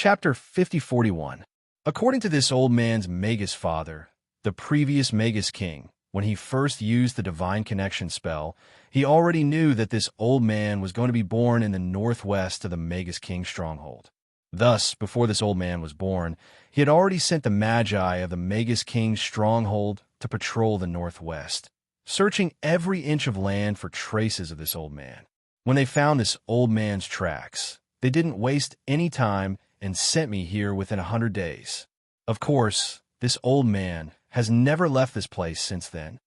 Chapter 5041. According to this old man's Magus father, the previous Magus king, when he first used the Divine Connection spell, he already knew that this old man was going to be born in the northwest of the Magus King's stronghold. Thus, before this old man was born, he had already sent the Magi of the Magus King's stronghold to patrol the northwest, searching every inch of land for traces of this old man. When they found this old man's tracks, they didn't waste any time and sent me here within 100 days. Of course, this old man has never left this place since then.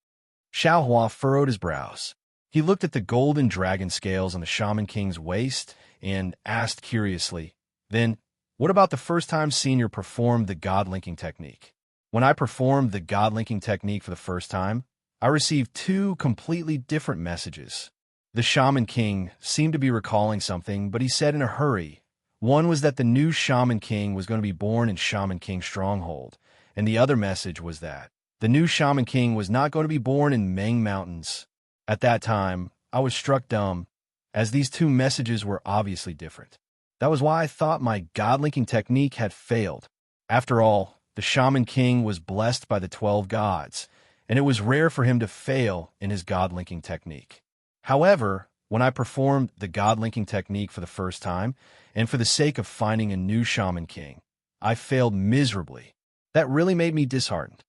Xiao Hua furrowed his brows. He looked at the golden dragon scales on the Shaman King's waist and asked curiously, "Then, what about the first time Senior performed the God-linking technique?" When I performed the God-linking technique for the first time, I received two completely different messages. The Shaman King seemed to be recalling something, but he said in a hurry. One was that the new Shaman King was going to be born in Shaman King's stronghold, and the other message was that the new Shaman King was not going to be born in Meng Mountains. At that time, I was struck dumb, as these two messages were obviously different. That was why I thought my God-linking technique had failed. After all, the Shaman King was blessed by the 12 gods, and it was rare for him to fail in his God-linking technique. However, when I performed the God-linking technique for the first time, and for the sake of finding a new Shaman King, I failed miserably. That really made me disheartened.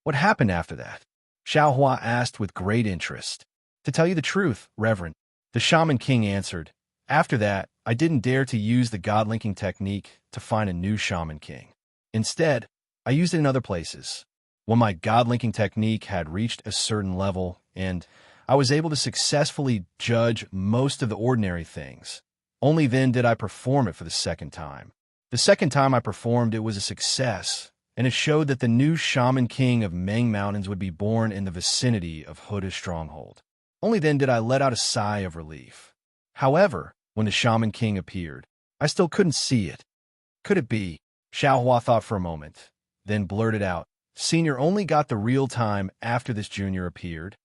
What happened after that? Xiao Hua asked with great interest. To tell you the truth, Reverend, the Shaman King answered. After that, I didn't dare to use the God-linking technique to find a new Shaman King. Instead, I used it in other places. When my God-linking technique had reached a certain level, and I was able to successfully judge most of the ordinary things, only then did I perform it for the second time. The second time I performed it was a success, and it showed that the new Shaman King of Meng Mountains would be born in the vicinity of Huda's stronghold. Only then did I let out a sigh of relief. However, when the Shaman King appeared, I still couldn't see it. Could it be? Xiao Hua thought for a moment, then blurted out, "Senior only got the real time after this junior appeared."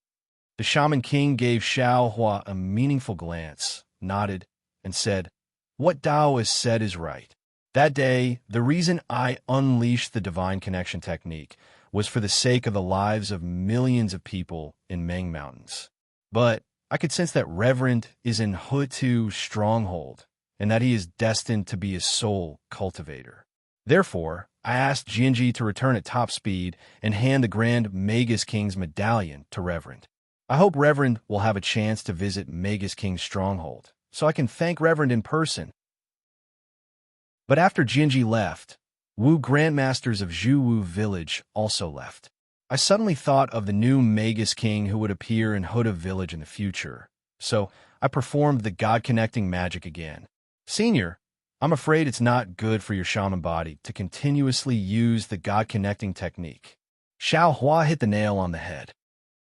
The Shaman King gave Xiao Hua a meaningful glance, nodded, and said, "What Dao has said is right. That day, the reason I unleashed the Divine Connection technique was for the sake of the lives of millions of people in Meng Mountains. But I could sense that Reverend is in Hutu's stronghold, and that he is destined to be a soul cultivator. Therefore, I asked Jinji to return at top speed and hand the Grand Magus King's medallion to Reverend. I hope Reverend will have a chance to visit Magus King's stronghold, so I can thank Reverend in person." But after Jinji left, Wu Grandmasters of Zhuwu Village also left. I suddenly thought of the new Magus King who would appear in Huda Village in the future, so I performed the God-connecting magic again. "Senior, I'm afraid it's not good for your shaman body to continuously use the God-connecting technique." Xiao Hua hit the nail on the head.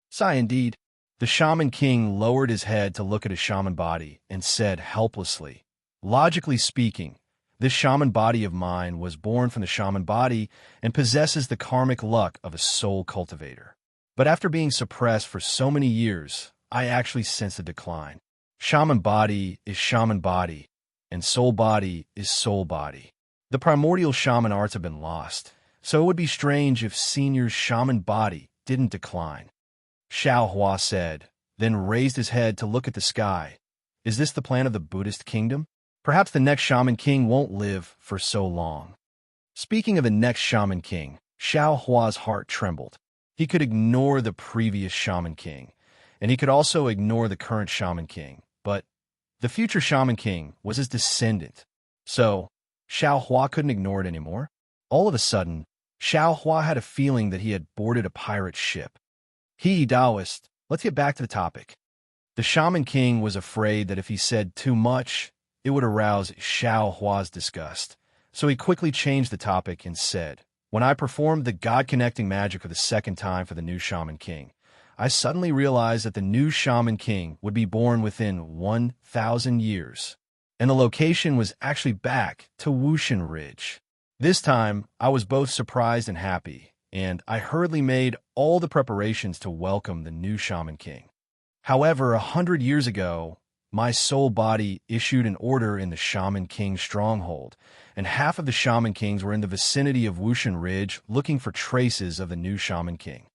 Sigh indeed. The Shaman King lowered his head to look at his shaman body and said helplessly, "Logically speaking, this shaman body of mine was born from the shaman body and possesses the karmic luck of a soul cultivator. But after being suppressed for so many years, I actually sense a decline. Shaman body is shaman body, and soul body is soul body. The primordial shaman arts have been lost, so it would be strange if Senior's shaman body didn't decline." Xiao Hua said, then raised his head to look at the sky. "Is this the plan of the Buddhist kingdom? Perhaps the next Shaman King won't live for so long." Speaking of the next Shaman King, Xiao Hua's heart trembled. He could ignore the previous Shaman King, and he could also ignore the current Shaman King, but the future Shaman King was his descendant. So, Xiao Hua couldn't ignore it anymore. All of a sudden, Xiao Hua had a feeling that he had boarded a pirate ship. Taoist, let's get back to the topic. The Shaman King was afraid that if he said too much, it would arouse Xiao Hua's disgust. So he quickly changed the topic and said, "When I performed the God-connecting magic for the second time for the new Shaman King, I suddenly realized that the new Shaman King would be born within 1,000 years. And the location was actually back to Wushan Ridge. This time, I was both surprised and happy, and I hurriedly made all the preparations to welcome the new Shaman King. However, 100 years ago, my soul body issued an order in the Shaman King stronghold, and half of the Shaman Kings were in the vicinity of Wushan Ridge looking for traces of the new Shaman King.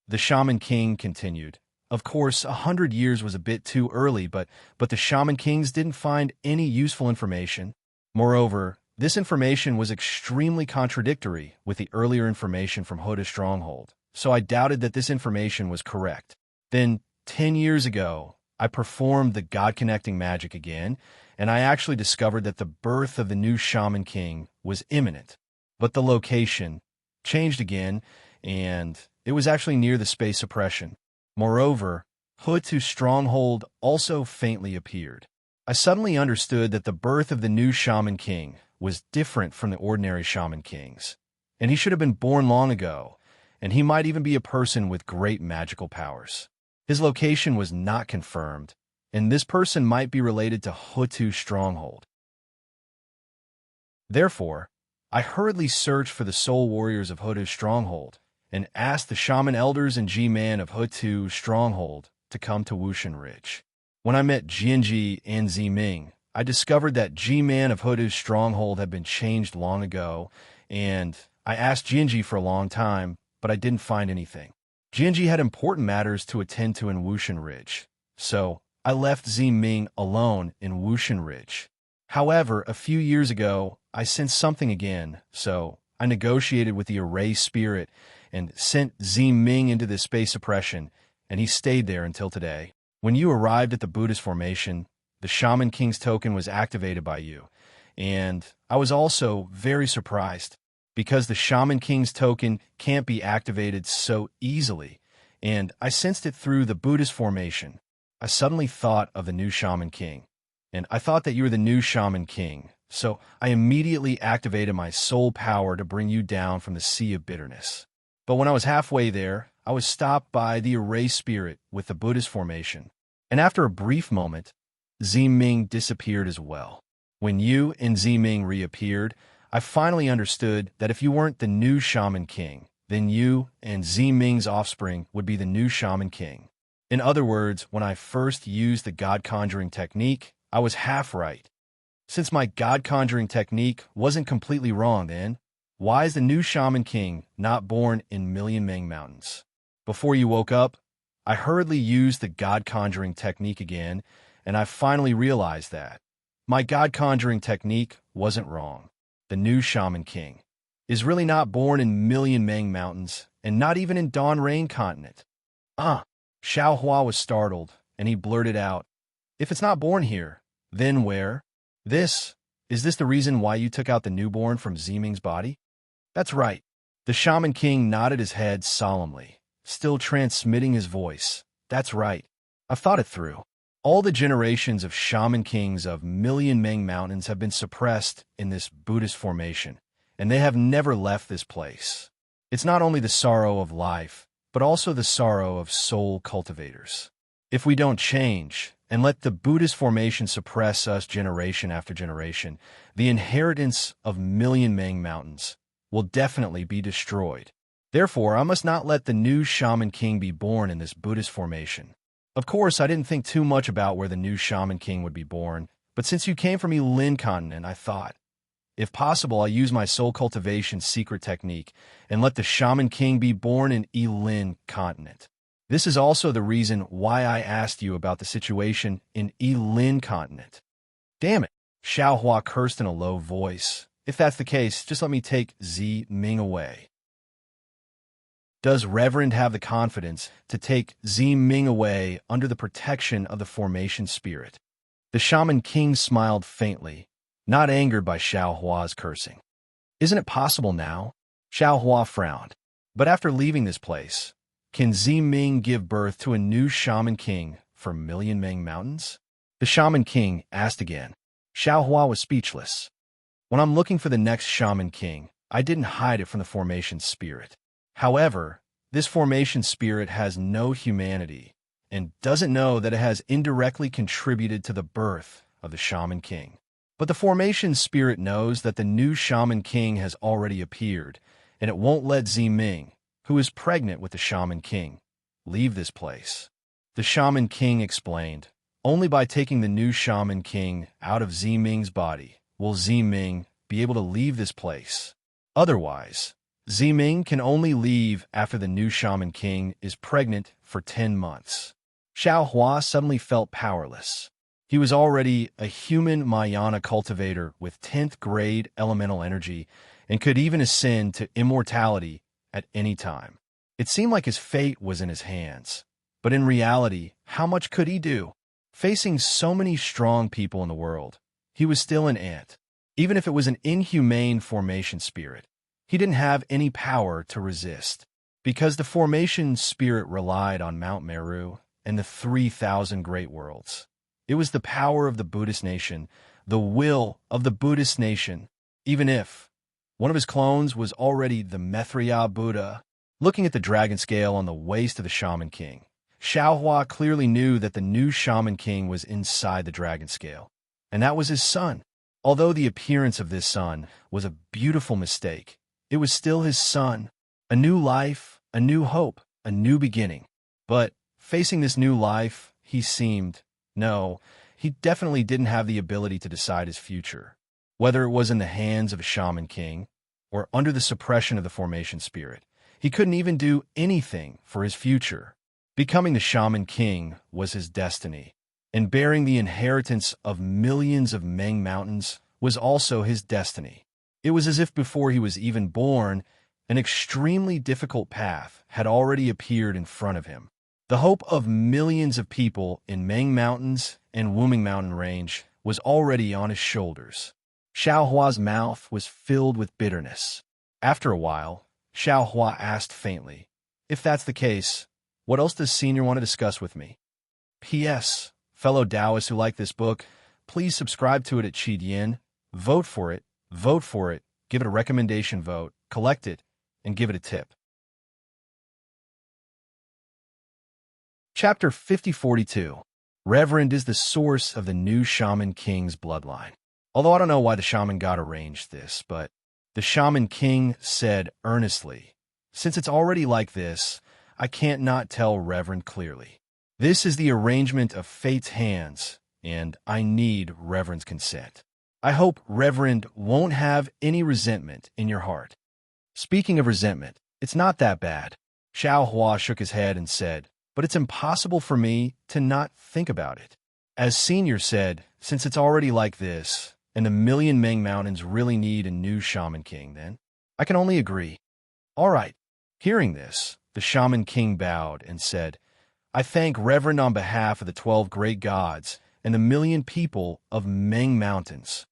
The Shaman King continued. Of course, 100 years was a bit too early, but the Shaman Kings didn't find any useful information. Moreover, this information was extremely contradictory with the earlier information from Hoda's stronghold, so I doubted that this information was correct. Then, 10 years ago, I performed the God-connecting magic again, and I actually discovered that the birth of the new Shaman King was imminent. But the location changed again, and it was actually near the space suppression. Moreover, Hutu's stronghold also faintly appeared. I suddenly understood that the birth of the new Shaman King was different from the ordinary Shaman Kings, and he should have been born long ago, and he might even be a person with great magical powers. His location was not confirmed, and this person might be related to Hutu's stronghold. Therefore, I hurriedly searched for the soul warriors of Hutu's stronghold and asked the shaman elders and G-Man of Hutu's stronghold to come to Wushan Ridge. When I met Jianji and Ziming, I discovered that G-Man of Hutu's stronghold had been changed long ago, and I asked Jianji for a long time, but I didn't find anything. Jianji had important matters to attend to in Wushan Ridge, so I left Ziming alone in Wushan Ridge. However, a few years ago, I sensed something again, so I negotiated with the Erase Spirit and sent Ziming into this space suppression, and he stayed there until today. When you arrived at the Buddhist formation, the Shaman King's token was activated by you, and I was also very surprised, because the Shaman King's token can't be activated so easily, and I sensed it through the Buddhist formation. I suddenly thought of the new Shaman King, and I thought that you were the new Shaman King, so I immediately activated my soul power to bring you down from the sea of bitterness. But when I was halfway there, I was stopped by the Erase Spirit with the Buddhist formation, and after a brief moment, Ziming disappeared as well. When you and Ziming reappeared, I finally understood that if you weren't the new Shaman King, then you and Ziming's offspring would be the new Shaman King. In other words, when I first used the God Conjuring technique, I was half right. Since my God Conjuring technique wasn't completely wrong then, why is the new Shaman King not born in Million Meng Mountains? Before you woke up, I hurriedly used the God Conjuring technique again, and I finally realized that my God Conjuring technique wasn't wrong. The new Shaman King is really not born in Million Meng Mountains, and not even in Dawn Rain Continent. Xiao Hua was startled, and he blurted out, "If it's not born here, then where? Is this the reason why you took out the newborn from Ziming's body?" "That's right." The Shaman King nodded his head solemnly, still transmitting his voice. "That's right. I've thought it through. All the generations of Shaman Kings of Million Meng Mountains have been suppressed in this Buddhist formation, and they have never left this place. It's not only the sorrow of life, but also the sorrow of soul cultivators. If we don't change and let the Buddhist formation suppress us generation after generation, the inheritance of Million Meng Mountains will definitely be destroyed. Therefore, I must not let the new Shaman King be born in this Buddhist formation." Of course, I didn't think too much about where the new Shaman King would be born, but since you came from Yilin Continent, I thought, if possible, I'll use my soul cultivation secret technique and let the Shaman King be born in Yilin Continent. This is also the reason why I asked you about the situation in Yilin Continent. Damn it, Xiao Hua cursed in a low voice. If that's the case, just let me take Ziming away. Does Reverend have the confidence to take Ziming away under the protection of the formation spirit? The Shaman King smiled faintly, not angered by Xiao Hua's cursing. Isn't it possible now? Xiao Hua frowned. But after leaving this place, can Ziming give birth to a new Shaman King for Million Meng Mountains? The Shaman King asked again. Xiao Hua was speechless. When I'm looking for the next Shaman King, I didn't hide it from the formation spirit. However, this formation spirit has no humanity and doesn't know that it has indirectly contributed to the birth of the Shaman King. But the formation spirit knows that the new Shaman King has already appeared, and it won't let Ziming, who is pregnant with the Shaman King, leave this place. The Shaman King explained, Only by taking the new Shaman King out of Ziming's body will Ziming be able to leave this place. Otherwise, Ziming can only leave after the new Shaman King is pregnant for 10 months. Xiao Hua suddenly felt powerless. He was already a human Mayana cultivator with 10th grade elemental energy and could even ascend to immortality at any time. It seemed like his fate was in his hands. But in reality, how much could he do? Facing so many strong people in the world, he was still an ant. Even if it was an inhumane formation spirit, he didn't have any power to resist. Because the formation spirit relied on Mount Meru and the 3,000 great worlds. It was the power of the Buddhist nation, the will of the Buddhist nation, even if one of his clones was already the Maitreya Buddha. Looking at the dragon scale on the waist of the Shaman King, Xiao Hua clearly knew that the new Shaman King was inside the dragon scale, and that was his son. Although the appearance of this son was a beautiful mistake, it was still his son. A new life, a new hope, a new beginning. But facing this new life, he definitely didn't have the ability to decide his future. Whether it was in the hands of a Shaman King or under the suppression of the formation spirit, he couldn't even do anything for his future. Becoming the Shaman King was his destiny, and bearing the inheritance of millions of Meng Mountains was also his destiny. It was as if before he was even born, an extremely difficult path had already appeared in front of him. The hope of millions of people in Meng Mountains and Wuming Mountain Range was already on his shoulders. Xiao Hua's mouth was filled with bitterness. After a while, Xiao Hua asked faintly, "If that's the case, what else does Senior want to discuss with me?" P.S. Fellow Taoists who like this book, please subscribe to it at Yin. Vote for it, give it a recommendation vote, collect it, and give it a tip. Chapter 5042. Reverend is the source of the new Shaman King's bloodline. Although I don't know why the Shaman God arranged this, but the Shaman King said earnestly, "Since it's already like this, I can't not tell Reverend clearly. This is the arrangement of fate's hands, and I need Reverend's consent. I hope Reverend won't have any resentment in your heart." Speaking of resentment, it's not that bad. Xiao Hua shook his head and said, "But it's impossible for me to not think about it. As Senior said, since it's already like this, and the million Meng Mountains really need a new Shaman King, then I can only agree." "All right." Hearing this, the Shaman King bowed and said, "I thank Reverend on behalf of the 12 great gods and the million people of Meng Mountains."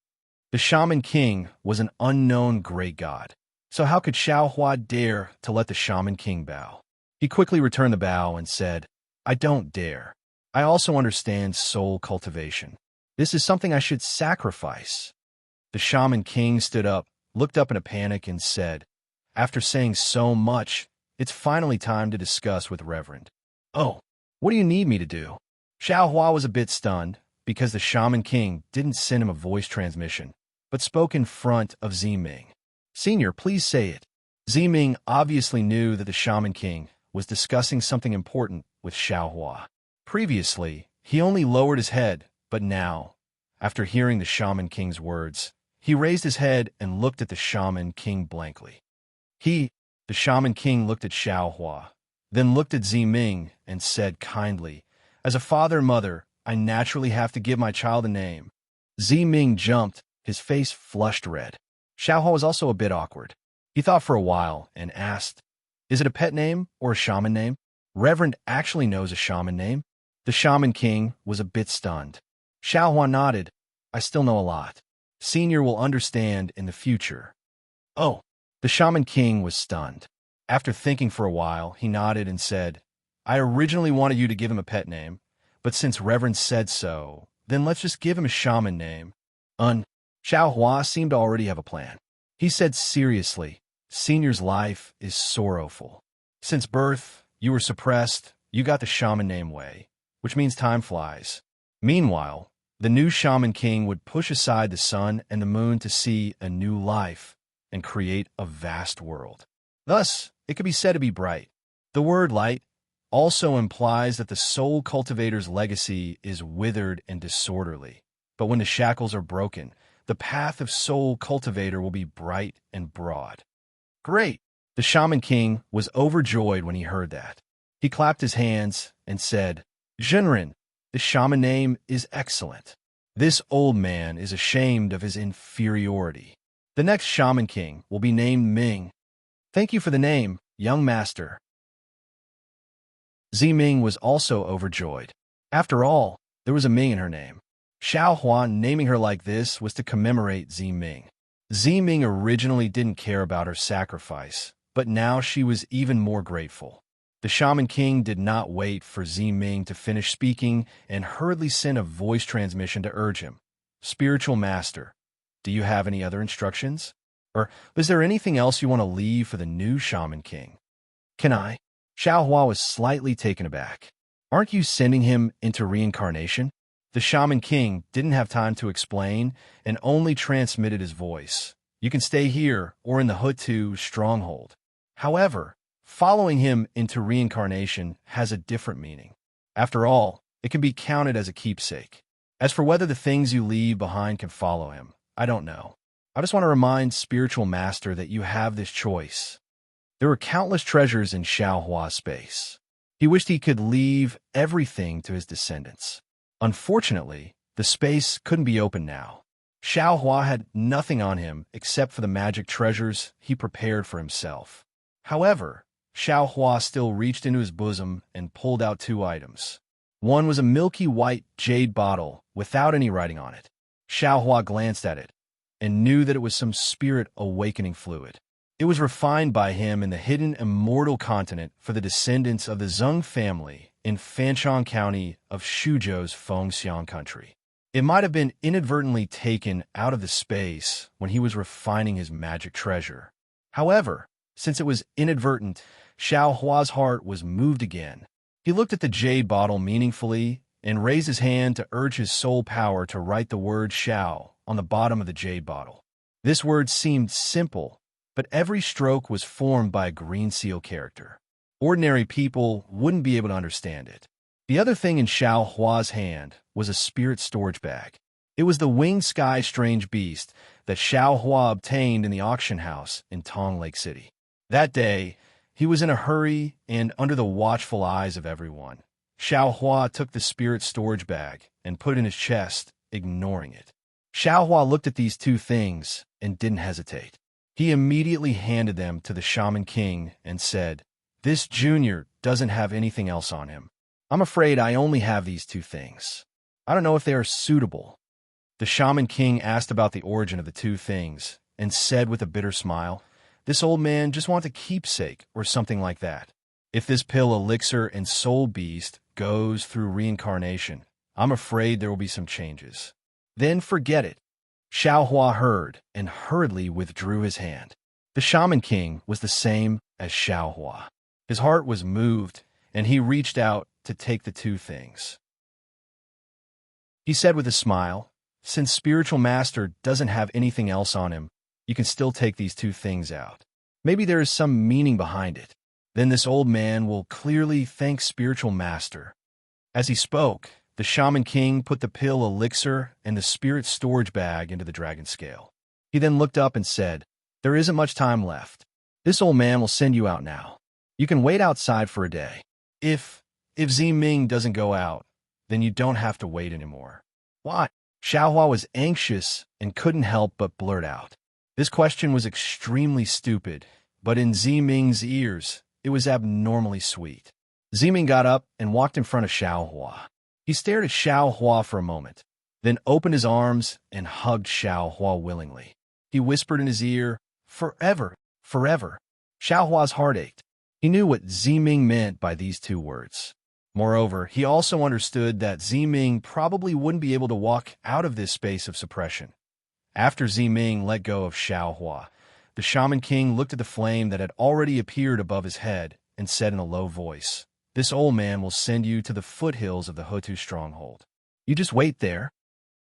The Shaman King was an unknown great god, so how could Xiao Hua dare to let the Shaman King bow? He quickly returned the bow and said, "I don't dare. I also understand soul cultivation. This is something I should sacrifice." The Shaman King stood up, looked up in a panic, and said, "After saying so much, it's finally time to discuss with Reverend." "Oh, what do you need me to do?" Xiao Hua was a bit stunned, because the Shaman King didn't send him a voice transmission, but spoke in front of Ziming. "Senior, please say it." Ziming obviously knew that the Shaman King was discussing something important with Xiao Hua. Previously, he only lowered his head, but now, after hearing the Shaman King's words, he raised his head and looked at the Shaman King blankly. The Shaman King looked at Xiao Hua, then looked at Ziming and said kindly, "As a father and mother, I naturally have to give my child a name." Ziming jumped, his face flushed red. Xiao Hua was also a bit awkward. He thought for a while and asked, "Is it a pet name or a shaman name?" Reverend actually knows a shaman name. The Shaman King was a bit stunned. Xiao Hua nodded. "I still know a lot. Senior will understand in the future." "Oh." The Shaman King was stunned. After thinking for a while, he nodded and said, "I originally wanted you to give him a pet name, but since Reverend said so, then let's just give him a shaman name." Xiao Hua seemed to already have a plan. He said seriously, "Senior's life is sorrowful. Since birth, you were suppressed, you got the shaman name Wei, which means time flies." Meanwhile, the new Shaman King would push aside the sun and the moon to see a new life and create a vast world. Thus, it could be said to be bright. The word light also implies that the soul cultivator's legacy is withered and disorderly. But when the shackles are broken, the path of soul cultivator will be bright and broad. Great! The Shaman King was overjoyed when he heard that. He clapped his hands and said, Jinren, the shaman name is excellent. This old man is ashamed of his inferiority. The next Shaman King will be named Ming. Thank you for the name, young master. Ming was also overjoyed. After all, there was a Ming in her name. Xiao Huan naming her like this was to commemorate Ming. Ming originally didn't care about her sacrifice, but now she was even more grateful. The Shaman King did not wait for Ming to finish speaking and hurriedly sent a voice transmission to urge him. Spiritual Master, do you have any other instructions? Or is there anything else you want to leave for the new Shaman King? Can I? Xiao Hua was slightly taken aback. Aren't you sending him into reincarnation? The Shaman King didn't have time to explain and only transmitted his voice. You can stay here or in the Hutu stronghold. However, following him into reincarnation has a different meaning. After all, it can be counted as a keepsake. As for whether the things you leave behind can follow him, I don't know. I just want to remind Spiritual Master that you have this choice. There were countless treasures in Xiao Hua's space. He wished he could leave everything to his descendants. Unfortunately, the space couldn't be opened now. Xiao Hua had nothing on him except for the magic treasures he prepared for himself. However, Xiao Hua still reached into his bosom and pulled out two items. One was a milky white jade bottle without any writing on it. Xiao Hua glanced at it and knew that it was some spirit awakening fluid. It was refined by him in the hidden immortal continent for the descendants of the Zheng family in Fanchong County of Shuzhou's Fengxiang country. It might have been inadvertently taken out of the space when he was refining his magic treasure. However, since it was inadvertent, Xiao Hua's heart was moved again. He looked at the jade bottle meaningfully and raised his hand to urge his soul power to write the word Xiao on the bottom of the jade bottle. This word seemed simple, but every stroke was formed by a green seal character. Ordinary people wouldn't be able to understand it. The other thing in Xiao Hua's hand was a spirit storage bag. It was the winged sky strange beast that Xiao Hua obtained in the auction house in Tong Lake City. That day, he was in a hurry and under the watchful eyes of everyone. Xiao Hua took the spirit storage bag and put it in his chest, ignoring it. Xiao Hua looked at these two things and didn't hesitate. He immediately handed them to the Shaman King and said, This junior doesn't have anything else on him. I'm afraid I only have these two things. I don't know if they are suitable. The Shaman King asked about the origin of the two things and said with a bitter smile, This old man just wants a keepsake or something like that. If this pill elixir and soul beast goes through reincarnation, I'm afraid there will be some changes. Then forget it. Xiao Hua heard and hurriedly withdrew his hand. The Shaman King was the same as Xiao Hua. His heart was moved, and he reached out to take the two things. He said with a smile, Since Spiritual Master doesn't have anything else on him, you can still take these two things out. Maybe there is some meaning behind it. Then this old man will clearly thank Spiritual Master. As he spoke, the Shaman King put the pill elixir and the spirit storage bag into the dragon scale. He then looked up and said, There isn't much time left. This old man will send you out now. You can wait outside for a day. If Ming doesn't go out, then you don't have to wait anymore. Why? Xiao Hua was anxious and couldn't help but blurt out. This question was extremely stupid, but in Ming's ears, it was abnormally sweet. Ming got up and walked in front of Xiao Hua. He stared at Xiao Hua for a moment, then opened his arms and hugged Xiao Hua willingly. He whispered in his ear, Forever, forever. Xiao Hua's heart ached. He knew what Ming meant by these two words. Moreover, he also understood that Ming probably wouldn't be able to walk out of this space of suppression. After Ming let go of Xiao Hua, the Shaman King looked at the flame that had already appeared above his head and said in a low voice, This old man will send you to the foothills of the Hutu stronghold. You just wait there.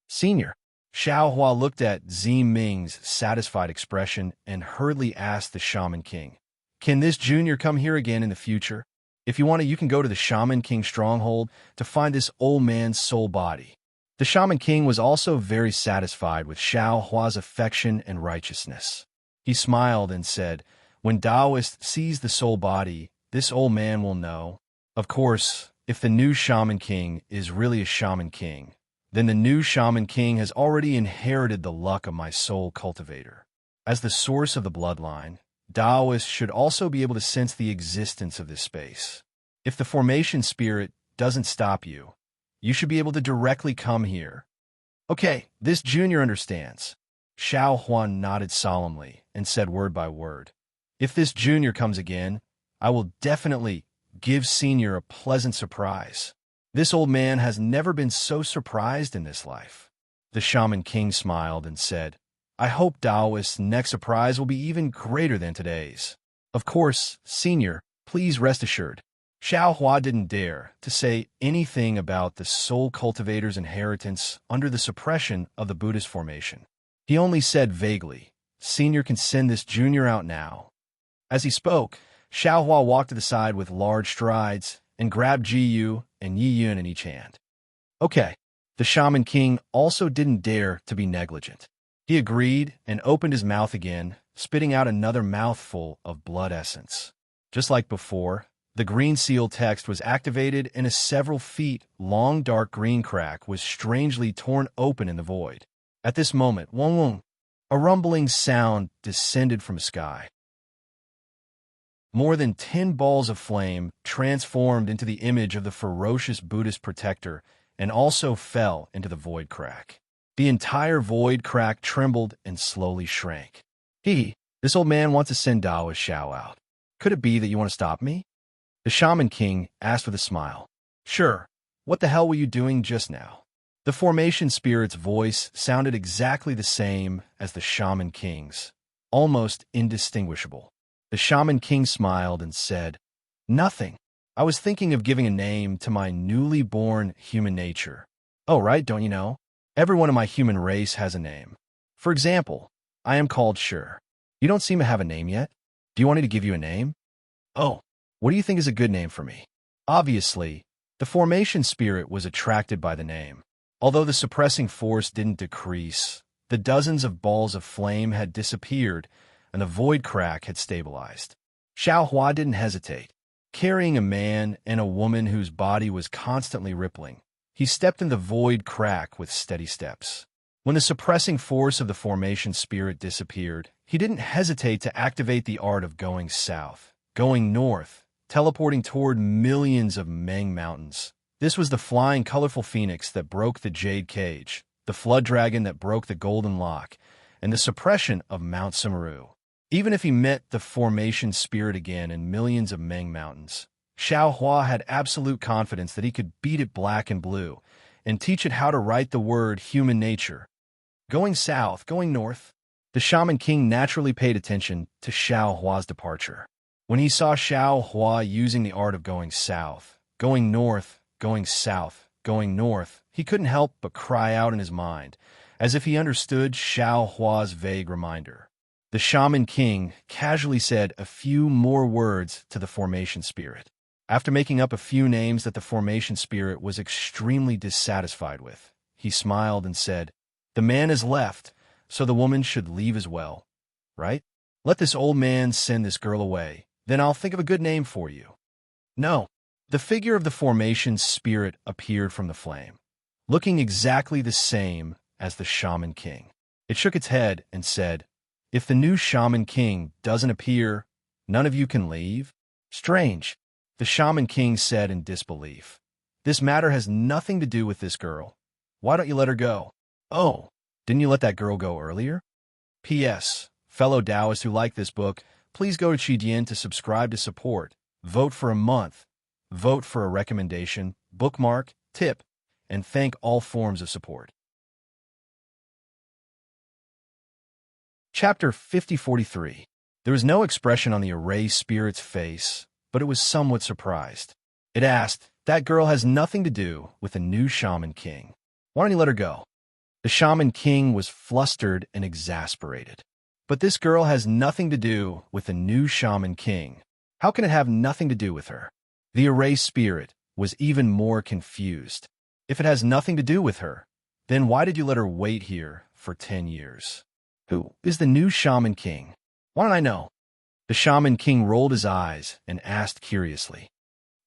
Senior. Xiao Hua looked at Ming's satisfied expression and hurriedly asked the Shaman King, Can this junior come here again in the future? If you want to, you can go to the Shaman King stronghold to find this old man's soul body. The Shaman King was also very satisfied with Xiao Hua's affection and righteousness. He smiled and said, "When Taoist sees the soul body, this old man will know." Of course, if the new Shaman King is really a Shaman King, then the new Shaman King has already inherited the luck of my soul cultivator. As the source of the bloodline, Taoists should also be able to sense the existence of this space. If the formation spirit doesn't stop you, you should be able to directly come here. Okay, this junior understands. Xiao Huan nodded solemnly and said word by word, "If this junior comes again, I will definitely give senior a pleasant surprise." This old man has never been so surprised in this life. The Shaman King smiled and said, "I hope Taoist's next surprise will be even greater than today's." Of course, senior, please rest assured. Xiao Hua didn't dare to say anything about the soul cultivator's inheritance under the suppression of the Buddhist formation. He only said vaguely, "Senior can send this junior out now." As he spoke, Xiao Hua walked to the side with large strides and grabbed Ji Yu and Yi Yun in each hand. Okay, the Shaman King also didn't dare to be negligent. He agreed and opened his mouth again, spitting out another mouthful of blood essence. Just like before, the green seal text was activated and a several feet long dark green crack was strangely torn open in the void. At this moment, wong wong, a rumbling sound descended from the sky. More than 10 balls of flame transformed into the image of the ferocious Buddhist protector and also fell into the void crack. The entire void crack trembled and slowly shrank. This old man wants to send Taoist Xiao out. Could it be that you want to stop me?" The Shaman King asked with a smile. "Sure. What the hell were you doing just now?" The formation spirit's voice sounded exactly the same as the Shaman King's, almost indistinguishable. The Shaman King smiled and said, "Nothing. I was thinking of giving a name to my newly born human nature." "Oh, right, don't you know? Everyone in my human race has a name. For example, I am called Sure. You don't seem to have a name yet. Do you want me to give you a name?" "Oh, what do you think is a good name for me?" Obviously, the formation spirit was attracted by the name. Although the suppressing force didn't decrease, the dozens of balls of flame had disappeared and the void crack had stabilized. Xiao Hua didn't hesitate. Carrying a man and a woman whose body was constantly rippling, he stepped in the void crack with steady steps. When the suppressing force of the formation spirit disappeared, he didn't hesitate to activate the art of going south, going north, teleporting toward millions of Meng mountains. This was the flying, colorful phoenix that broke the jade cage, the flood dragon that broke the golden lock, and the suppression of Mount Sumeru. Even if he met the formation spirit again in millions of Meng mountains, Xiao Hua had absolute confidence that he could beat it black and blue and teach it how to write the word human nature. Going south, going north. The Shaman King naturally paid attention to Xiao Hua's departure. When he saw Xiao Hua using the art of going south, going north, going south, going north, he couldn't help but cry out in his mind, as if he understood Xiao Hua's vague reminder. The Shaman King casually said a few more words to the formation spirit. After making up a few names that the formation spirit was extremely dissatisfied with, he smiled and said, "The man has left, so the woman should leave as well, right? Let this old man send this girl away, then I'll think of a good name for you." No. The figure of the formation spirit appeared from the flame, looking exactly the same as the Shaman King. It shook its head and said, "If the new Shaman King doesn't appear, none of you can leave?" "Strange," the Shaman King said in disbelief. "This matter has nothing to do with this girl. Why don't you let her go?" "Oh, didn't you let that girl go earlier?" P.S. Fellow Taoists who like this book, please go to Qidian to subscribe to support, vote for a month, vote for a recommendation, bookmark, tip, and thank all forms of support. Chapter 5043. There was no expression on the array spirit's face, but it was somewhat surprised. It asked, "That girl has nothing to do with the new Shaman King. Why don't you let her go?" The Shaman King was flustered and exasperated. "But this girl has nothing to do with the new Shaman King. How can it have nothing to do with her?" The erased spirit was even more confused. If it has nothing to do with her, then why did you let her wait here for 10 years? Who is the new Shaman King? Why don't I know? The Shaman King rolled his eyes and asked curiously.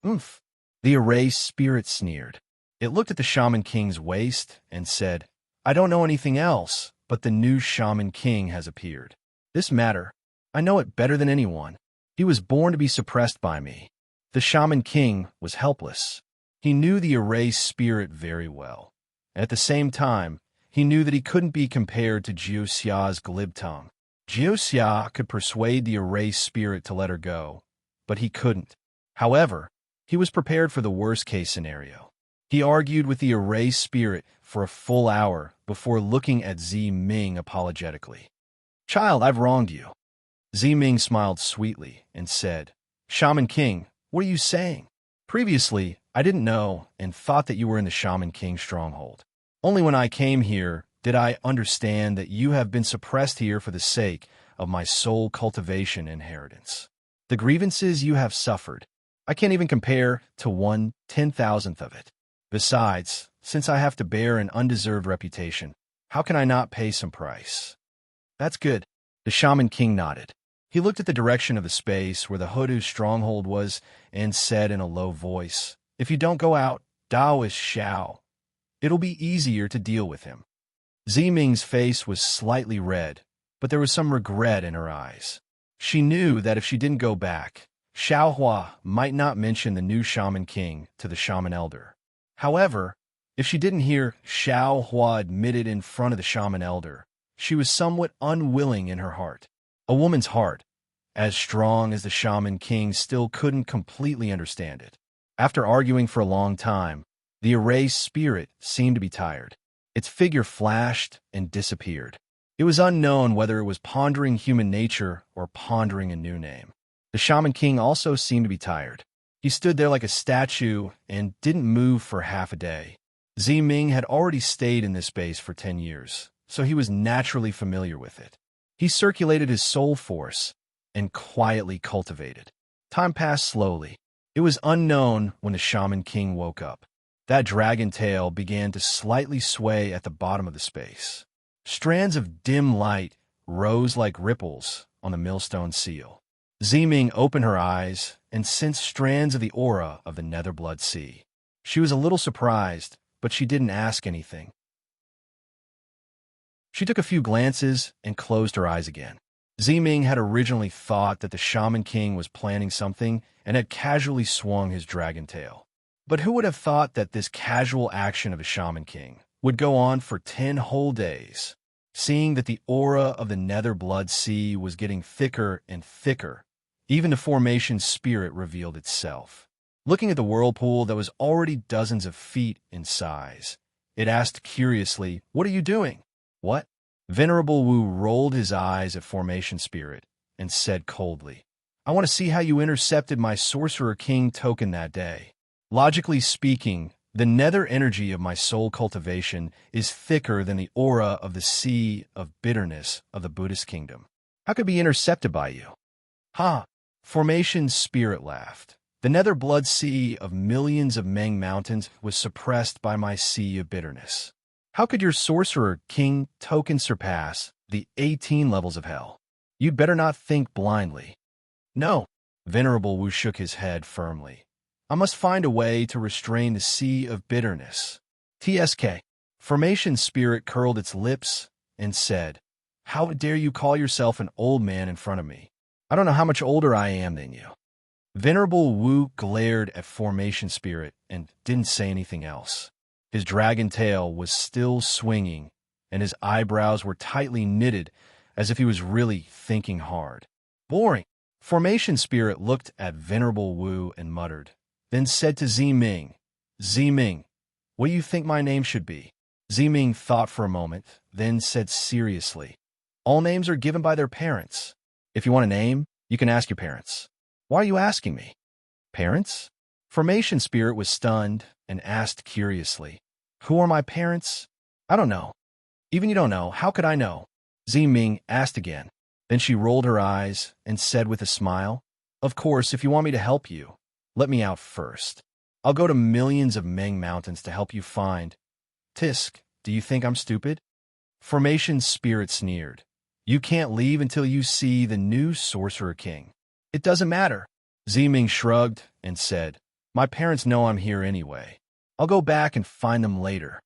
Oomph. The erased spirit sneered. It looked at the Shaman King's waist and said, I don't know anything else, but the new Shaman King has appeared. This matter, I know it better than anyone. He was born to be suppressed by me. The Shaman King was helpless. He knew the erased spirit very well. At the same time, he knew that he couldn't be compared to Jiuxia's glib tongue. Jiuxia could persuade the erased spirit to let her go, but he couldn't. However, he was prepared for the worst-case scenario. He argued with the erased spirit for a full hour before looking at Zi Ming apologetically. Child, I've wronged you. Zi Ming smiled sweetly and said, Shaman King, what are you saying? Previously, I didn't know and thought that you were in the Shaman King stronghold. Only when I came here did I understand that you have been suppressed here for the sake of my soul cultivation inheritance. The grievances you have suffered, I can't even compare to 1/10,000th of it. Besides, since I have to bear an undeserved reputation, how can I not pay some price? That's good. The Shaman King nodded. He looked at the direction of the space where the Hoodoo's stronghold was and said in a low voice, If you don't go out, Daoist Xiao. It'll be easier to deal with him. Zi Ming's face was slightly red, but there was some regret in her eyes. She knew that if she didn't go back, Xiao Hua might not mention the new Shaman King to the Shaman Elder. However, if she didn't hear Xiao Hua admitted in front of the Shaman Elder, she was somewhat unwilling in her heart. A woman's heart, as strong as the Shaman King, still couldn't completely understand it. After arguing for a long time, the erased spirit seemed to be tired. Its figure flashed and disappeared. It was unknown whether it was pondering human nature or pondering a new name. The Shaman King also seemed to be tired. He stood there like a statue and didn't move for half a day. Zi Ming had already stayed in this space for 10 years, so he was naturally familiar with it. He circulated his soul force and quietly cultivated. Time passed slowly. It was unknown when the Shaman King woke up. That dragon tail began to slightly sway at the bottom of the space. Strands of dim light rose like ripples on the millstone seal. Zi Ming opened her eyes and sensed strands of the aura of the Netherblood Sea. She was a little surprised, but she didn't ask anything. She took a few glances and closed her eyes again. Zi Ming had originally thought that the Shaman King was planning something and had casually swung his dragon tail. But who would have thought that this casual action of a Shaman King would go on for 10 whole days? Seeing that the aura of the Netherblood Sea was getting thicker and thicker, even the formation spirit revealed itself. Looking at the whirlpool that was already dozens of feet in size, it asked curiously, What are you doing? What? Venerable Wu rolled his eyes at Formation Spirit and said coldly, I want to see how you intercepted my Sorcerer King token that day. Logically speaking, the nether energy of my soul cultivation is thicker than the aura of the sea of bitterness of the Buddhist kingdom. How could it be intercepted by you? Ha! Formation Spirit laughed. The nether blood sea of millions of Meng mountains was suppressed by my sea of bitterness. How could your Sorcerer King token surpass the 18 levels of hell? You'd better not think blindly. No. Venerable Wu shook his head firmly. I must find a way to restrain the sea of bitterness. TSK. Formation Spirit curled its lips and said, How dare you call yourself an old man in front of me? I don't know how much older I am than you. Venerable Wu glared at Formation Spirit and didn't say anything else. His dragon tail was still swinging, and his eyebrows were tightly knitted as if he was really thinking hard. Boring. Formation Spirit looked at Venerable Wu and muttered, then said to Zi Ming, Zi Ming, what do you think my name should be? Zi Ming thought for a moment, then said seriously, All names are given by their parents. If you want a name, you can ask your parents. Why are you asking me? Parents? Formation Spirit was stunned and asked curiously, Who are my parents? I don't know. Even you don't know, how could I know? Zi Ming asked again. Then she rolled her eyes and said with a smile, Of course, if you want me to help you, Let me out first. I'll go to millions of Ming mountains to help you find. Tisk, do you think I'm stupid? Formation's spirit sneered. You can't leave until you see the new Sorcerer King. It doesn't matter. Ziming shrugged and said, My parents know I'm here anyway. I'll go back and find them later.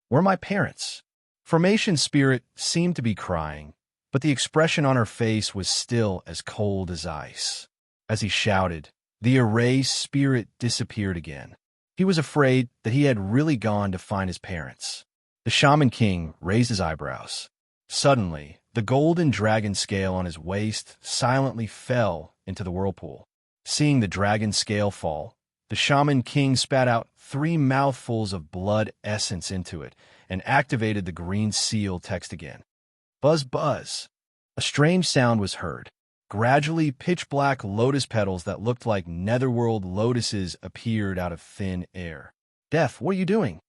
Where are my parents? Formation's spirit seemed to be crying, but the expression on her face was still as cold as ice. As he shouted, the array spirit disappeared again. He was afraid that he had really gone to find his parents. The Shaman King raised his eyebrows. Suddenly, the golden dragon scale on his waist silently fell into the whirlpool. Seeing the dragon scale fall, the Shaman King spat out 3 mouthfuls of blood essence into it and activated the green seal text again. Buzz, buzz. A strange sound was heard. Gradually, pitch-black lotus petals that looked like netherworld lotuses appeared out of thin air. Death, what are you doing?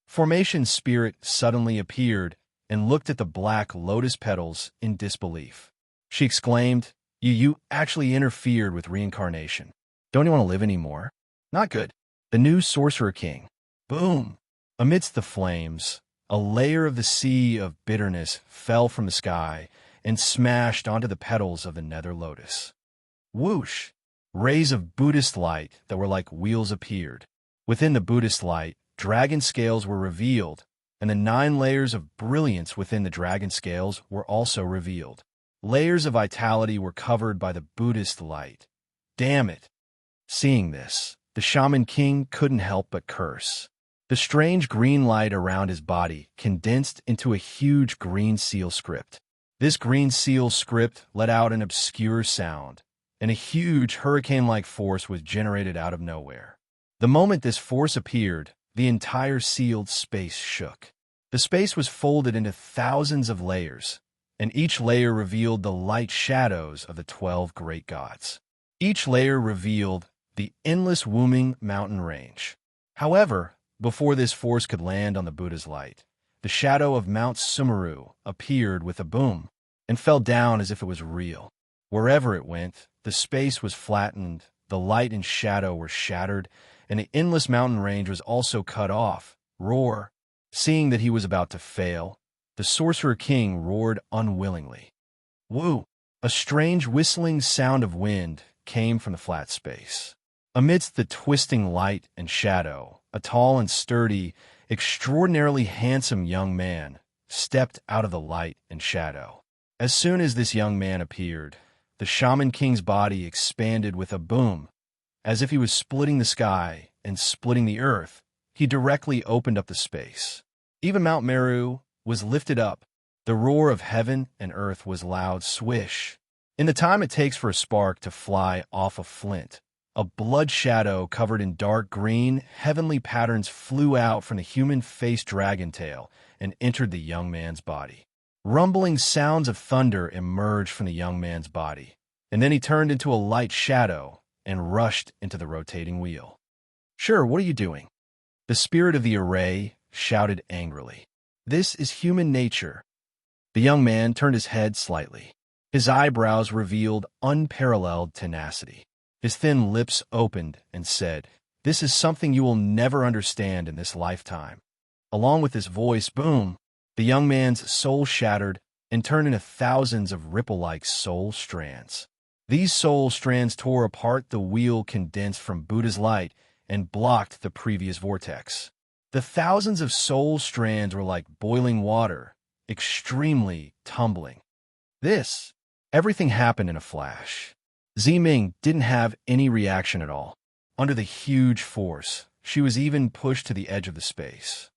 Formation's spirit suddenly appeared and looked at the black lotus petals in disbelief. She exclaimed, You actually interfered with reincarnation. Don't you want to live anymore? Not good. The new Sorcerer King. Boom! Amidst the flames, a layer of the sea of bitterness fell from the sky and smashed onto the petals of the nether lotus. Whoosh! Rays of Buddhist light that were like wheels appeared. Within the Buddhist light, dragon scales were revealed, and the 9 layers of brilliance within the dragon scales were also revealed. Layers of vitality were covered by the Buddhist light. Damn it! Seeing this, the Shaman King couldn't help but curse. The strange green light around his body condensed into a huge green seal script. This green seal script let out an obscure sound, and a huge hurricane-like force was generated out of nowhere. The moment this force appeared, the entire sealed space shook. The space was folded into thousands of layers, and each layer revealed the light shadows of the 12 great gods. Each layer revealed the endless Wuming mountain range. However, before this force could land on the Buddha's light, the shadow of Mount Sumeru appeared with a boom and fell down as if it was real. Wherever it went, the space was flattened, the light and shadow were shattered, and the endless mountain range was also cut off. Roar! Seeing that he was about to fail, the Sorcerer King roared unwillingly. Woo! A strange whistling sound of wind came from the flat space. Amidst the twisting light and shadow, a tall and sturdy, extraordinarily handsome young man stepped out of the light and shadow. As soon as this young man appeared, the Shaman King's body expanded with a boom. As if he was splitting the sky and splitting the earth, he directly opened up the space. Even Mount Meru was lifted up. The roar of heaven and earth was loud swish. In the time it takes for a spark to fly off a flint, a blood shadow covered in dark green, heavenly patterns flew out from the human-faced dragon tail and entered the young man's body. Rumbling sounds of thunder emerged from the young man's body, and then he turned into a light shadow and rushed into the rotating wheel. Sure, what are you doing? The spirit of the array shouted angrily. This is human nature. The young man turned his head slightly. His eyebrows revealed unparalleled tenacity. His thin lips opened and said, This is something you will never understand in this lifetime. Along with his voice, boom, the young man's soul shattered and turned into thousands of ripple-like soul strands. These soul strands tore apart the wheel condensed from Buddha's light and blocked the previous vortex. The thousands of soul strands were like boiling water, extremely tumbling. Everything happened in a flash. Ziming didn't have any reaction at all. Under the huge force, she was even pushed to the edge of the space.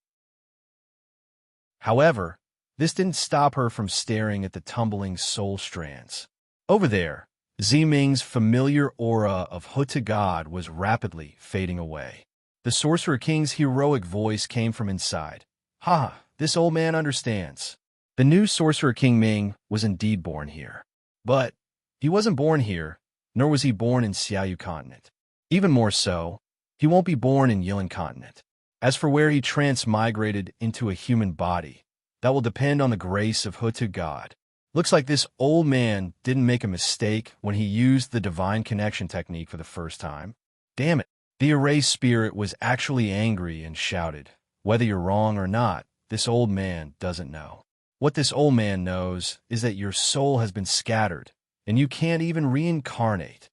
However, this didn't stop her from staring at the tumbling soul strands. Over there, Ziming's familiar aura of Huta God was rapidly fading away. The Sorcerer King's heroic voice came from inside. Ha! This old man understands. The new Sorcerer King Ming was indeed born here. But he wasn't born here, nor was he born in Xiaoyu Continent. Even more so, he won't be born in Yilin Continent. As for where he transmigrated into a human body, that will depend on the grace of Huta God. Looks like this old man didn't make a mistake when he used the divine connection technique for the first time. Damn it. The erased spirit was actually angry and shouted, "Whether you're wrong or not, this old man doesn't know. What this old man knows is that your soul has been scattered, and you can't even reincarnate.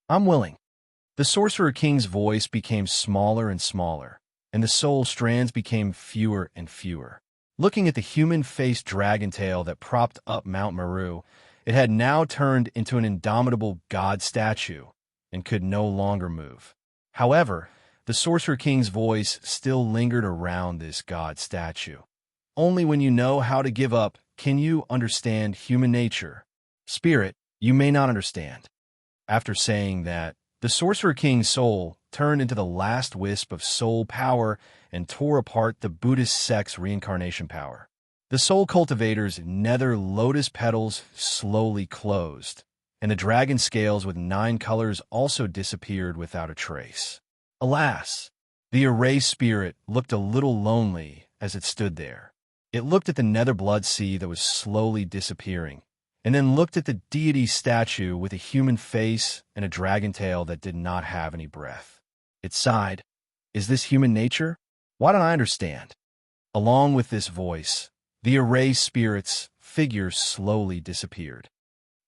I'm willing." The Sorcerer King's voice became smaller and smaller, and the soul strands became fewer and fewer. Looking at the human-faced dragon tail that propped up Mount Meru, it had now turned into an indomitable god statue and could no longer move. However, the Sorcerer King's voice still lingered around this god statue. Only when you know how to give up can you understand human nature. Spirit, you may not understand. After saying that, the Sorcerer King's soul turned into the last wisp of soul power and tore apart the Buddhist sect's reincarnation power. The soul cultivator's nether lotus petals slowly closed, and the dragon scales with 9 colors also disappeared without a trace. Alas, the erased spirit looked a little lonely as it stood there. It looked at the nether blood sea that was slowly disappearing, and then looked at the deity statue with a human face and a dragon tail that did not have any breath. It sighed. Is this human nature? Why don't I understand? Along with this voice, the erased spirit's figure slowly disappeared.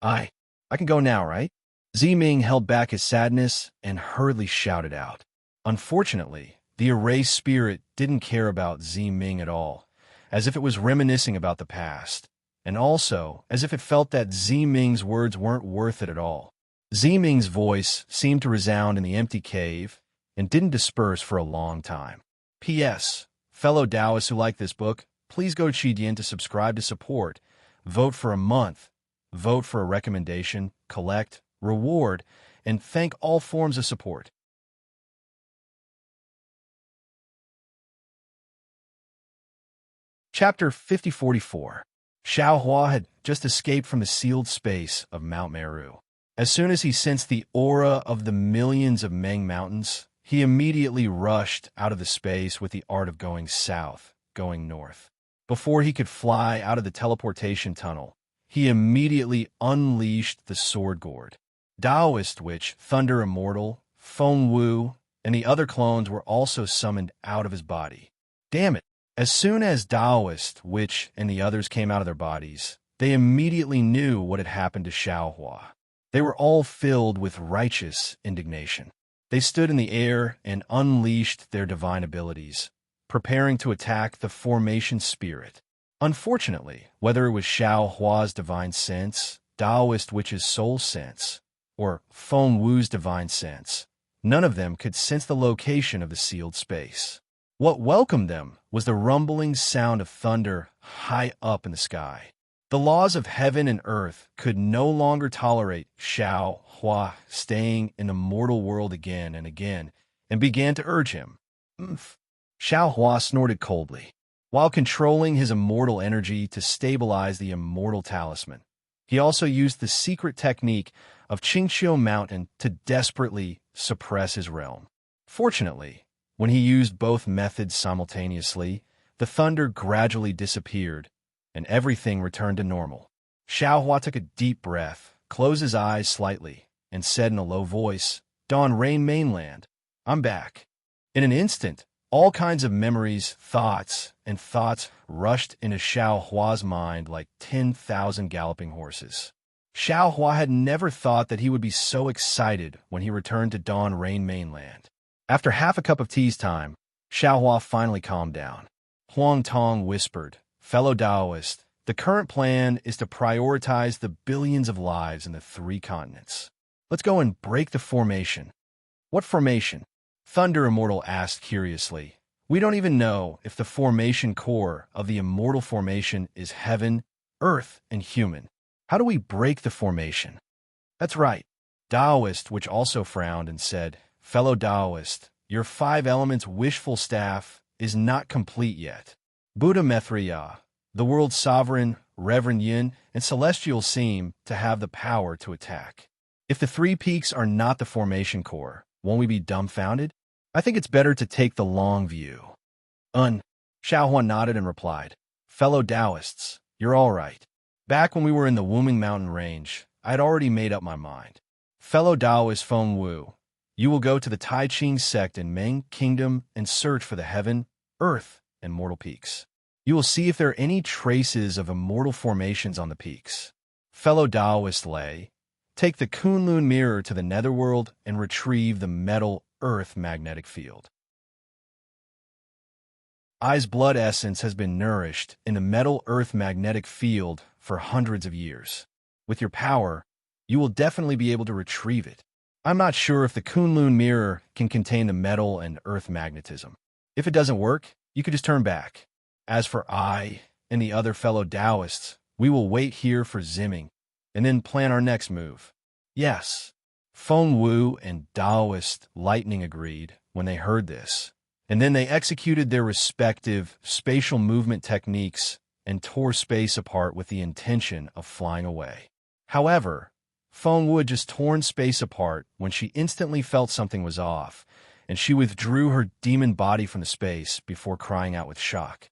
I can go now, right? Ziming held back his sadness and hurriedly shouted out. Unfortunately, the erased spirit didn't care about Ziming at all, as if it was reminiscing about the past, and also as if it felt that Ziming's words weren't worth it at all. Ziming's voice seemed to resound in the empty cave and didn't disperse for a long time. P.S. Fellow Taoists who like this book, please go to Qidian to subscribe to support, vote for a month, vote for a recommendation, collect, reward, and thank all forms of support. Chapter 5044. Xiaohua had just escaped from the sealed space of Mount Meru. As soon as he sensed the aura of the millions of Meng Mountains, he immediately rushed out of the space with the art of going south, going north. Before he could fly out of the teleportation tunnel, he immediately unleashed the sword gourd. Taoist Witch, Thunder Immortal, Feng Wu, and the other clones were also summoned out of his body. Damn it! As soon as Taoist Witch and the others came out of their bodies, they immediately knew what had happened to Xiaohua. They were all filled with righteous indignation. They stood in the air and unleashed their divine abilities, preparing to attack the formation spirit. Unfortunately, whether it was Xiaohua's divine sense, Taoist Witch's soul sense, or Feng Wu's divine sense, none of them could sense the location of the sealed space. What welcomed them was the rumbling sound of thunder high up in the sky. The laws of heaven and earth could no longer tolerate Xiaohua staying in the mortal world again and again, and began to urge him. Xiaohua snorted coldly. While controlling his immortal energy to stabilize the immortal talisman, he also used the secret technique of Qingqiu Mountain to desperately suppress his realm. Fortunately, when he used both methods simultaneously, the thunder gradually disappeared, and everything returned to normal. Xiaohua took a deep breath, closed his eyes slightly, and said in a low voice, "Dawn Rain Mainland, I'm back." In an instant, all kinds of memories, thoughts rushed into Xiaohua's mind like 10,000 galloping horses. Xiaohua had never thought that he would be so excited when he returned to Dawn Rain Mainland. After half a cup of tea's time, Xiaohua finally calmed down. Huang Tong whispered, "Fellow Taoist, the current plan is to prioritize the billions of lives in the 3 continents. Let's go and break the formation." "What formation?" Thunder Immortal asked curiously. "We don't even know if the formation core of the immortal formation is heaven, earth, and human. How do we break the formation?" "That's right." Taoist, which also frowned and said, "Fellow Taoist, your 5 elements wishful staff is not complete yet. Buddha Mithriya, the world's sovereign, Reverend Yin, and Celestial seem to have the power to attack. If the 3 peaks are not the formation core, won't we be dumbfounded? I think it's better to take the long view." Xiaohua nodded and replied, "Fellow Taoists, you're all right. Back when we were in the Wuming Mountain Range, I had already made up my mind. Fellow Taoist Feng Wu, you will go to the Tai Ching sect in Ming Kingdom and search for the heaven, earth, and mortal peaks. You will see if there are any traces of immortal formations on the peaks. Fellow Taoist Lei, take the Kunlun mirror to the netherworld and retrieve the metal earth magnetic field. I's blood essence has been nourished in the metal earth magnetic field for hundreds of years. With your power, you will definitely be able to retrieve it. I'm not sure if the Kunlun mirror can contain the metal and earth magnetism. If it doesn't work, you could just turn back. As for I and the other fellow Taoists, we will wait here for Zimming and then plan our next move. Yes, Feng Wu and Taoist Lightning agreed when they heard this. And then they executed their respective spatial movement techniques and tore space apart with the intention of flying away. However, Feng Wu had just torn space apart when she instantly felt something was off, and she withdrew her demon body from the space before crying out with shock.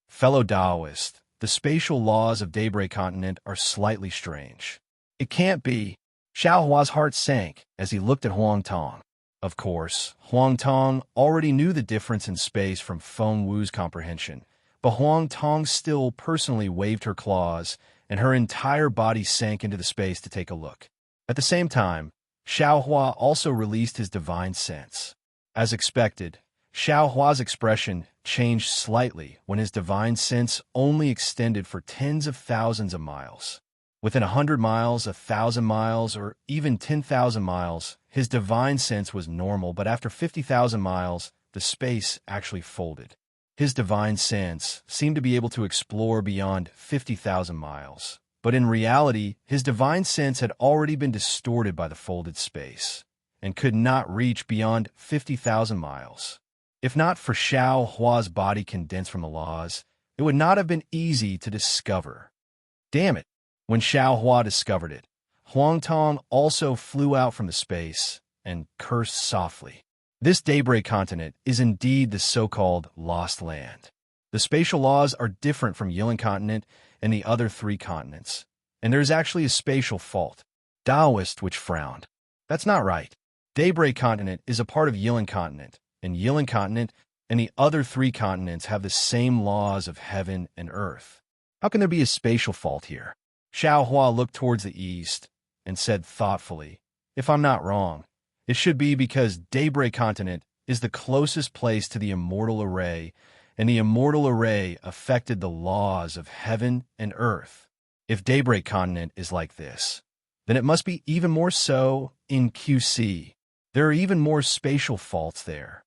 Fellow Taoist, the spatial laws of Daybreak Continent are slightly strange. It can't be. Xiao Hua's heart sank as he looked at Huang Tong. Of course, Huang Tong already knew the difference in space from Feng Wu's comprehension, but Huang Tong still personally waved her claws, and her entire body sank into the space to take a look. At the same time, Xiao Hua also released his divine sense. As expected, Xiao Hua's expression changed slightly when his divine sense only extended for tens of thousands of miles. Within 100 miles, 1,000 miles, or even 10,000 miles, his divine sense was normal, but after 50,000 miles, the space actually folded. His divine sense seemed to be able to explore beyond 50,000 miles, but in reality, his divine sense had already been distorted by the folded space and could not reach beyond 50,000 miles. If not for Xiao Hua's body condensed from the laws, it would not have been easy to discover. Damn it! When Xiao Hua discovered it, Huang Tong also flew out from the space and cursed softly. This Daybreak Continent is indeed the so-called Lost Land. The spatial laws are different from Yilin Continent and the other 3 continents, and there is actually a spatial fault. Taoist which frowned. That's not right. Daybreak Continent is a part of Yilin Continent, and Yilin Continent and the other 3 continents have the same laws of heaven and earth. How can there be a spatial fault here? Xiao Hua looked towards the east and said thoughtfully, if I'm not wrong, it should be because Daybreak Continent is the closest place to the immortal array, and the immortal array affected the laws of heaven and earth. If Daybreak Continent is like this, then it must be even more so in QC. There are even more spatial faults there.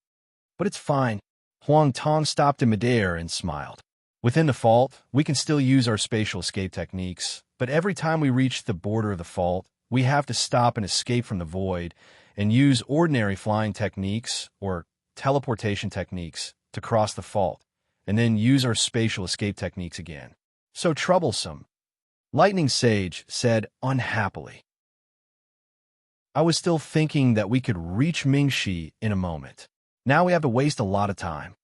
But it's fine. Huang Tong stopped in midair and smiled. Within the fault, we can still use our spatial escape techniques, but every time we reach the border of the fault, we have to stop and escape from the void and use ordinary flying techniques or teleportation techniques to cross the fault, and then use our spatial escape techniques again. So troublesome. Lightning Sage said unhappily. I was still thinking that we could reach Mingxi in a moment. Now we have to waste a lot of time.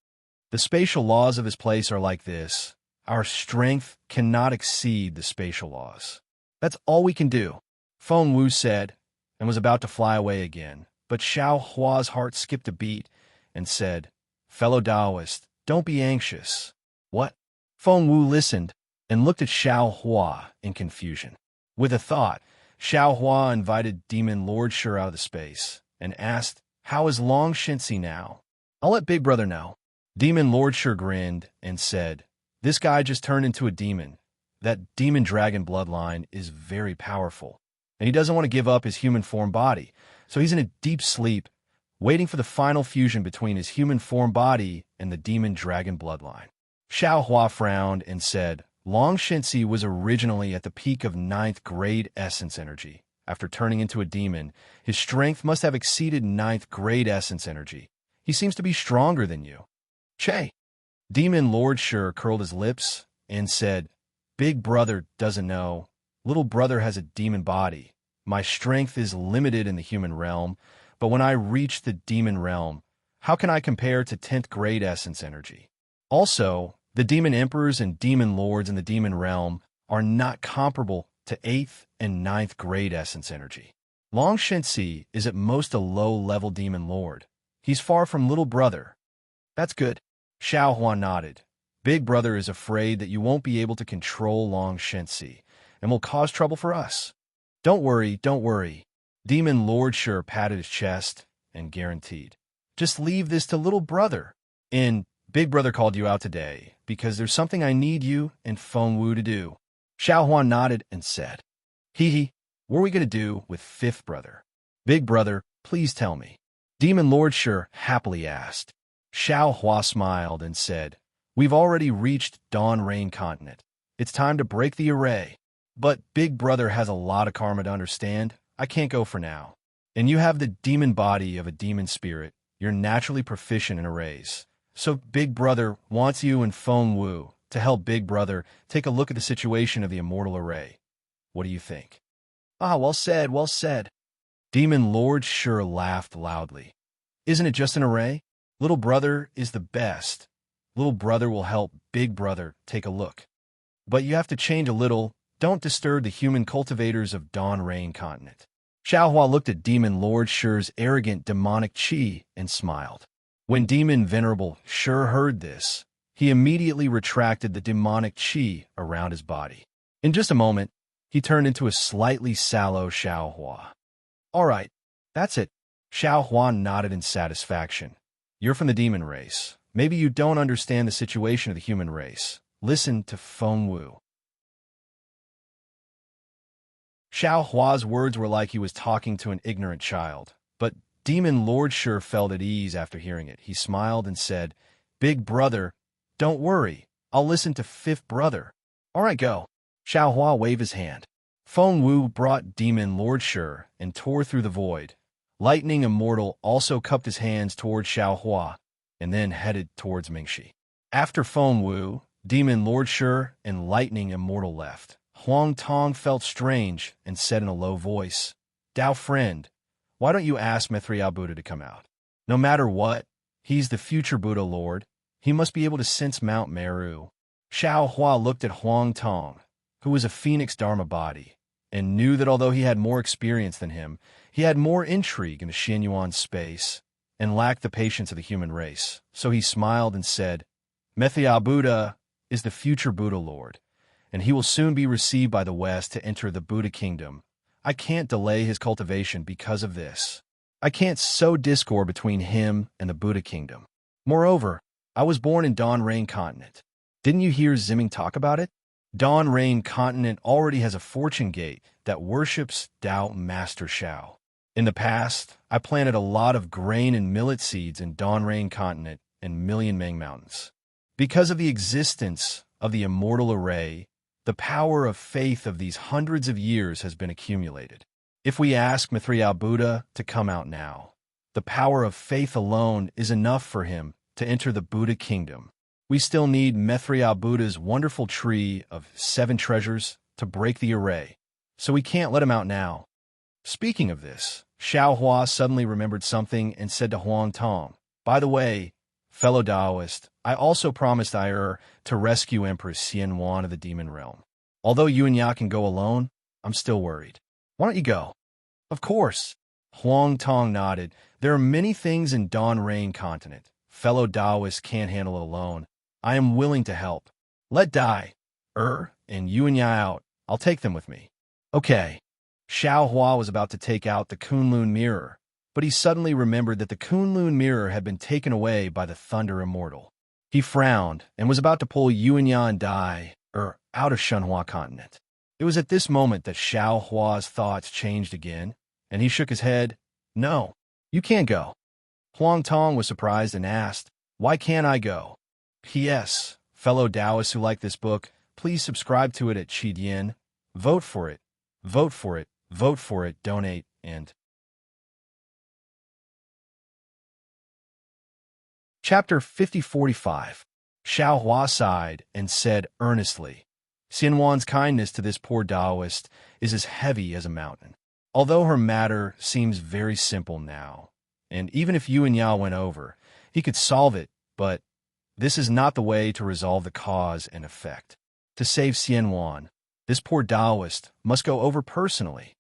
The spatial laws of his place are like this. Our strength cannot exceed the spatial laws. That's all we can do, Feng Wu said, and was about to fly away again. But Xiao Hua's heart skipped a beat and said, Fellow Taoist, don't be anxious. What? Feng Wu listened and looked at Xiao Hua in confusion. With a thought, Xiao Hua invited Demon Lord Shi out of the space and asked, how is Long Shinsi now? I'll let Big Brother know. Demon Lord Shi grinned and said, this guy just turned into a demon. That demon dragon bloodline is very powerful, and he doesn't want to give up his human form body, so he's in a deep sleep, waiting for the final fusion between his human form body and the demon dragon bloodline. Xiao Hua frowned and said, Long Shinsi was originally at the peak of 9th grade essence energy. After turning into a demon, his strength must have exceeded 9th grade essence energy. He seems to be stronger than you. Che. Demon Lord Shi curled his lips and said, Big Brother doesn't know. Little brother has a demon body. My strength is limited in the human realm, but when I reach the demon realm, how can I compare to 10th grade essence energy? Also, the demon emperors and demon lords in the demon realm are not comparable to 8th and ninth grade essence energy. Long Shensi is at most a low-level demon lord. He's far from little brother. That's good. Xiao Hua nodded. Big brother is afraid that you won't be able to control Long Shensi and will cause trouble for us. Don't worry, don't worry. Demon Lord Sure patted his chest and guaranteed. Just leave this to little brother. And Big brother called you out today because there's something I need you and Feng Wu to do. Xiao Hua nodded and said, Hee, what are we going to do with fifth brother? Big brother, please tell me. Demon Lord Sure happily asked. Xiao Hua smiled and said, We've already reached Dawn Rain Continent. It's time to break the array. But Big brother has a lot of karma to understand. I can't go for now. And you have the demon body of a demon spirit. You're naturally proficient in arrays. So Big brother wants you and Feng Wu to help Big brother take a look at the situation of the immortal array. What do you think? Ah, well said, well said. Demon Lord Sure laughed loudly. Isn't it just an array? Little brother is the best. Little brother will help Big brother take a look. But you have to change a little. Don't disturb the human cultivators of Dawn Rain Continent. Xiao Hua looked at Demon Lord Sure's arrogant demonic chi and smiled. When Demon Venerable Sure heard this, he immediately retracted the demonic chi around his body. In just a moment, he turned into a slightly sallow Xiao Hua. All right, that's it. Xiao Hua nodded in satisfaction. You're from the demon race. Maybe you don't understand the situation of the human race. Listen to Feng Wu. Xiao Hua's words were like he was talking to an ignorant child, but Demon Lord Sure felt at ease after hearing it. He smiled and said, Big brother, don't worry. I'll listen to fifth brother. All right, go. Xiao Hua waved his hand. Feng Wu brought Demon Lord Sure and tore through the void. Lightning Immortal also cupped his hands toward Xiao Hua and then headed towards Mingxi. After Feng Wu, Demon Lord Sure and Lightning Immortal left. Huang Tong felt strange and said in a low voice, Dao friend, why don't you ask Mithril Buddha to come out? No matter what, he's the future Buddha Lord. He must be able to sense Mount Meru. Xiao Hua looked at Huang Tong, who was a phoenix dharma body, and knew that although he had more experience than him, he had more intrigue in the Xianyuan space and lacked the patience of the human race. So he smiled and said, Mithril Buddha is the future Buddha Lord, and he will soon be received by the West to enter the Buddha kingdom. I can't delay his cultivation because of this. I can't sow discord between him and the Buddha kingdom. Moreover, I was born in Dawn Rain Continent. Didn't you hear Ziming talk about it? Dawn Rain Continent already has a fortune gate that worships Tao Master Xiao. In the past, I planted a lot of grain and millet seeds in Dawn Rain Continent and Million Meng Mountains. Because of the existence of the immortal array, the power of faith of these hundreds of years has been accumulated. If we ask Mithril Buddha to come out now, the power of faith alone is enough for him to enter the Buddha kingdom. We still need Mithril Buddha's wonderful tree of 7 treasures to break the array, so we can't let him out now. Speaking of this, Xiao Hua suddenly remembered something and said to Huang Tong, By the way, fellow Taoist, I also promised to rescue Empress Xianwan of the demon realm. Although you and Ya can go alone, I'm still worried. Why don't you go? Of course. Huang Tong nodded. There are many things in Dawn Rain Continent fellow Taoists can't handle alone. I am willing to help. Let Dai, and you and Ya out. I'll take them with me. Okay. Xiao Hua was about to take out the Kunlun mirror, but he suddenly remembered that the Kunlun mirror had been taken away by the Thunder Immortal. He frowned and was about to pull Yuan Ya and Dai, out of Shenhua Continent. It was at this moment that Xiao Hua's thoughts changed again, and he shook his head. No, you can't go. Huang Tong was surprised and asked, Why can't I go? P.S. Fellow Taoists who like this book, please subscribe to it at Qidian. Vote for it. Vote for it. Vote for it. Donate. And Chapter 5045. Xiao Hua sighed and said earnestly, Xianwan's kindness to this poor Taoist is as heavy as a mountain. Although her matter seems very simple now, and even if Yuan Ya went over, he could solve it, but this is not the way to resolve the cause and effect. To save Xianwan, This poor Taoist must go over personally.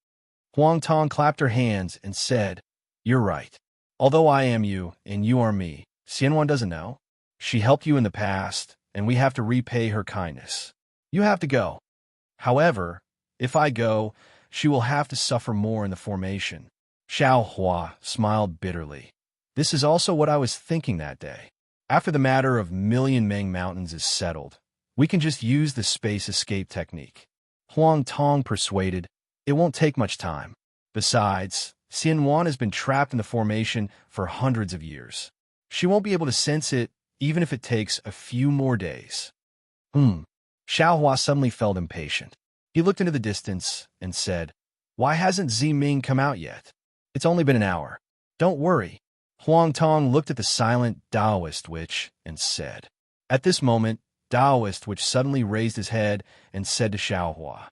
Huang Tong clapped her hands and said, "You're right. Although I am you and you are me, Xianwan doesn't know. She helped you in the past, and we have to repay her kindness. You have to go. However, if I go, she will have to suffer more in the formation." Xiao Hua smiled bitterly. This is also what I was thinking that day. After the matter of Million Meng Mountains is settled, we can just use the space escape technique. Huang Tong persuaded, it won't take much time. Besides, Xianwan has been trapped in the formation for hundreds of years. She won't be able to sense it, even if it takes a few more days. Xiao Hua suddenly felt impatient. He looked into the distance and said, "Why hasn't Ziming come out yet? It's only been an hour." "Don't worry." Huang Tong looked at the silent Taoist witch and said. At this moment, Taoist witch suddenly raised his head and said to Xiao Hua,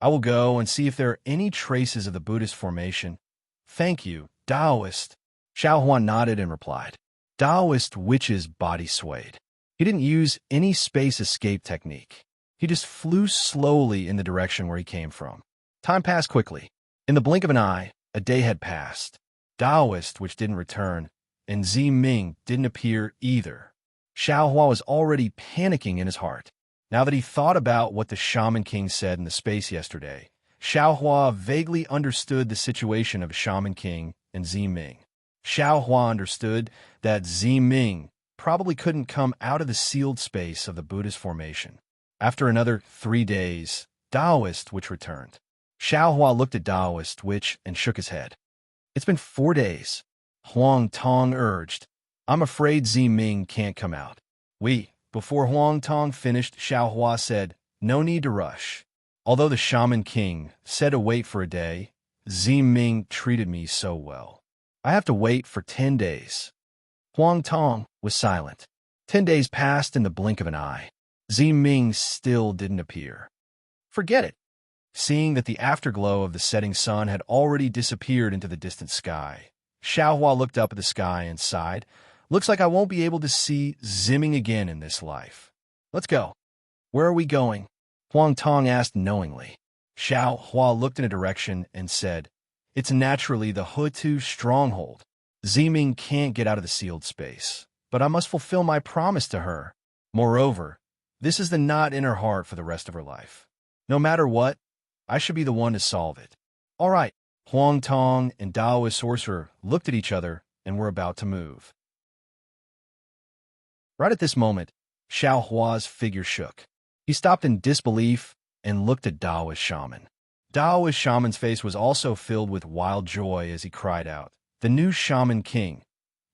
"I will go and see if there are any traces of the Buddhist formation." "Thank you, Taoist." Xiao Hua nodded and replied. Taoist witch's body swayed. He didn't use any space escape technique. He just flew slowly in the direction where he came from. Time passed quickly. In the blink of an eye, a day had passed. Taoist which didn't return, and Ziming didn't appear either. Xiao Hua was already panicking in his heart. Now that he thought about what the Shaman King said in the space yesterday, Xiao Hua vaguely understood the situation of Shaman King and Ziming. Xiao Hua understood that Ziming probably couldn't come out of the sealed space of the Buddhist formation. After another 3 days, Taoist which returned. Xiao Hua looked at Taoist which and shook his head. "It's been 4 days." Huang Tong urged, "I'm afraid Ziming can't come out." Before Huang Tong finished, Xiao Hua said, "No need to rush. Although the Shaman King said to wait for a day, Ziming treated me so well. I have to wait for 10 days. Huang Tong was silent. 10 days passed in the blink of an eye. Ziming still didn't appear. Forget it. Seeing that the afterglow of the setting sun had already disappeared into the distant sky, Xiao Hua looked up at the sky and sighed. Looks like I won't be able to see Ziming again in this life. Let's go. Where are we going? Huang Tong asked knowingly. Xiao Hua looked in a direction and said, It's naturally the Hutu stronghold. Ziming can't get out of the sealed space, but I must fulfill my promise to her. Moreover, this is the knot in her heart for the rest of her life. No matter what, I should be the one to solve it. All right. Huang Tong and Taoist sorcerer looked at each other and were about to move. Right at this moment, Xiao Hua's figure shook. He stopped in disbelief and looked at Taoist shaman. Taoist shaman's face was also filled with wild joy as he cried out, The new Shaman King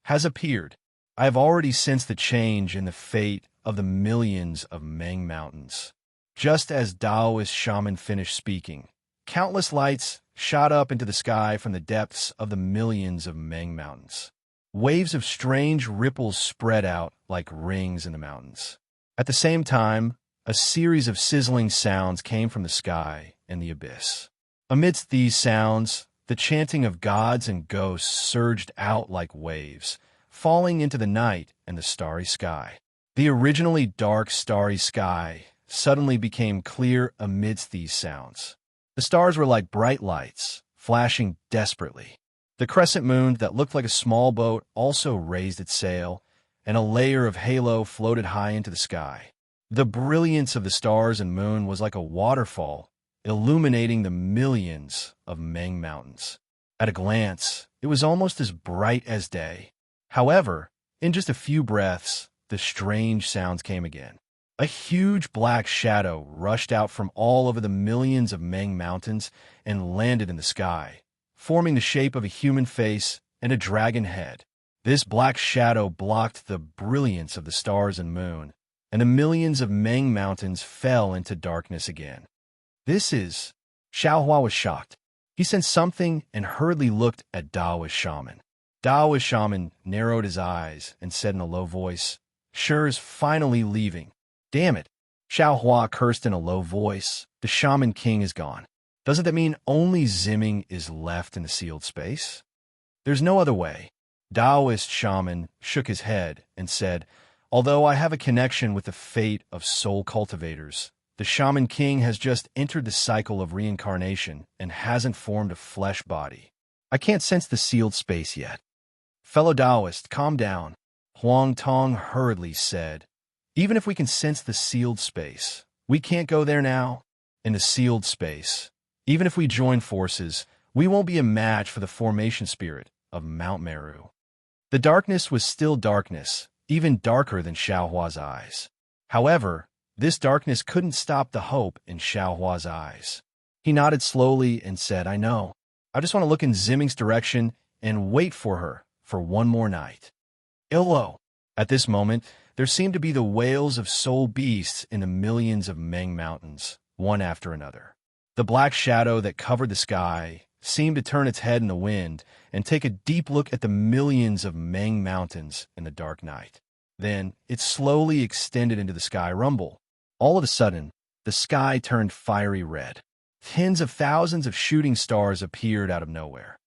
has appeared. I have already sensed the change in the fate of the millions of Meng Mountains. Just as Taoist shaman finished speaking, countless lights shot up into the sky from the depths of the millions of Meng Mountains. Waves of strange ripples spread out like rings in the mountains. At the same time, a series of sizzling sounds came from the sky and the abyss. Amidst these sounds, the chanting of gods and ghosts surged out like waves, falling into the night and the starry sky. The originally dark starry sky suddenly became clear amidst these sounds. The stars were like bright lights, flashing desperately. The crescent moon that looked like a small boat also raised its sail, and a layer of halo floated high into the sky. The brilliance of the stars and moon was like a waterfall, illuminating the millions of Meng Mountains. At a glance, it was almost as bright as day. However, in just a few breaths, the strange sounds came again. A huge black shadow rushed out from all over the millions of Meng Mountains and landed in the sky, forming the shape of a human face and a dragon head. This black shadow blocked the brilliance of the stars and moon, and the millions of Meng Mountains fell into darkness again. Xiao Hua was shocked. He sensed something and hurriedly looked at Taoist shaman. Taoist shaman narrowed his eyes and said in a low voice, Shi's finally leaving. Damn it. Xiao Hua cursed in a low voice. The Shaman King is gone. Doesn't that mean only Ziming is left in the sealed space? There's no other way. Taoist shaman shook his head and said, Although I have a connection with the fate of soul cultivators, The Shaman King has just entered the cycle of reincarnation and hasn't formed a flesh body. I can't sense the sealed space yet. Fellow Taoist, calm down, Huang Tong hurriedly said. Even if we can sense the sealed space, we can't go there now. In the sealed space, even if we join forces, we won't be a match for the formation spirit of Mount Meru. The darkness was still darkness, even darker than Xiaohua's eyes. However, this darkness couldn't stop the hope in Xiaohua's eyes. He nodded slowly and said, I know. I just want to look in Ziming's direction and wait for her for one more night. Illo. At this moment, there seemed to be the wails of soul beasts in the millions of Meng mountains, one after another. The black shadow that covered the sky seemed to turn its head in the wind and take a deep look at the millions of Meng mountains in the dark night. Then it slowly extended into the sky rumble. All of a sudden, the sky turned fiery red. Tens of thousands of shooting stars appeared out of nowhere.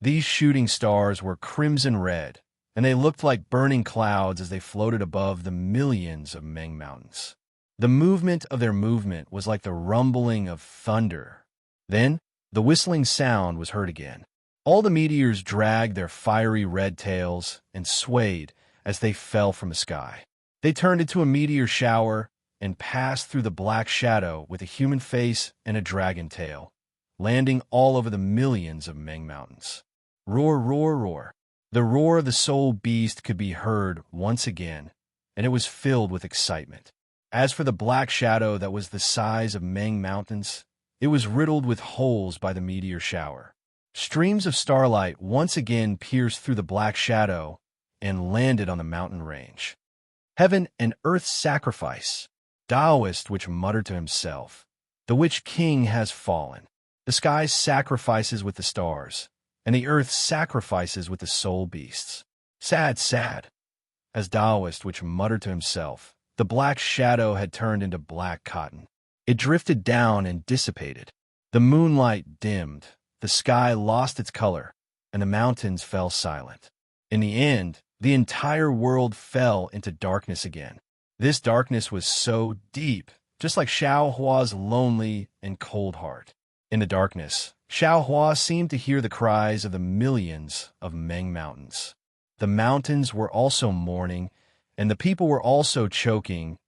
These shooting stars were crimson red, and they looked like burning clouds as they floated above the millions of Meng mountains. The movement of their movement was like the rumbling of thunder. Then, the whistling sound was heard again. All the meteors dragged their fiery red tails and swayed as they fell from the sky. They turned into a meteor shower and passed through the black shadow with a human face and a dragon tail, landing all over the millions of Meng mountains. Roar, roar, roar. The roar of the soul beast could be heard once again, and it was filled with excitement. As for the black shadow that was the size of Meng mountains, it was riddled with holes by the meteor shower. Streams of starlight once again pierced through the black shadow and landed on the mountain range. Heaven and earth's sacrifice. Taoist which muttered to himself, the witch king has fallen. The sky sacrifices with the stars, and the earth sacrifices with the soul beasts. Sad, sad. As Taoist which muttered to himself, the black shadow had turned into black cotton. It drifted down and dissipated. The moonlight dimmed, the sky lost its color, and the mountains fell silent. In the end, the entire world fell into darkness again. This darkness was so deep, just like Xiaohua's lonely and cold heart. In the darkness, Xiaohua seemed to hear the cries of the millions of Meng mountains. The mountains were also mourning, and the people were also choking.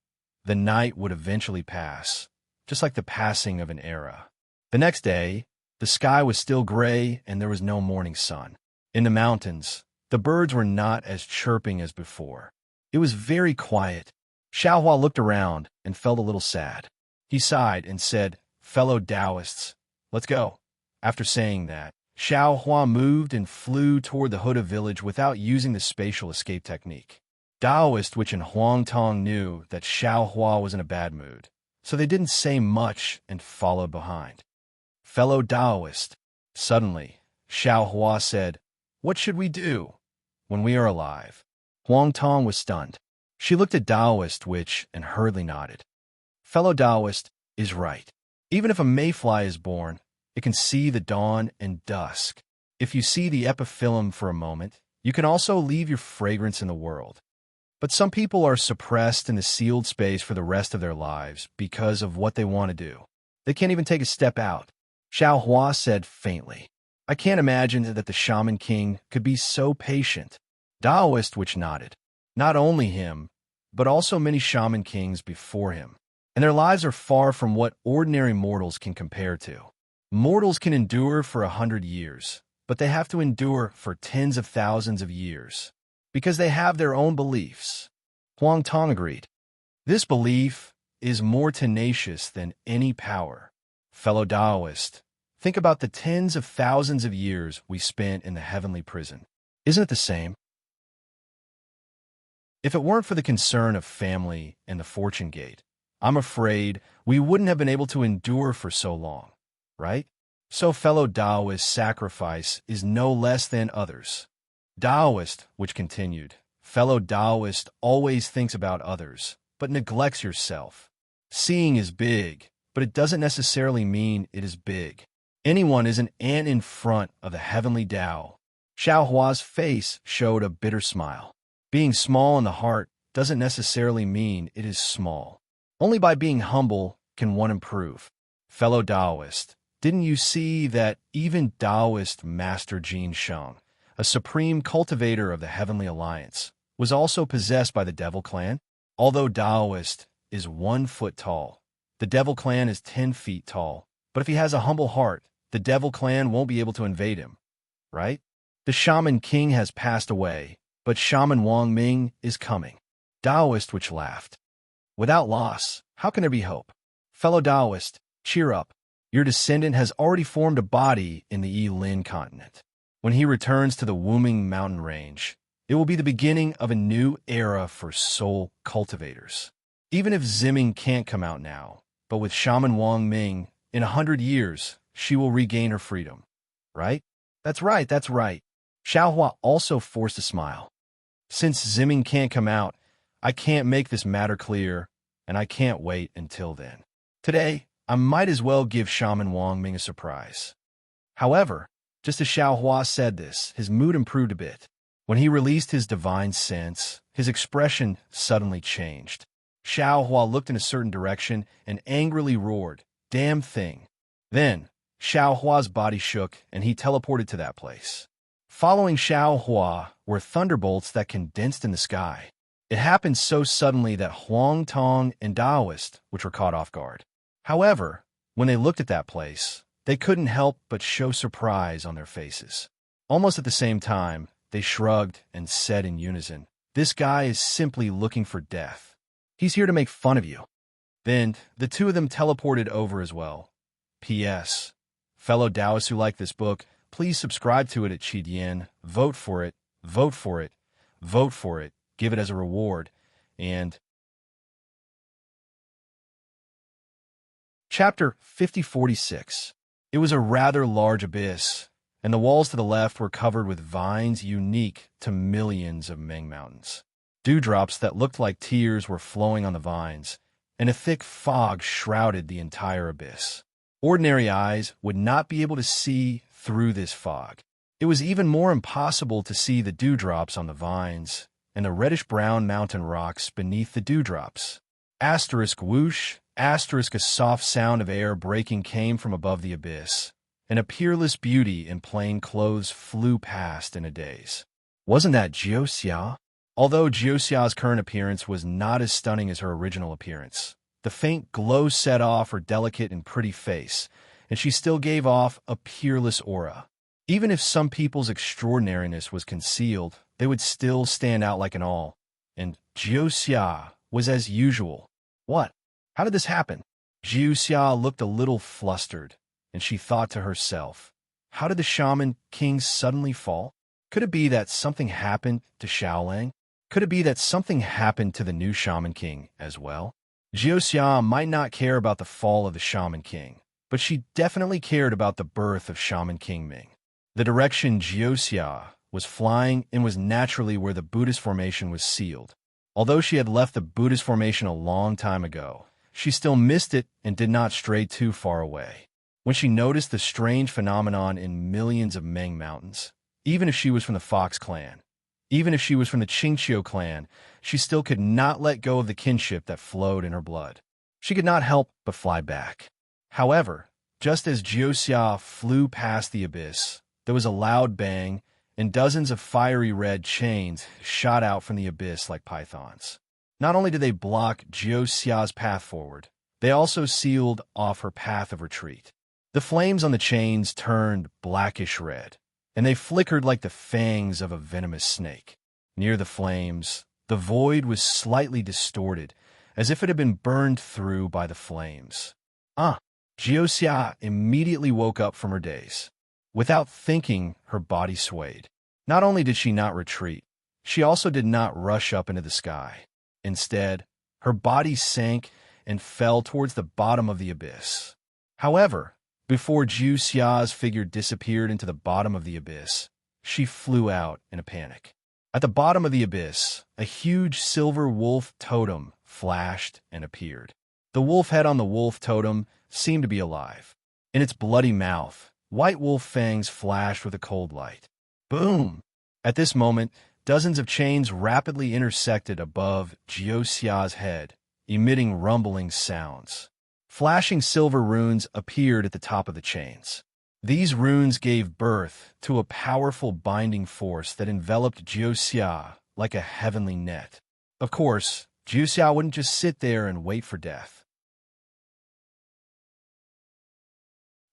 The night would eventually pass, just like the passing of an era. The next day, the sky was still gray and there was no morning sun. In the mountains, the birds were not as chirping as before. It was very quiet. Xiaohua looked around and felt a little sad. He sighed and said, Fellow Taoists, let's go. After saying that, Xiaohua moved and flew toward the Huda village without using the spatial escape technique. Taoist which in Huangtong knew that Xiaohua was in a bad mood, so they didn't say much and followed behind. Fellow Taoist. Suddenly, Xiaohua said, What should we do when we are alive? Huangtong was stunned. She looked at Taoist which and hurriedly nodded. Fellow Taoist is right. Even if a mayfly is born, it can see the dawn and dusk. If you see the epiphyllum for a moment, you can also leave your fragrance in the world. But some people are suppressed in the sealed space for the rest of their lives because of what they want to do. They can't even take a step out. Xiaohua said faintly. I can't imagine that the Shaman King could be so patient. Taoist which nodded. Not only him, but also many Shaman Kings before him. And their lives are far from what ordinary mortals can compare to. Mortals can endure for 100 years, but they have to endure for tens of thousands of years, because they have their own beliefs. Huang Tong agreed. This belief is more tenacious than any power. Fellow Taoist, think about the tens of thousands of years we spent in the heavenly prison. Isn't it the same? If it weren't for the concern of family and the fortune gate, I'm afraid we wouldn't have been able to endure for so long, right? So fellow Taoist sacrifice is no less than others. Taoist, which continued, fellow Taoist always thinks about others, but neglects yourself. Seeing is big, but it doesn't necessarily mean it is big. Anyone is an ant in front of the heavenly Tao. Xiaohua's face showed a bitter smile. Being small in the heart doesn't necessarily mean it is small. Only by being humble can one improve. Fellow Taoist, didn't you see that even Taoist Master Jin Sheng, a supreme cultivator of the Heavenly Alliance, was also possessed by the Devil Clan? Although Taoist is 1 foot tall, the Devil Clan is 10 feet tall. But if he has a humble heart, the Devil Clan won't be able to invade him, right? The Shaman King has passed away, but Shaman Wang Ming is coming. Taoist which laughed. Without loss, how can there be hope? Fellow Taoist, cheer up. Your descendant has already formed a body in the Yilin continent. When he returns to the Wuming mountain range, it will be the beginning of a new era for soul cultivators. Even if Ziming can't come out now, but with Shaman Wang Ming, in 100 years, she will regain her freedom. Right? That's right, that's right. Xiaohua also forced a smile. Since Ziming can't come out, I can't make this matter clear, and I can't wait until then. Today, I might as well give Shaman Wang Ming a surprise. However, just as Xiaohua said this, his mood improved a bit. When he released his divine sense, his expression suddenly changed. Xiaohua looked in a certain direction and angrily roared, "Damn thing." Then, Xiaohua's body shook and he teleported to that place. Following Xiaohua were thunderbolts that condensed in the sky. It happened so suddenly that Huang Tong and Taoist, which were caught off guard. However, when they looked at that place, they couldn't help but show surprise on their faces. Almost at the same time, they shrugged and said in unison, "This guy is simply looking for death. He's here to make fun of you." Then, the two of them teleported over as well. P.S. Fellow Taoists who like this book, please subscribe to it at Qidian, vote for it, vote for it, vote for it, give it as a reward, and... Chapter 5046. It was a rather large abyss, and the walls to the left were covered with vines unique to millions of Ming mountains. Dewdrops that looked like tears were flowing on the vines, and a thick fog shrouded the entire abyss. Ordinary eyes would not be able to see through this fog. It was even more impossible to see the dewdrops on the vines and the reddish-brown mountain rocks beneath the dewdrops. Asterisk whoosh, asterisk a soft sound of air breaking came from above the abyss, and a peerless beauty in plain clothes flew past in a daze. Wasn't that Jiuxia? Although Jiuxia's current appearance was not as stunning as her original appearance, the faint glow set off her delicate and pretty face, and she still gave off a peerless aura. Even if some people's extraordinariness was concealed, they would still stand out like an all. And Jiuxia was as usual. What? How did this happen? Jiuxia looked a little flustered, and she thought to herself, how did the Shaman King suddenly fall? Could it be that something happened to Xiaolang? Could it be that something happened to the new Shaman King as well? Jiuxia might not care about the fall of the Shaman King, but she definitely cared about the birth of Shaman King Ming. The direction Jiuxia was flying in was naturally where the Buddhist formation was sealed. Although she had left the Buddhist formation a long time ago, she still missed it and did not stray too far away. When she noticed the strange phenomenon in millions of Ming mountains, even if she was from the Fox clan, even if she was from the Qingqiu clan, she still could not let go of the kinship that flowed in her blood. She could not help but fly back. However, just as Jiuxia flew past the abyss, there was a loud bang, and dozens of fiery red chains shot out from the abyss like pythons. Not only did they block Jiuxia's path forward, they also sealed off her path of retreat. The flames on the chains turned blackish red, and they flickered like the fangs of a venomous snake. Near the flames, the void was slightly distorted, as if it had been burned through by the flames. Jiuxia immediately woke up from her daze. Without thinking, her body swayed. Not only did she not retreat, she also did not rush up into the sky. Instead, her body sank and fell towards the bottom of the abyss. However, before Jiuxia's figure disappeared into the bottom of the abyss, she flew out in a panic. At the bottom of the abyss, a huge silver wolf totem flashed and appeared. The wolf head on the wolf totem seemed to be alive. In its bloody mouth, white wolf fangs flashed with a cold light. Boom! At this moment, dozens of chains rapidly intersected above Jiuxia's head, emitting rumbling sounds. Flashing silver runes appeared at the top of the chains. These runes gave birth to a powerful binding force that enveloped Jiuxia like a heavenly net. Of course, Jiuxia wouldn't just sit there and wait for death.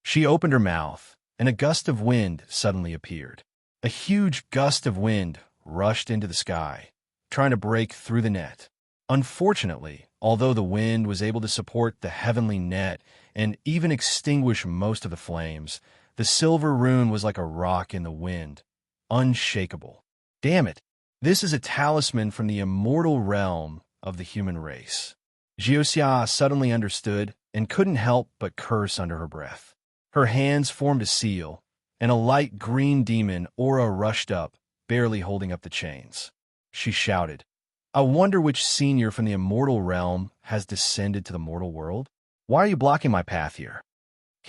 She opened her mouth, and a gust of wind suddenly appeared. A huge gust of wind rushed into the sky, trying to break through the net. Unfortunately, although the wind was able to support the heavenly net and even extinguish most of the flames, the silver rune was like a rock in the wind, unshakable. Damn it! This is a talisman from the immortal realm of the human race. Jiuxia suddenly understood and couldn't help but curse under her breath. Her hands formed a seal, and a light green demon aura rushed up, barely holding up the chains. She shouted, "I wonder which senior from the immortal realm has descended to the mortal world? Why are you blocking my path here?"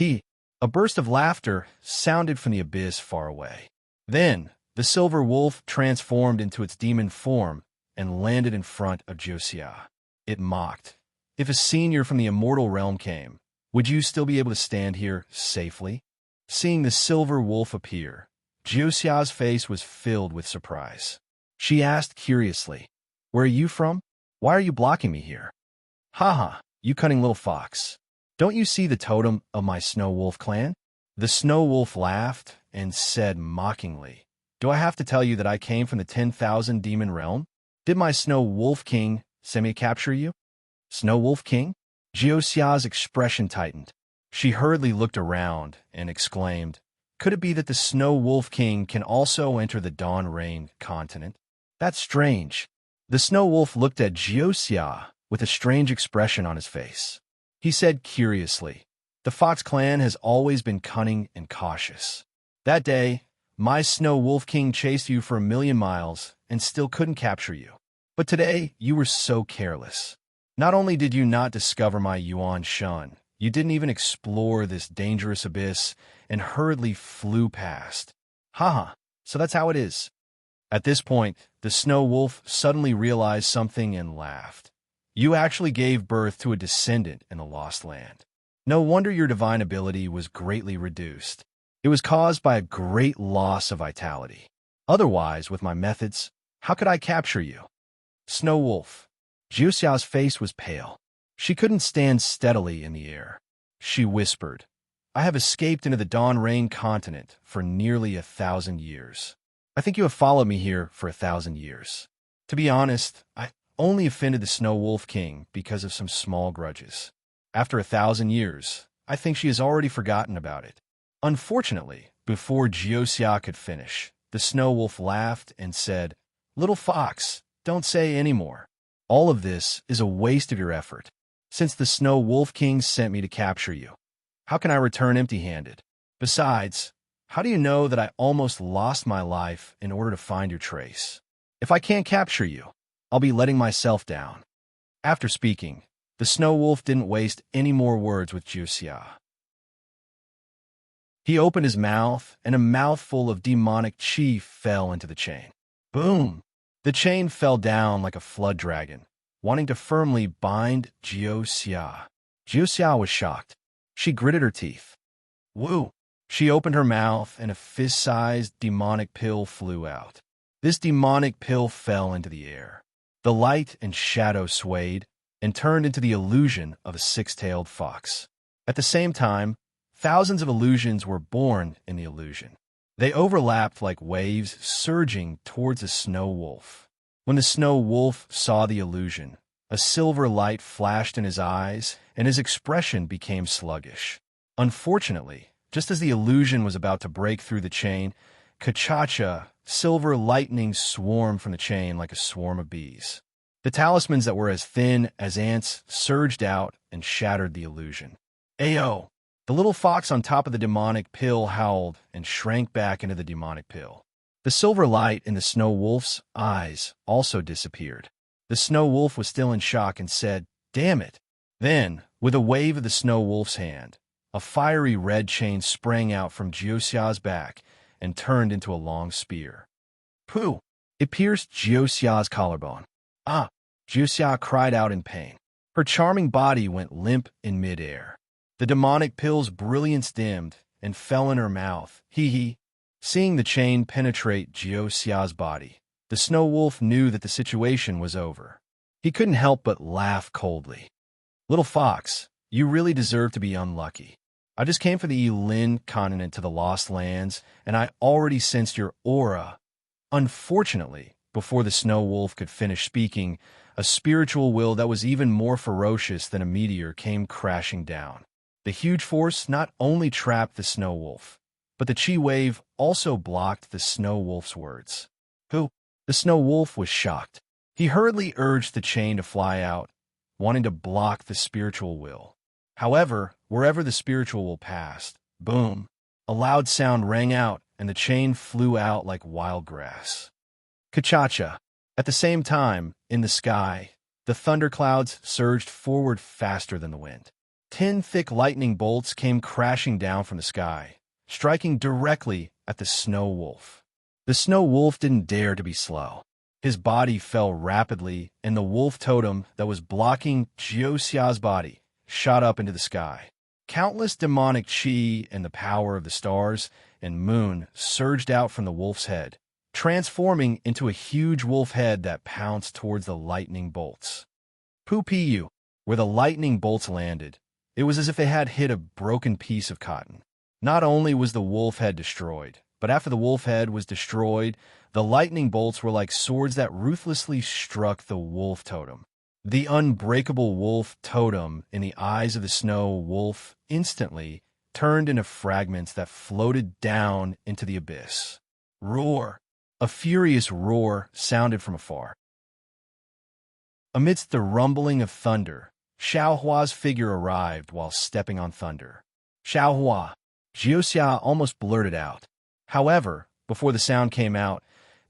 A burst of laughter sounded from the abyss far away. Then, the silver wolf transformed into its demon form and landed in front of Jiuxia. It mocked, "If a senior from the immortal realm came, would you still be able to stand here safely?" Seeing the silver wolf appear, Jiuxia's face was filled with surprise. She asked curiously, "Where are you from? Why are you blocking me here?" "Haha, you cunning little fox. Don't you see the totem of my snow wolf clan?" The snow wolf laughed and said mockingly, "Do I have to tell you that I came from the 10,000 demon realm? Did my snow wolf king send me to capture you?" "Snow wolf king?" Jiuxia's expression tightened. She hurriedly looked around and exclaimed, "Could it be that the snow wolf king can also enter the Dawn Rain continent? That's strange." The snow wolf looked at Jiuxia with a strange expression on his face. He said curiously, "The Fox clan has always been cunning and cautious. That day, my snow wolf king chased you for 1,000,000 miles and still couldn't capture you. But today, you were so careless. Not only did you not discover my Yuan Shun, you didn't even explore this dangerous abyss and hurriedly flew past. Haha, so that's how it is." At this point, the snow wolf suddenly realized something and laughed. "You actually gave birth to a descendant in the Lost Land. No wonder your divine ability was greatly reduced. It was caused by a great loss of vitality. Otherwise, with my methods, how could I capture you?" Snow wolf. Jiuxia's face was pale. She couldn't stand steadily in the air. She whispered, "I have escaped into the Dawn Rain continent for nearly 1,000 years. I think you have followed me here for 1,000 years. To be honest, I only offended the Snow Wolf King because of some small grudges. After 1,000 years, I think she has already forgotten about it." Unfortunately, before Jiuxia could finish, the Snow Wolf laughed and said, "Little fox, don't say any more. All of this is a waste of your effort, since the Snow Wolf King sent me to capture you. How can I return empty-handed? Besides, how do you know that I almost lost my life in order to find your trace? If I can't capture you, I'll be letting myself down." After speaking, the Snow Wolf didn't waste any more words with Jiuxia. He opened his mouth, and a mouthful of demonic chi fell into the chain. Boom! The chain fell down like a flood dragon, wanting to firmly bind Jiuxia. Jiuxia was shocked. She gritted her teeth. Woo! She opened her mouth, and a fist-sized demonic pill flew out. This demonic pill fell into the air. The light and shadow swayed and turned into the illusion of a six-tailed fox. At the same time, thousands of illusions were born in the illusion. They overlapped like waves surging towards a snow wolf. When the snow wolf saw the illusion, a silver light flashed in his eyes, and his expression became sluggish. Unfortunately, just as the illusion was about to break through the chain, Kachacha, silver lightning swarmed from the chain like a swarm of bees. The talismans that were as thin as ants surged out and shattered the illusion. Ayo! The little fox on top of the demonic pill howled and shrank back into the demonic pill. The silver light in the snow wolf's eyes also disappeared. The snow wolf was still in shock and said, "Damn it!" Then, with a wave of the snow wolf's hand, a fiery red chain sprang out from Jiuxia's back and turned into a long spear. Pooh! It pierced Jiuxia's collarbone. Ah! Jiuxia cried out in pain. Her charming body went limp in midair. The demonic pill's brilliance dimmed and fell in her mouth. Hee. Seeing the chain penetrate Jiuxia's body, the snow wolf knew that the situation was over. He couldn't help but laugh coldly. Little fox, you really deserve to be unlucky. I just came from the Yilin continent to the Lost Lands, and I already sensed your aura. Unfortunately, before the snow wolf could finish speaking, a spiritual will that was even more ferocious than a meteor came crashing down. The huge force not only trapped the snow wolf, but the chi wave also blocked the snow wolf's words. Who? The snow wolf was shocked. He hurriedly urged the chain to fly out, wanting to block the spiritual will. However, wherever the spiritual will passed, boom, a loud sound rang out, and the chain flew out like wild grass. Ka-cha-cha. At the same time, in the sky, the thunderclouds surged forward faster than the wind. 10 thick lightning bolts came crashing down from the sky, striking directly at the snow wolf. The snow wolf didn't dare to be slow. His body fell rapidly, and the wolf totem that was blocking Jiuxia's body shot up into the sky. Countless demonic chi and the power of the stars and moon surged out from the wolf's head, transforming into a huge wolf head that pounced towards the lightning bolts. Poo-pee-you, where the lightning bolts landed, it was as if they had hit a broken piece of cotton. Not only was the wolf head destroyed, but after the wolf head was destroyed, the lightning bolts were like swords that ruthlessly struck the wolf totem. The unbreakable wolf totem in the eyes of the snow wolf instantly turned into fragments that floated down into the abyss. Roar! A furious roar sounded from afar. Amidst the rumbling of thunder, Xiaohua's figure arrived while stepping on thunder. Xiaohua! Jiuxia almost blurted out. However, before the sound came out,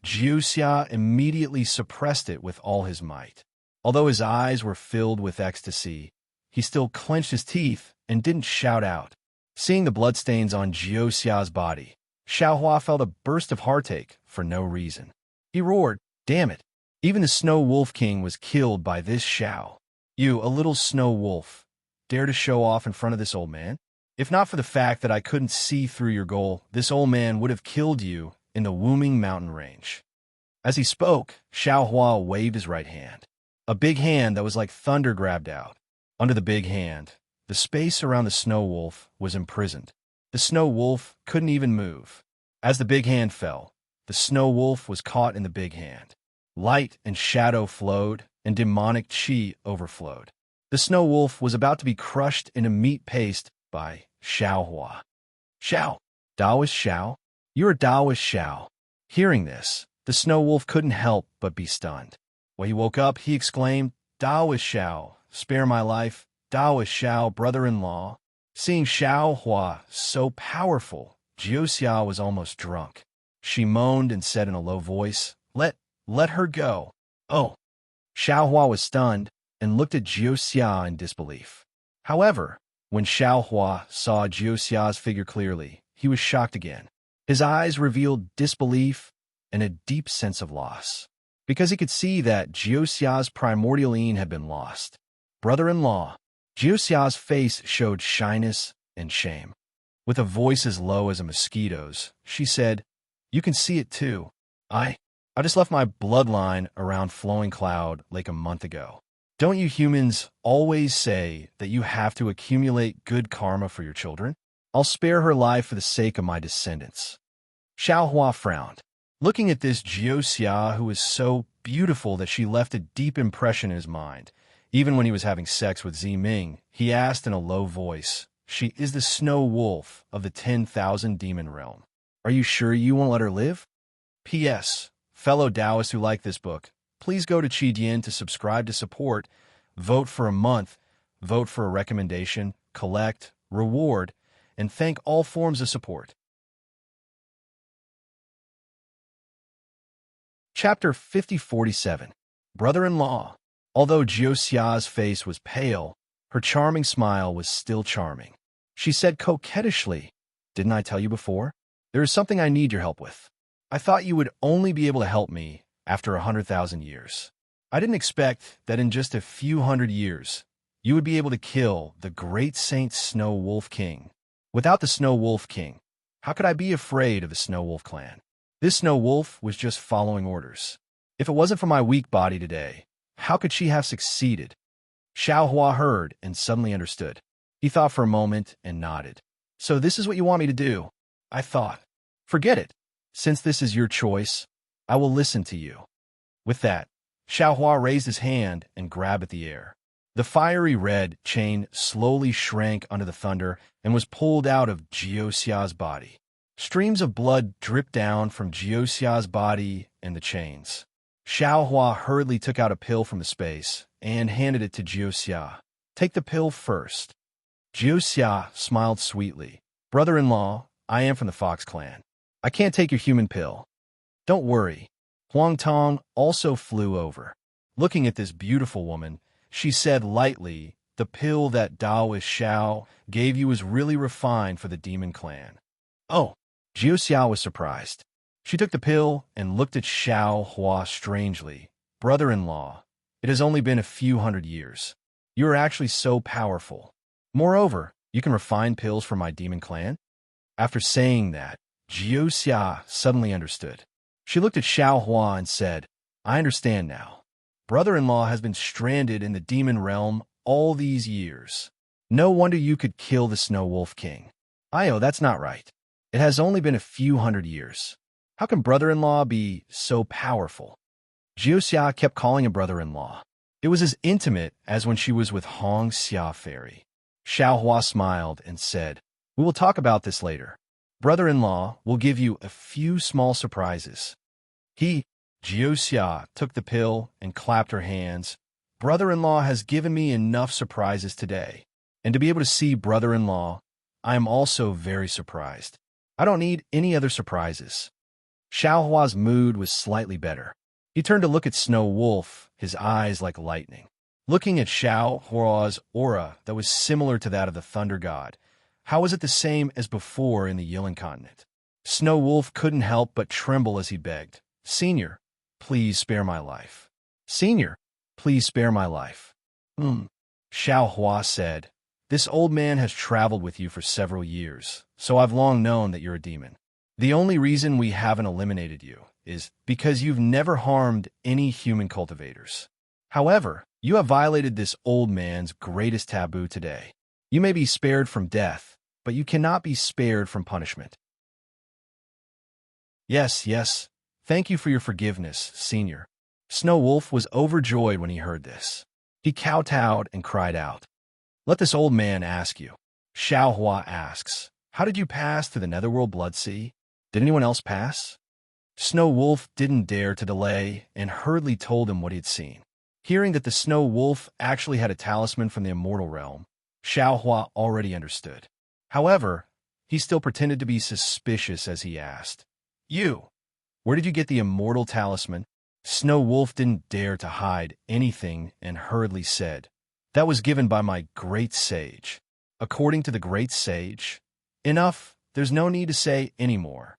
Jiuxia immediately suppressed it with all his might. Although his eyes were filled with ecstasy, he still clenched his teeth and didn't shout out. Seeing the bloodstains on Jiuxia's body, Xiaohua felt a burst of heartache for no reason. He roared, "Damn it! Even the Snow Wolf King was killed by this Xiao. You, a little snow wolf, dare to show off in front of this old man? If not for the fact that I couldn't see through your goal, this old man would have killed you in the Wuming mountain range." As he spoke, Xiaohua waved his right hand. A big hand that was like thunder grabbed out. Under the big hand, the space around the snow wolf was imprisoned. The snow wolf couldn't even move. As the big hand fell, the snow wolf was caught in the big hand. Light and shadow flowed, and demonic chi overflowed. The snow wolf was about to be crushed into meat paste by Xiaohua. "Xiao! Taoist Xiao? You're a Taoist Xiao." Hearing this, the snow wolf couldn't help but be stunned. When he woke up, he exclaimed, "Taoist Xiao, spare my life. Taoist Xiao, brother-in-law." Seeing Xiaohua so powerful, Jiuxia was almost drunk. She moaned and said in a low voice, Let her go." "Oh." Xiaohua was stunned and looked at Jiuxia in disbelief. However, when Xiaohua saw Jiuxia's figure clearly, he was shocked again. His eyes revealed disbelief and a deep sense of loss, because he could see that Jiuxia's primordial Yin had been lost. "Brother-in-law." Jiuxia's face showed shyness and shame. With a voice as low as a mosquito's, she said, "You can see it too. I just left my bloodline around Flowing Cloud Lake a month ago. Don't you humans always say that you have to accumulate good karma for your children? I'll spare her life for the sake of my descendants." Xiaohua frowned. Looking at this Jiuxia, who was so beautiful that she left a deep impression in his mind, even when he was having sex with Ziming, he asked in a low voice, "She is the snow wolf of the 10,000 demon realm. Are you sure you won't let her live?" P.S. Fellow Taoists who like this book, please go to Qidian to subscribe to support, vote for a month, vote for a recommendation, collect, reward, and thank all forms of support. Chapter 5047. Brother-in-law. Although Jiuxia's face was pale, her charming smile was still charming. She said coquettishly, "Didn't I tell you before? There is something I need your help with. I thought you would only be able to help me after 100,000 years. I didn't expect that in just a few hundred years, you would be able to kill the great Saint Snow Wolf King. Without the Snow Wolf King, how could I be afraid of the Snow Wolf clan? This Snow Wolf was just following orders. If it wasn't for my weak body today, how could she have succeeded? Xiao Hua heard and suddenly understood. He thought for a moment and nodded. So this is what you want me to do? I thought. Forget it. Since this is your choice, I will listen to you. With that, Xiao Hua raised his hand and grabbed at the air. The fiery red chain slowly shrank under the thunder and was pulled out of Jiuxia's body. Streams of blood dripped down from Jiuxia's body and the chains. Xiao Hua hurriedly took out a pill from the space and handed it to Jiuxia. Take the pill first. Jiuxia smiled sweetly. Brother-in-law, I am from the Fox clan. I can't take your human pill. Don't worry. Huang Tong also flew over. Looking at this beautiful woman, she said lightly, the pill that Taoist Xiao gave you is really refined for the demon clan. Oh, Jiuxia was surprised. She took the pill and looked at Xiao Hua strangely. Brother-in-law, it has only been a few hundred years. You are actually so powerful. Moreover, you can refine pills for my demon clan? After saying that, Jiuxia suddenly understood. She looked at Xiao Hua and said, I understand now. Brother-in-law has been stranded in the demon realm all these years. No wonder you could kill the Snow Wolf King. Io, that's not right. It has only been a few hundred years. How can brother-in-law be so powerful? Jiuxia kept calling him brother-in-law. It was as intimate as when she was with Hong Xia Fairy. Xiao Hua smiled and said, we will talk about this later. Brother-in-law will give you a few small surprises. Jiuxia took the pill and clapped her hands. Brother-in-law has given me enough surprises today. And to be able to see brother-in-law, I am also very surprised. I don't need any other surprises. Xiao Hua's mood was slightly better. He turned to look at Snow Wolf, his eyes like lightning. Looking at Xiao Hua's aura that was similar to that of the Thunder God, how was it the same as before in the Yilin continent? Snow Wolf couldn't help but tremble as he begged, Senior, please spare my life. Senior, please spare my life. Xiao Hua said, this old man has traveled with you for several years, so I've long known that you're a demon. The only reason we haven't eliminated you is because you've never harmed any human cultivators. However, you have violated this old man's greatest taboo today. You may be spared from death, but you cannot be spared from punishment. Yes, thank you for your forgiveness, Senior. Snow Wolf was overjoyed when he heard this. He kowtowed and cried out, let this old man ask you. Xiao Hua asks, how did you pass through the Netherworld Blood Sea? Did anyone else pass? Snow Wolf didn't dare to delay and hurriedly told him what he had seen. Hearing that the Snow Wolf actually had a talisman from the immortal realm, Xiao Hua already understood. However, he still pretended to be suspicious as he asked, where did you get the immortal talisman? Snow Wolf didn't dare to hide anything and hurriedly said, that was given by my great sage. According to the great sage? Enough, there's no need to say any more.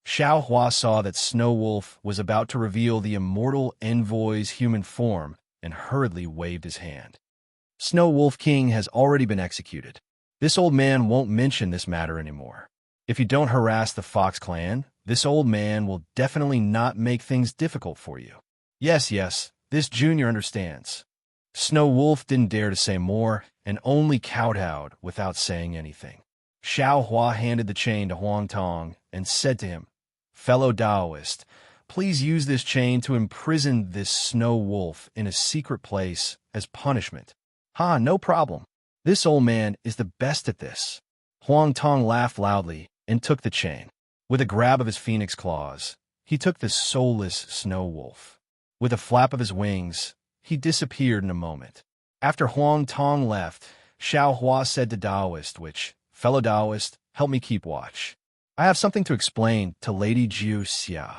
Xiao Hua saw that Snow Wolf was about to reveal the immortal envoy's human form and hurriedly waved his hand. Snow Wolf King has already been executed. This old man won't mention this matter anymore. If you don't harass the Fox clan, this old man will definitely not make things difficult for you. Yes, this junior understands. Snow Wolf didn't dare to say more and only kowtowed without saying anything. Xiao Hua handed the chain to Huang Tong and said to him, fellow Taoist, please use this chain to imprison this Snow Wolf in a secret place as punishment. No problem. This old man is the best at this. Huang Tong laughed loudly and took the chain. With a grab of his phoenix claws, he took the soulless Snow Wolf. With a flap of his wings, he disappeared in a moment. After Huang Tong left, Xiao Hua said to Taoist, fellow Taoist, help me keep watch. I have something to explain to Lady Jiuxia.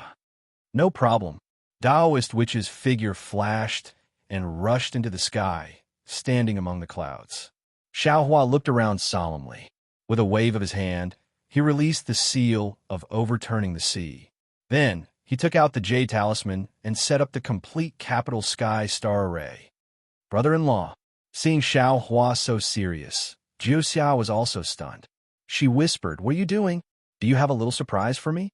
No problem. Taoist Witch's figure flashed and rushed into the sky, standing among the clouds. Xiao Hua looked around solemnly. With a wave of his hand, he released the seal of overturning the sea. Then, he took out the Jade Talisman and set up the complete capital sky star array. Brother-in-law, Seeing Xiao Hua so serious, Jiuxia was also stunned. She whispered, "What are you doing? Do you have a little surprise for me?"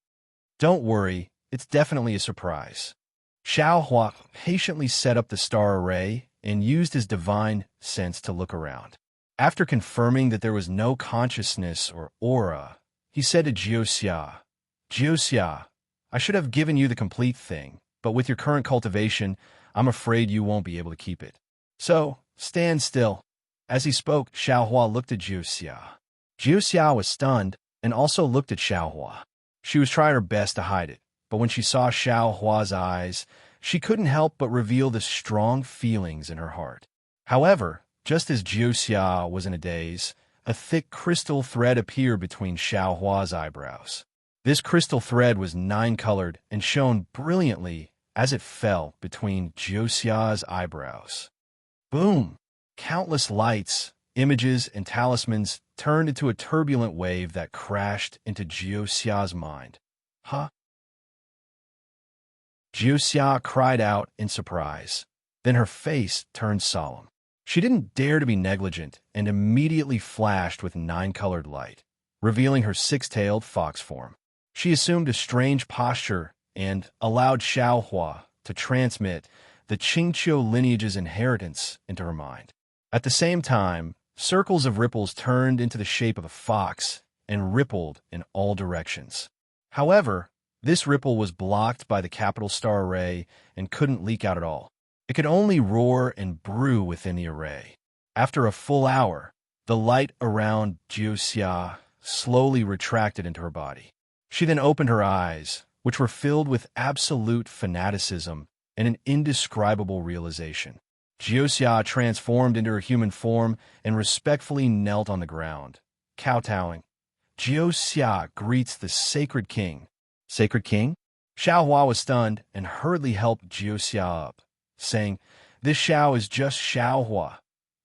"Don't worry, it's definitely a surprise." Xiao Hua patiently set up the star array and used his divine sense to look around. After confirming that there was no consciousness or aura, he said to Jiuxia, "Jiuxia, I should have given you the complete thing, but with your current cultivation, I'm afraid you won't be able to keep it. So, stand still." As he spoke, Xiao Hua looked at Jiuxia. Jiuxia was stunned and also looked at Xiao Hua. She was trying her best to hide it, but when she saw Xiao Hua's eyes, she couldn't help but reveal the strong feelings in her heart. However, just as Jiuxia was in a daze, a thick crystal thread appeared between Xiao Hua's eyebrows. This crystal thread was 9-colored and shone brilliantly as it fell between Jiuxia's eyebrows. Boom! Countless lights, images, and talismans turned into a turbulent wave that crashed into Jiuxia's mind. Huh? Jiuxia cried out in surprise. Then her face turned solemn. She didn't dare to be negligent and immediately flashed with 9-colored light, revealing her 6-tailed fox form. She assumed a strange posture and allowed Xiao Hua to transmit the Qingqiu lineage's inheritance into her mind. At the same time, circles of ripples turned into the shape of a fox and rippled in all directions. However, this ripple was blocked by the capital star array and couldn't leak out at all. It could only roar and brew within the array. After a full hour, the light around Jiuxia slowly retracted into her body. She then opened her eyes, which were filled with absolute fanaticism and an indescribable realization. Jiuxia transformed into her human form and respectfully knelt on the ground, kowtowing. "Jiuxia greets the Sacred King." "Sacred King?" Xiao Hua was stunned and hurriedly helped Jiuxia up, saying, "This Xiao is just Xiao Hua,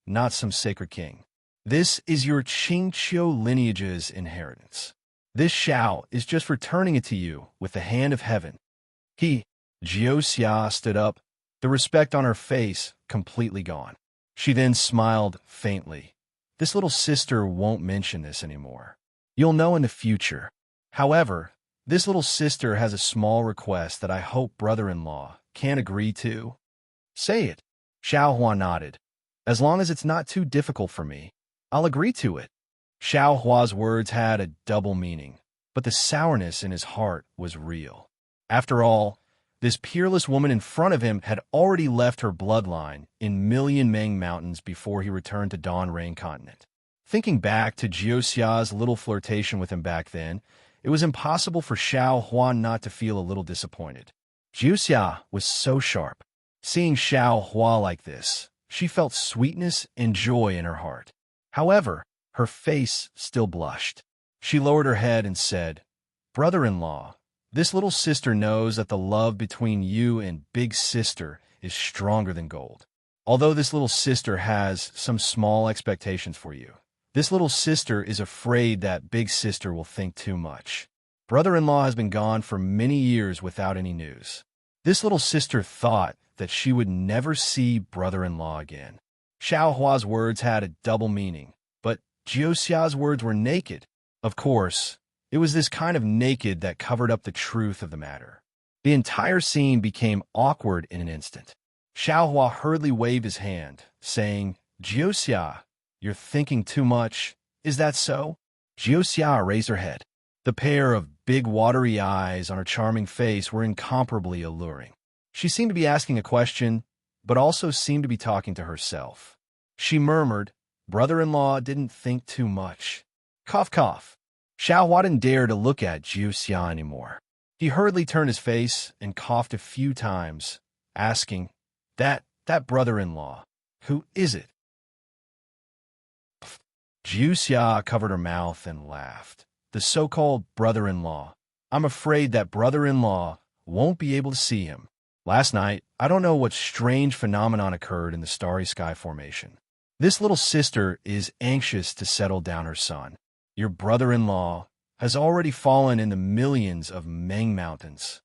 not some Sacred King. This is your Qingqiu lineage's inheritance. This Xiao is just returning it to you with the hand of heaven." Jiuxia stood up, the respect on her face completely gone. She then smiled faintly. "This little sister won't mention this anymore. You'll know in the future. However, this little sister has a small request that I hope brother-in-law can agree to." "Say it." Xiao Hua nodded. "As long as it's not too difficult for me, I'll agree to it." Xiao Hua's words had a double meaning, but the sourness in his heart was real. After all, this peerless woman in front of him had already left her bloodline in Million Meng Mountains before he returned to Dawn Rain Continent. Thinking back to Jiuxia's little flirtation with him back then, it was impossible for Xiao Hua not to feel a little disappointed. Jiuxia was so sharp. Seeing Xiao Hua like this, she felt sweetness and joy in her heart. However, her face still blushed. She lowered her head and said, "Brother-in-law, this little sister knows that the love between you and Big Sister is stronger than gold. Although this little sister has some small expectations for you, this little sister is afraid that Big Sister will think too much. Brother-in-law has been gone for many years without any news. This little sister thought that she would never see brother-in-law again." Xiao Hua's words had a double meaning, but Jiuxia's words were naked. Of course, it was this kind of naked that covered up the truth of the matter. The entire scene became awkward in an instant. Xiao Hua hurriedly waved his hand, saying, "Jiuxia, you're thinking too much. Is that so?" Jiuxia raised her head. The pair of big watery eyes on her charming face were incomparably alluring. She seemed to be asking a question, but also seemed to be talking to herself. She murmured, "Brother-in-law didn't think too much." Cough, cough. Xiao Hua didn't dare to look at Jiuxia anymore. He hurriedly turned his face and coughed a few times, asking, That brother-in-law, who is it?" Jiuxia covered her mouth and laughed. "The so-called brother-in-law. I'm afraid that brother-in-law won't be able to see him. Last night, I don't know what strange phenomenon occurred in the starry sky formation. This little sister is anxious to settle down her son. Your brother-in-law has already fallen in the millions of Meng Mountains."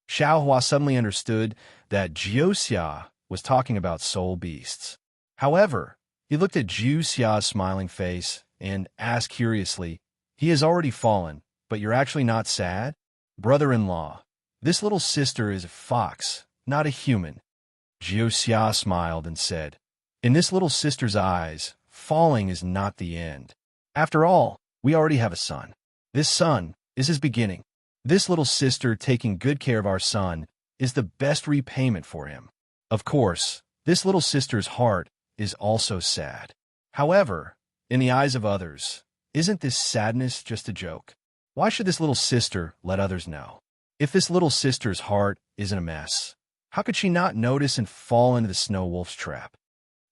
Xiao Hua suddenly understood that Jiuxia was talking about soul beasts. However, He looked at Zhu Xia's smiling face and asked curiously, "He has already fallen, but you're actually not sad?" "Brother-in-law, this little sister is a fox, not a human." Zhu Xia smiled and said, "In this little sister's eyes, falling is not the end. After all, we already have a son. This son is his beginning. This little sister taking good care of our son is the best repayment for him. Of course, this little sister's heart is also sad. However, in the eyes of others, isn't this sadness just a joke? Why should this little sister let others know? If this little sister's heart isn't a mess, how could she not notice and fall into the snow wolf's trap?"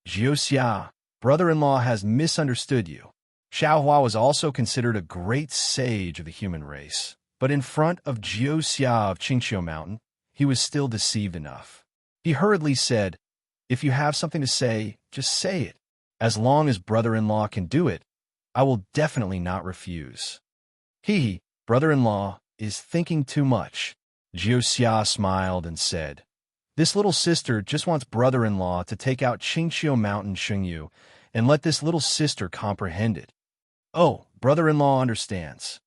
"Zhu Xia, brother-in-law has misunderstood you. Xiaohua was also considered a great sage of the human race, but in front of Zhu Xia of Qingqiu Mountain, he was still deceived enough. He hurriedly said, 'If you have something to say, just say it. As long as brother-in-law can do it, I will definitely not refuse.' He, brother-in-law, is thinking too much." Zhu Xia smiled and said, "This little sister just wants brother-in-law to take out Qingqiu Mountain Xingyu and let this little sister comprehend it." "Oh, brother-in-law understands."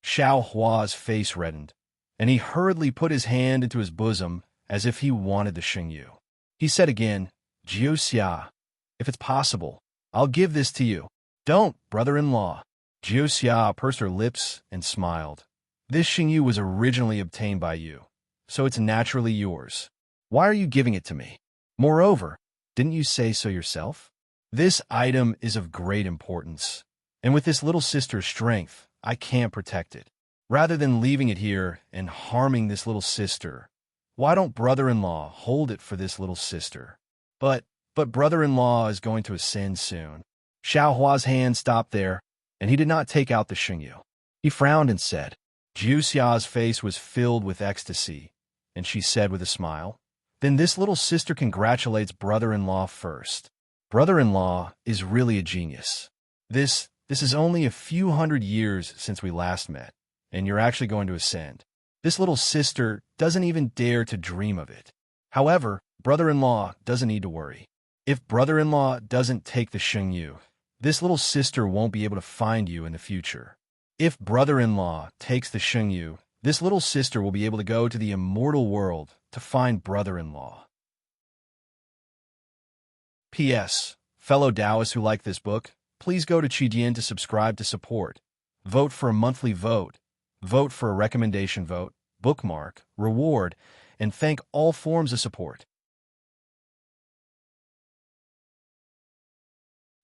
Xiaohua's face reddened, and he hurriedly put his hand into his bosom as if he wanted the Xingyu. He said again, "Zhu Xia, if it's possible, I'll give this to you." "Don't, brother-in-law." Zhu Xia pursed her lips and smiled. "This Xingyu was originally obtained by you, so it's naturally yours. Why are you giving it to me? Moreover, didn't you say so yourself? This item is of great importance, and with this little sister's strength, I can't protect it. Rather than leaving it here and harming this little sister, why don't brother-in-law hold it for this little sister?" But brother-in-law is going to ascend soon." Xiaohua's hand stopped there, and he did not take out the Xingyu. He frowned and said. Zhu Xia's face was filled with ecstasy, and she said with a smile, "Then this little sister congratulates brother-in-law first. Brother-in-law is really a genius. This is only a few hundred years since we last met, and you're actually going to ascend. This little sister doesn't even dare to dream of it. However, brother-in-law doesn't need to worry. If brother-in-law doesn't take the Xingyu, this little sister won't be able to find you in the future. If brother-in-law takes the Xingyu, this little sister will be able to go to the immortal world to find brother-in-law." P.S. Fellow Taoists who like this book, please go to Qijian to subscribe to support. Vote for a monthly vote. Vote for a recommendation vote, bookmark, reward, and thank all forms of support.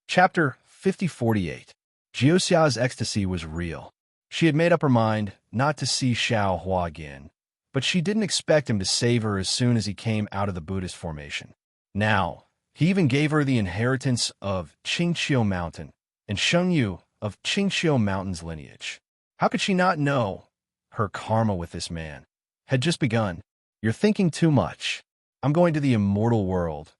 Chapter 5048. Zhu Xia's ecstasy was real. She had made up her mind not to see Xiaohua again, but she didn't expect him to save her as soon as he came out of the Buddhist formation. Now, he even gave her the inheritance of Qingqiu Mountain and Shengyu of Qingqiu Mountain's lineage. How could she not know? Her karma with this man had just begun. "You're thinking too much. I'm going to the immortal world,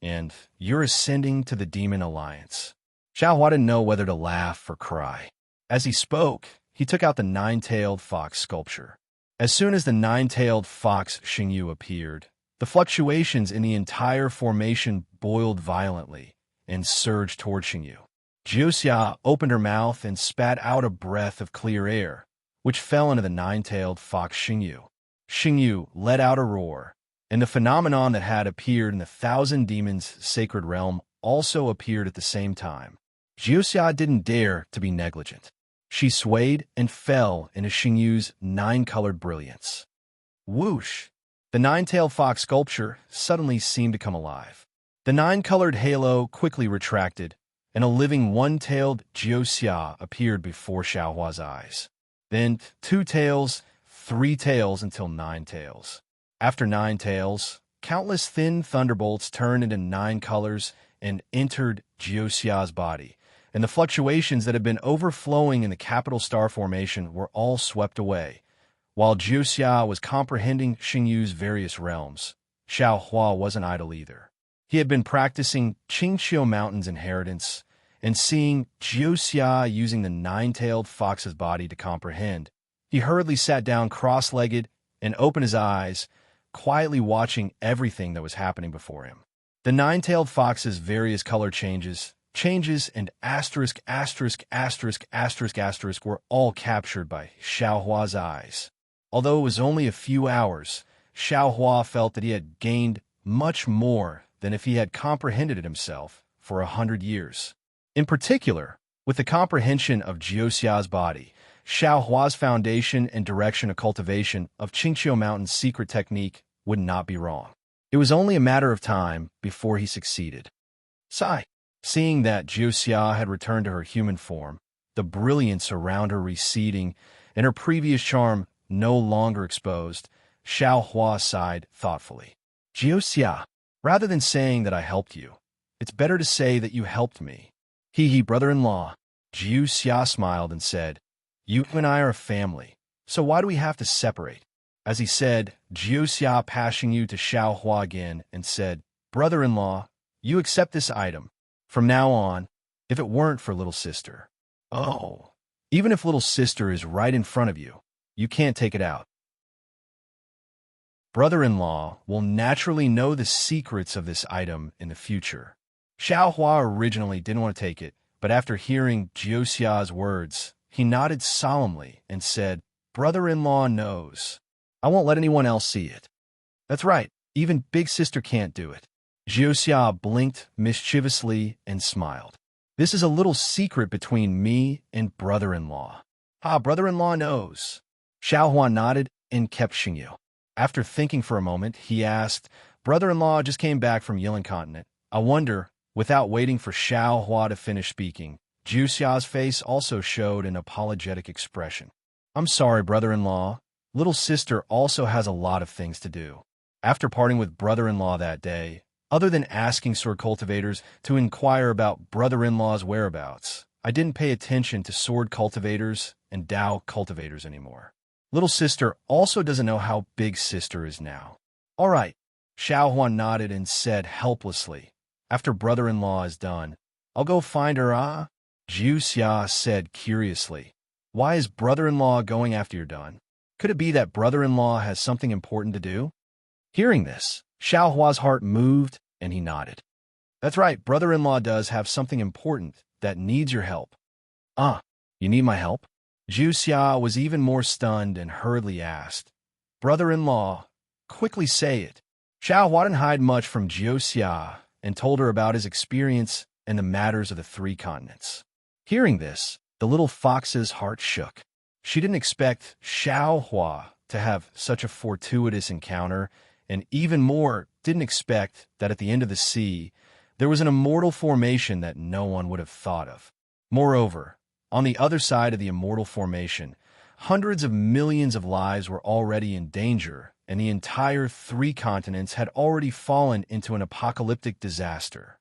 and you're ascending to the Demon Alliance." Xiaohua didn't know whether to laugh or cry. As he spoke, he took out the nine-tailed fox sculpture. As soon as the nine-tailed fox Xingyu appeared, the fluctuations in the entire formation boiled violently and surged toward Xingyu. Zhu Xia opened her mouth and spat out a breath of clear air, which fell into the nine-tailed fox Xingyu. Xingyu let out a roar, and the phenomenon that had appeared in the Thousand Demons' sacred realm also appeared at the same time. Zhu Xia didn't dare to be negligent. She swayed and fell into Xingyu's nine-colored brilliance. Whoosh! The nine-tailed fox sculpture suddenly seemed to come alive. The nine-colored halo quickly retracted, and a living one-tailed Zhu Xia appeared before Xiaohua's eyes. Then 2 tails, 3 tails until 9 tails. After 9 tails, countless thin thunderbolts turned into 9 colors and entered Zhu Xia's body, and the fluctuations that had been overflowing in the capital star formation were all swept away. While Zhu Xia was comprehending Xingyu's various realms, Xiaohua wasn't idle either. He had been practicing Qingqiu Mountain's inheritance and seeing Zhu Xia using the nine-tailed fox's body to comprehend. He hurriedly sat down cross-legged and opened his eyes, quietly watching everything that was happening before him. The nine-tailed fox's various color changes changes, and were all captured by Xiaohua's eyes. Although it was only a few hours, Xiaohua felt that he had gained much more than if he had comprehended it himself for 100 years. In particular, with the comprehension of Jiuxia's body, Xiaohua's foundation and direction of cultivation of Qingqiu Mountain's secret technique would not be wrong. It was only a matter of time before he succeeded. Sigh. Seeing that Jiuxia had returned to her human form, the brilliance around her receding, and her previous charm no longer exposed, Xiaohua sighed thoughtfully. Jiuxia, rather than saying that I helped you, it's better to say that you helped me. He, brother-in-law. Jiuxia smiled and said, you and I are a family, so why do we have to separate? As he said, Jiuxia passing you to Xiaohua again and said, brother-in-law, you accept this item. From now on, if it weren't for little sister. Oh. Even if little sister is right in front of you, you can't take it out. Brother-in-law will naturally know the secrets of this item in the future. Xiaohua originally didn't want to take it, but after hearing Jiuxia's words, he nodded solemnly and said, brother-in-law knows. I won't let anyone else see it. That's right, even big sister can't do it. Jiuxia blinked mischievously and smiled. This is a little secret between me and brother-in-law. Brother-in-law knows. Xiaohua nodded and kept Xingyu. After thinking for a moment, he asked, brother-in-law just came back from Yilan Continent. I wonder, without waiting for Xiaohua to finish speaking, Jiuxia's face also showed an apologetic expression. I'm sorry, brother-in-law. Little sister also has a lot of things to do. After parting with brother-in-law that day, other than asking sword cultivators to inquire about brother-in-law's whereabouts, I didn't pay attention to sword cultivators and Dao cultivators anymore. Little sister also doesn't know how big sister is now. All right, Xiaohua nodded and said helplessly, after brother-in-law is done, I'll go find her, Jiuxia said curiously. Why is brother-in-law going after you're done? Could it be that brother-in-law has something important to do? Hearing this, Xiaohua's heart moved, and he nodded. That's right, brother-in-law does have something important that needs your help. You need my help? Jiuxia was even more stunned and hurriedly asked, brother-in-law, quickly say it. Xiaohua didn't hide much from Jiuxia and told her about his experience and the matters of the 3 continents. Hearing this, the little fox's heart shook. She didn't expect Xiaohua to have such a fortuitous encounter, and even more, didn't expect that at the end of the sea, there was an immortal formation that no one would have thought of. Moreover, on the other side of the immortal formation, hundreds of millions of lives were already in danger, and the entire 3 continents had already fallen into an apocalyptic disaster.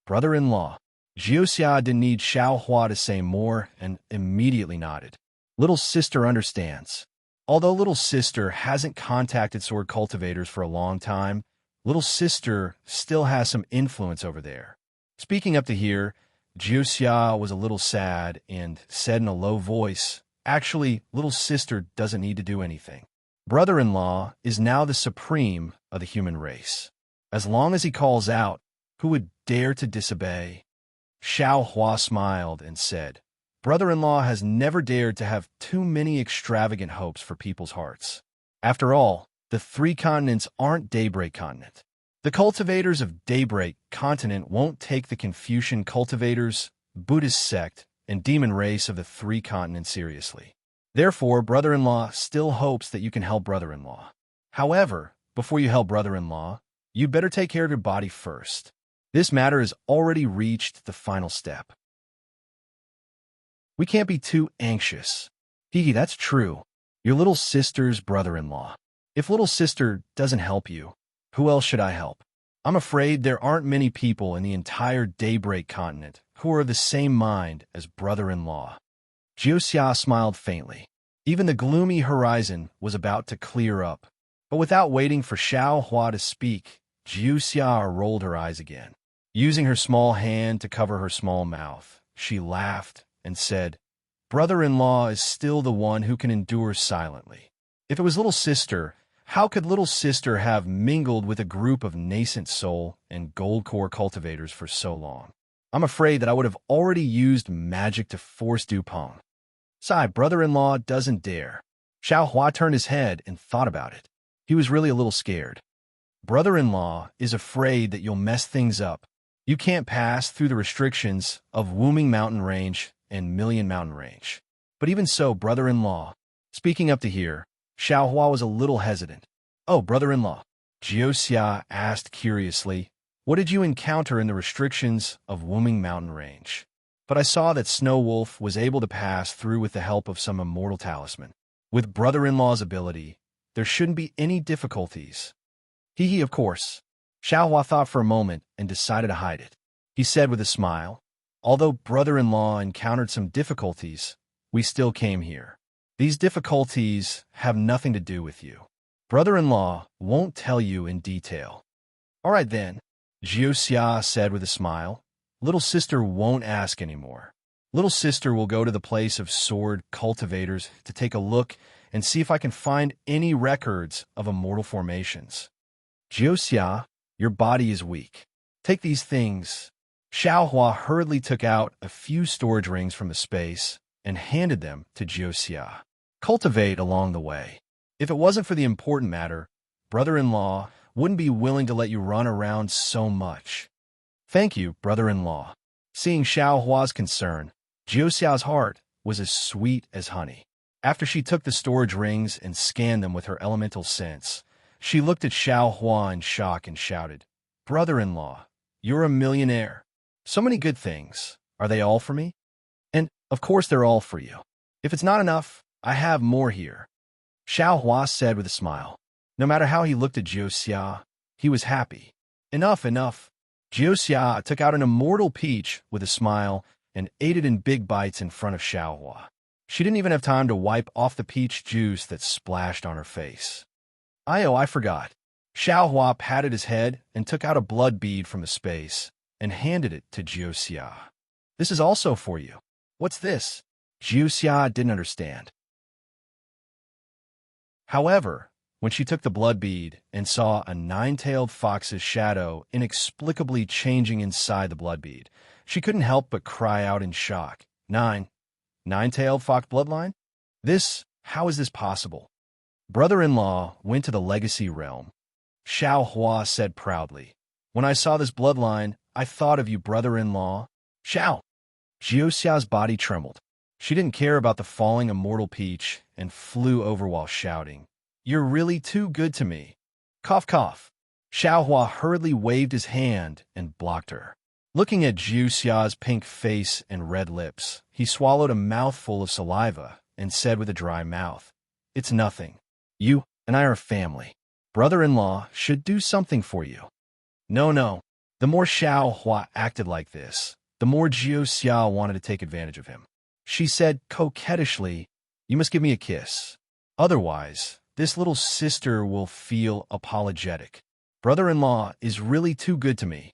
Brother-in-law, Jiuxia didn't need Xiaohua to say more and immediately nodded. Little sister understands. Although little sister hasn't contacted sword cultivators for a long time, little sister still has some influence over there. Speaking up to here, Jiuxia was a little sad and said in a low voice, actually, little sister doesn't need to do anything. Brother-in-law is now the supreme of the human race. As long as he calls out, who would dare to disobey? Xiaohua smiled and said, brother-in-law has never dared to have too many extravagant hopes for people's hearts. After all, the 3 continents aren't Daybreak Continent. The cultivators of Daybreak Continent won't take the Confucian cultivators, Buddhist sect, and demon race of the 3 continents seriously. Therefore, brother-in-law still hopes that you can help brother-in-law. However, before you help brother-in-law, you'd better take care of your body first. This matter has already reached the final step. We can't be too anxious. That's true. Your little sister's brother-in-law. If little sister doesn't help you, who else should I help? I'm afraid there aren't many people in the entire Daybreak Continent who are of the same mind as brother-in-law. Jiuxia smiled faintly. Even the gloomy horizon was about to clear up. But without waiting for Xiaohua to speak, Jiuxia rolled her eyes again. Using her small hand to cover her small mouth, she laughed and said, brother-in-law is still the one who can endure silently. If it was little sister, how could little sister have mingled with a group of nascent soul and gold core cultivators for so long? I'm afraid that I would have already used magic to force Dupont. Sigh, brother-in-law doesn't dare. Xiao Hua turned his head and thought about it. He was really a little scared. Brother-in-law is afraid that you'll mess things up. You can't pass through the restrictions of Wuming Mountain Range and Million Mountain Range. But even so, brother-in-law, speaking up to here, Xiao Hua was a little hesitant. Oh, brother-in-law, Jioxia asked curiously, what did you encounter in the restrictions of Wuming Mountain Range? But I saw that Snow Wolf was able to pass through with the help of some immortal talisman. With brother-in-law's ability, there shouldn't be any difficulties. Hee, of course. Xiao Hua thought for a moment and decided to hide it. He said with a smile, although brother-in-law encountered some difficulties, we still came here. These difficulties have nothing to do with you. Brother-in-law won't tell you in detail. All right then, Jioxia said with a smile. Little sister won't ask anymore. Little sister will go to the place of sword cultivators to take a look and see if I can find any records of immortal formations. Jioxia, your body is weak. Take these things. Xiao Hua hurriedly took out a few storage rings from the space and handed them to Jioxia. Cultivate along the way. If it wasn't for the important matter, brother-in-law wouldn't be willing to let you run around so much. Thank you, brother-in-law. Seeing Xiao Hua's concern, Jioxia's heart was as sweet as honey. After she took the storage rings and scanned them with her elemental sense, she looked at Xiao Hua in shock and shouted, brother-in-law, you're a millionaire. So many good things. Are they all for me? And, of course, they're all for you. If it's not enough, I have more here. Xiao Hua said with a smile. No matter how he looked at Jioxia, he was happy. Enough, enough. Jioxia took out an immortal peach with a smile and ate it in big bites in front of Xiao Hua. She didn't even have time to wipe off the peach juice that splashed on her face. I forgot. Xiao Hua patted his head and took out a blood bead from a space and handed it to Jioxia. This is also for you. What's this? Jioxia didn't understand. However, when she took the blood bead and saw a nine-tailed fox's shadow inexplicably changing inside the blood bead, she couldn't help but cry out in shock. Nine-tailed fox bloodline? How is this possible? Brother-in-law went to the legacy realm. Xiao Hua said proudly. When I saw this bloodline, I thought of you, brother-in-law. Xiao! Jioxia's body trembled. She didn't care about the falling immortal peach and flew over while shouting, you're really too good to me. Cough, cough. Xiao Hua hurriedly waved his hand and blocked her. Looking at Jioxia's pink face and red lips, he swallowed a mouthful of saliva and said with a dry mouth, it's nothing. You and I are family. Brother-in-law should do something for you. No. The more Xiao Hua acted like this, the more Jioxia wanted to take advantage of him. She said coquettishly, you must give me a kiss. Otherwise, this little sister will feel apologetic. Brother-in-law is really too good to me.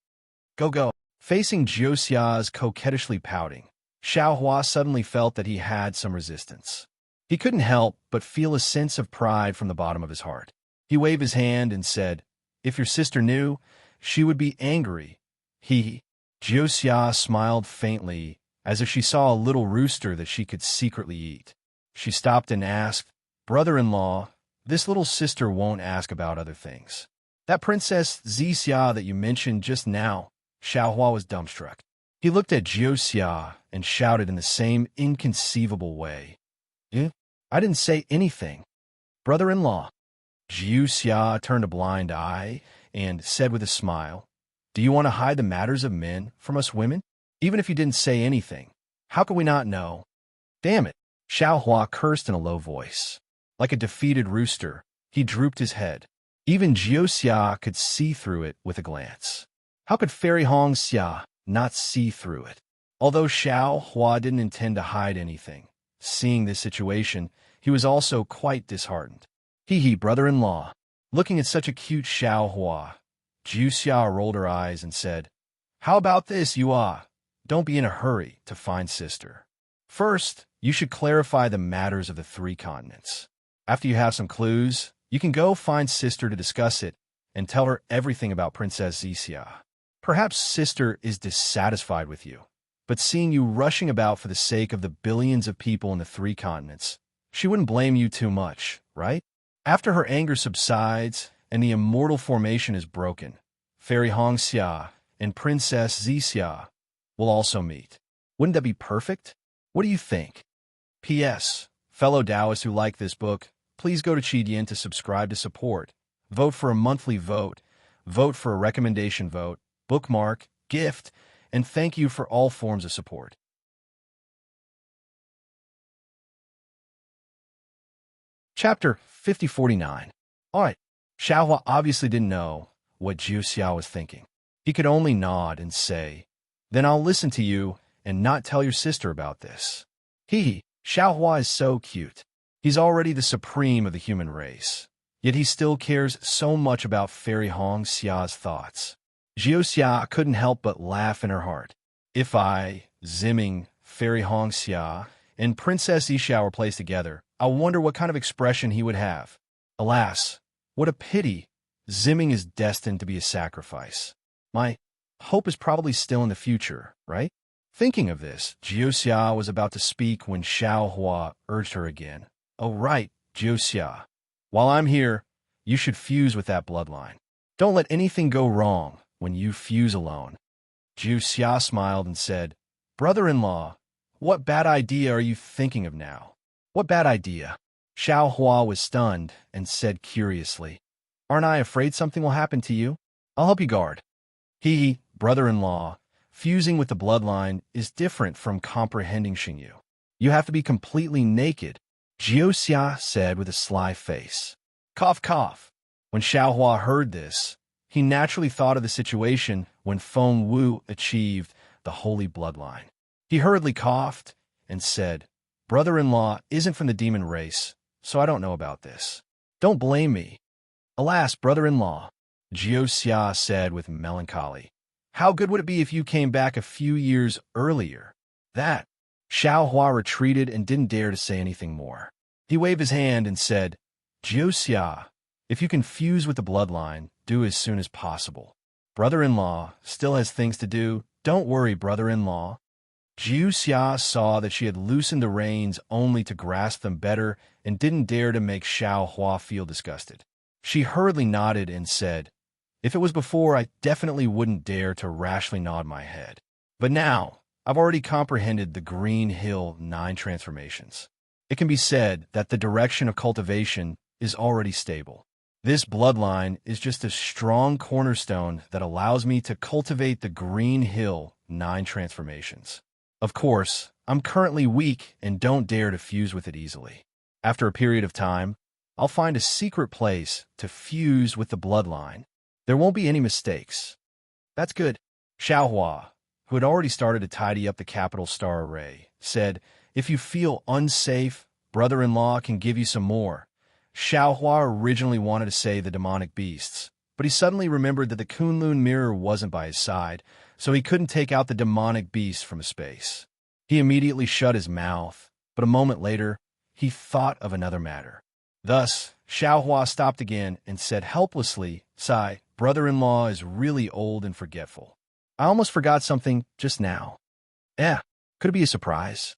Go. Facing Jioxia's coquettishly pouting, Xiao Hua suddenly felt that he had some resistance. He couldn't help but feel a sense of pride from the bottom of his heart. He waved his hand and said, if your sister knew, she would be angry. Jioxia smiled faintly, as if she saw a little rooster that she could secretly eat. She stopped and asked, brother-in-law, this little sister won't ask about other things. That Princess Zixia that you mentioned just now, Xiao Hua was dumbstruck. He looked at Jioxia and shouted in the same inconceivable way. I didn't say anything. Brother-in-law. Jioxia turned a blind eye and said with a smile, do you want to hide the matters of men from us women? Even if you didn't say anything, how could we not know? Damn it. Xiao Hua cursed in a low voice. Like a defeated rooster, he drooped his head. Even Jioxia could see through it with a glance. How could Fairy Hong Xia not see through it? Although Xiao Hua didn't intend to hide anything, seeing this situation, he was also quite disheartened. Brother-in-law. Looking at such a cute Xiao Hua, Jioxia rolled her eyes and said, how about this, don't be in a hurry to find sister. First, you should clarify the matters of the 3 continents. After you have some clues, you can go find sister to discuss it and tell her everything about Princess Zixia. Perhaps sister is dissatisfied with you, but seeing you rushing about for the sake of the billions of people in the 3 continents, she wouldn't blame you too much, right? After her anger subsides and the immortal formation is broken, Fairy Hong Xia and Princess Xixia will also meet. Wouldn't that be perfect? What do you think? P.S. Fellow Taoists who like this book, please go to Qidian to subscribe to support. Vote for a monthly vote. Vote for a recommendation vote, bookmark, gift, and thank you for all forms of support. Chapter 5049. Alright, Xiaohua obviously didn't know what Jiu Xia was thinking. He could only nod and say, "Then I'll listen to you and not tell your sister about this." Xiaohua is so cute. He's already the supreme of the human race, yet he still cares so much about Fairy Hong Xia's thoughts. Jiu Xia couldn't help but laugh in her heart. If Zimming, Fairy Hong Xia, and Princess Xixia were placed together, I wonder what kind of expression he would have. Alas, what a pity. Zimming is destined to be a sacrifice. My hope is probably still in the future, right? Thinking of this, Jiu Xia was about to speak when Xiaohua urged her again. "Oh right, Jiu Xia. While I'm here, you should fuse with that bloodline. Don't let anything go wrong when you fuse alone." Jiu Xia smiled and said, "Brother-in-law, what bad idea are you thinking of now?" "What bad idea?" Xiaohua was stunned and said curiously, "Aren't I afraid something will happen to you? I'll help you guard." Brother-in-law, fusing with the bloodline is different from comprehending Xingyu. You have to be completely naked, Jiu Xia said with a sly face. Cough, cough. When Xiaohua heard this, he naturally thought of the situation when Feng Wu achieved the holy bloodline. He hurriedly coughed and said, "Brother-in-law isn't from the demon race, so I don't know about this. Don't blame me." "Alas, brother-in-law," Jiu Xia said with melancholy, "how good would it be if you came back a few years earlier?" That Xiaohua retreated and didn't dare to say anything more. He waved his hand and said, "Jiu Xia, if you can fuse with the bloodline, do as soon as possible. Brother-in-law still has things to do. Don't worry, brother-in-law." Jiu Xia saw that she had loosened the reins only to grasp them better and didn't dare to make Xiaohua feel disgusted. She hurriedly nodded and said, "If it was before, I definitely wouldn't dare to rashly nod my head. But now, I've already comprehended the Green Hill 9 transformations. It can be said that the direction of cultivation is already stable. This bloodline is just a strong cornerstone that allows me to cultivate the Green Hill 9 transformations. Of course, I'm currently weak and don't dare to fuse with it easily. After a period of time, I'll find a secret place to fuse with the bloodline. There won't be any mistakes." "That's good." Xiaohua, who had already started to tidy up the capital star array, said, "If you feel unsafe, brother-in-law can give you some more." Xiaohua originally wanted to say the demonic beasts, but he suddenly remembered that the Kunlun mirror wasn't by his side, so he couldn't take out the demonic beast from space. He immediately shut his mouth, but a moment later, he thought of another matter. Thus, Xiaohua stopped again and said helplessly, "Sai, brother-in-law is really old and forgetful. I almost forgot something just now." Could it be a surprise?"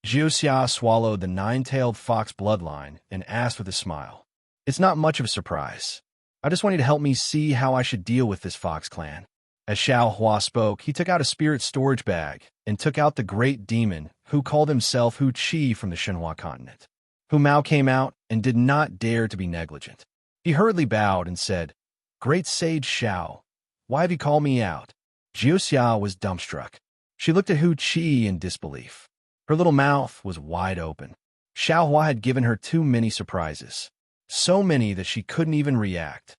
Jiu Xia swallowed the 9-tailed fox bloodline and asked with a smile, "It's not much of a surprise. I just want you to help me see how I should deal with this fox clan." As Xiaohua spoke, he took out a spirit storage bag and took out the great demon who called himself Hu Qi from the Shenhua continent. Hu Mao came out and did not dare to be negligent. He hurriedly bowed and said, "Great sage Xiao, why have you called me out?" Jiu Xia was dumbstruck. She looked at Hu Qi in disbelief. Her little mouth was wide open. Xiaohua had given her too many surprises. So many that she couldn't even react.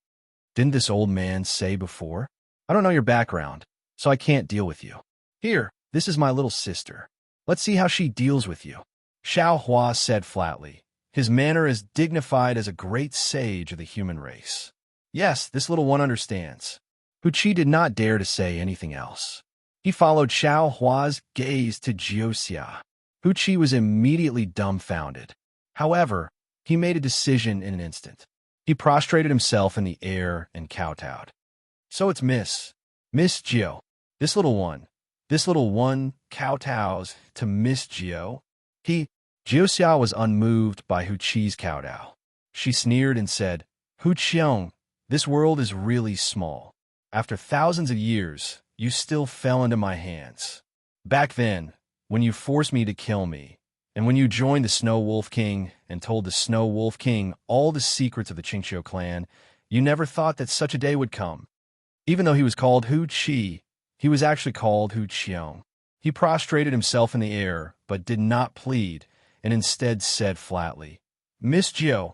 Didn't this old man say before? "I don't know your background, so I can't deal with you. Here, this is my little sister. Let's see how she deals with you." Xiaohua said flatly, his manner as dignified as a great sage of the human race. "Yes, this little one understands." Hu Qi did not dare to say anything else. He followed Xiaohua's gaze to Jiu Xia. Hu Qi was immediately dumbfounded. However, he made a decision in an instant. He prostrated himself in the air and kowtowed. So it's Miss Geo. This little one kowtows to Miss Geo. Jiu Xia was unmoved by Hu Qi's kowtow. She sneered and said, Hu Qiong, this world is really small. After thousands of years, you still fell into my hands. Back then, when you forced me to kill me, and when you joined the Snow Wolf King and told the Snow Wolf King all the secrets of the Qingqiu clan, you never thought that such a day would come. Even though he was called Hu Qi, he was actually called Hu Qiong. He prostrated himself in the air, but did not plead, and instead said flatly, Miss Jiu,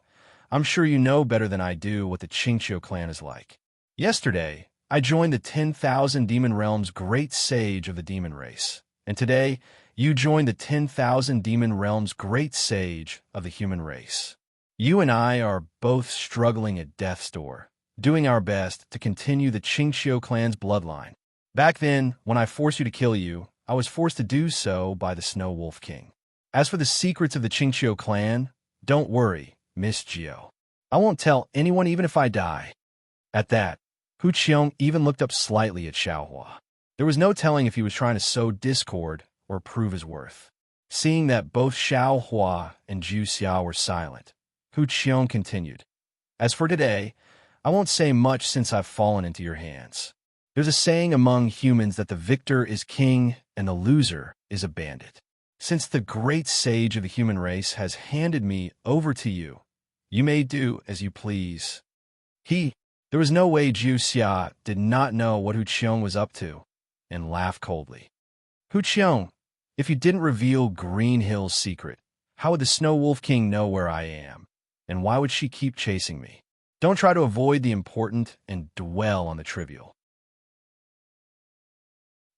I'm sure you know better than I do what the Qingqiu clan is like. Yesterday, I joined the 10,000 Demon Realms Great Sage of the Demon Race, and today, you joined the 10,000 Demon Realms Great Sage of the Human Race. You and I are both struggling at death's door, doing our best to continue the Qingqiu clan's bloodline. Back then, when I forced you to kill you, I was forced to do so by the Snow Wolf King. As for the secrets of the Qingqiu clan, don't worry, Miss Geo. I won't tell anyone even if I die. At that, Hu Qiong even looked up slightly at Xiaohua. There was no telling if he was trying to sow discord or prove his worth. Seeing that both Xiaohua and Jiu Xia were silent, Hu Qiong continued, As for today, I won't say much since I've fallen into your hands. There's a saying among humans that the victor is king and the loser is a bandit. Since the great sage of the human race has handed me over to you, you may do as you please. There was no way Jiu Xia did not know what Hu Qiong was up to, and laughed coldly. Hu Qiong, if you didn't reveal Green Hill's secret, how would the Snow Wolf King know where I am? And why would she keep chasing me? Don't try to avoid the important and dwell on the trivial.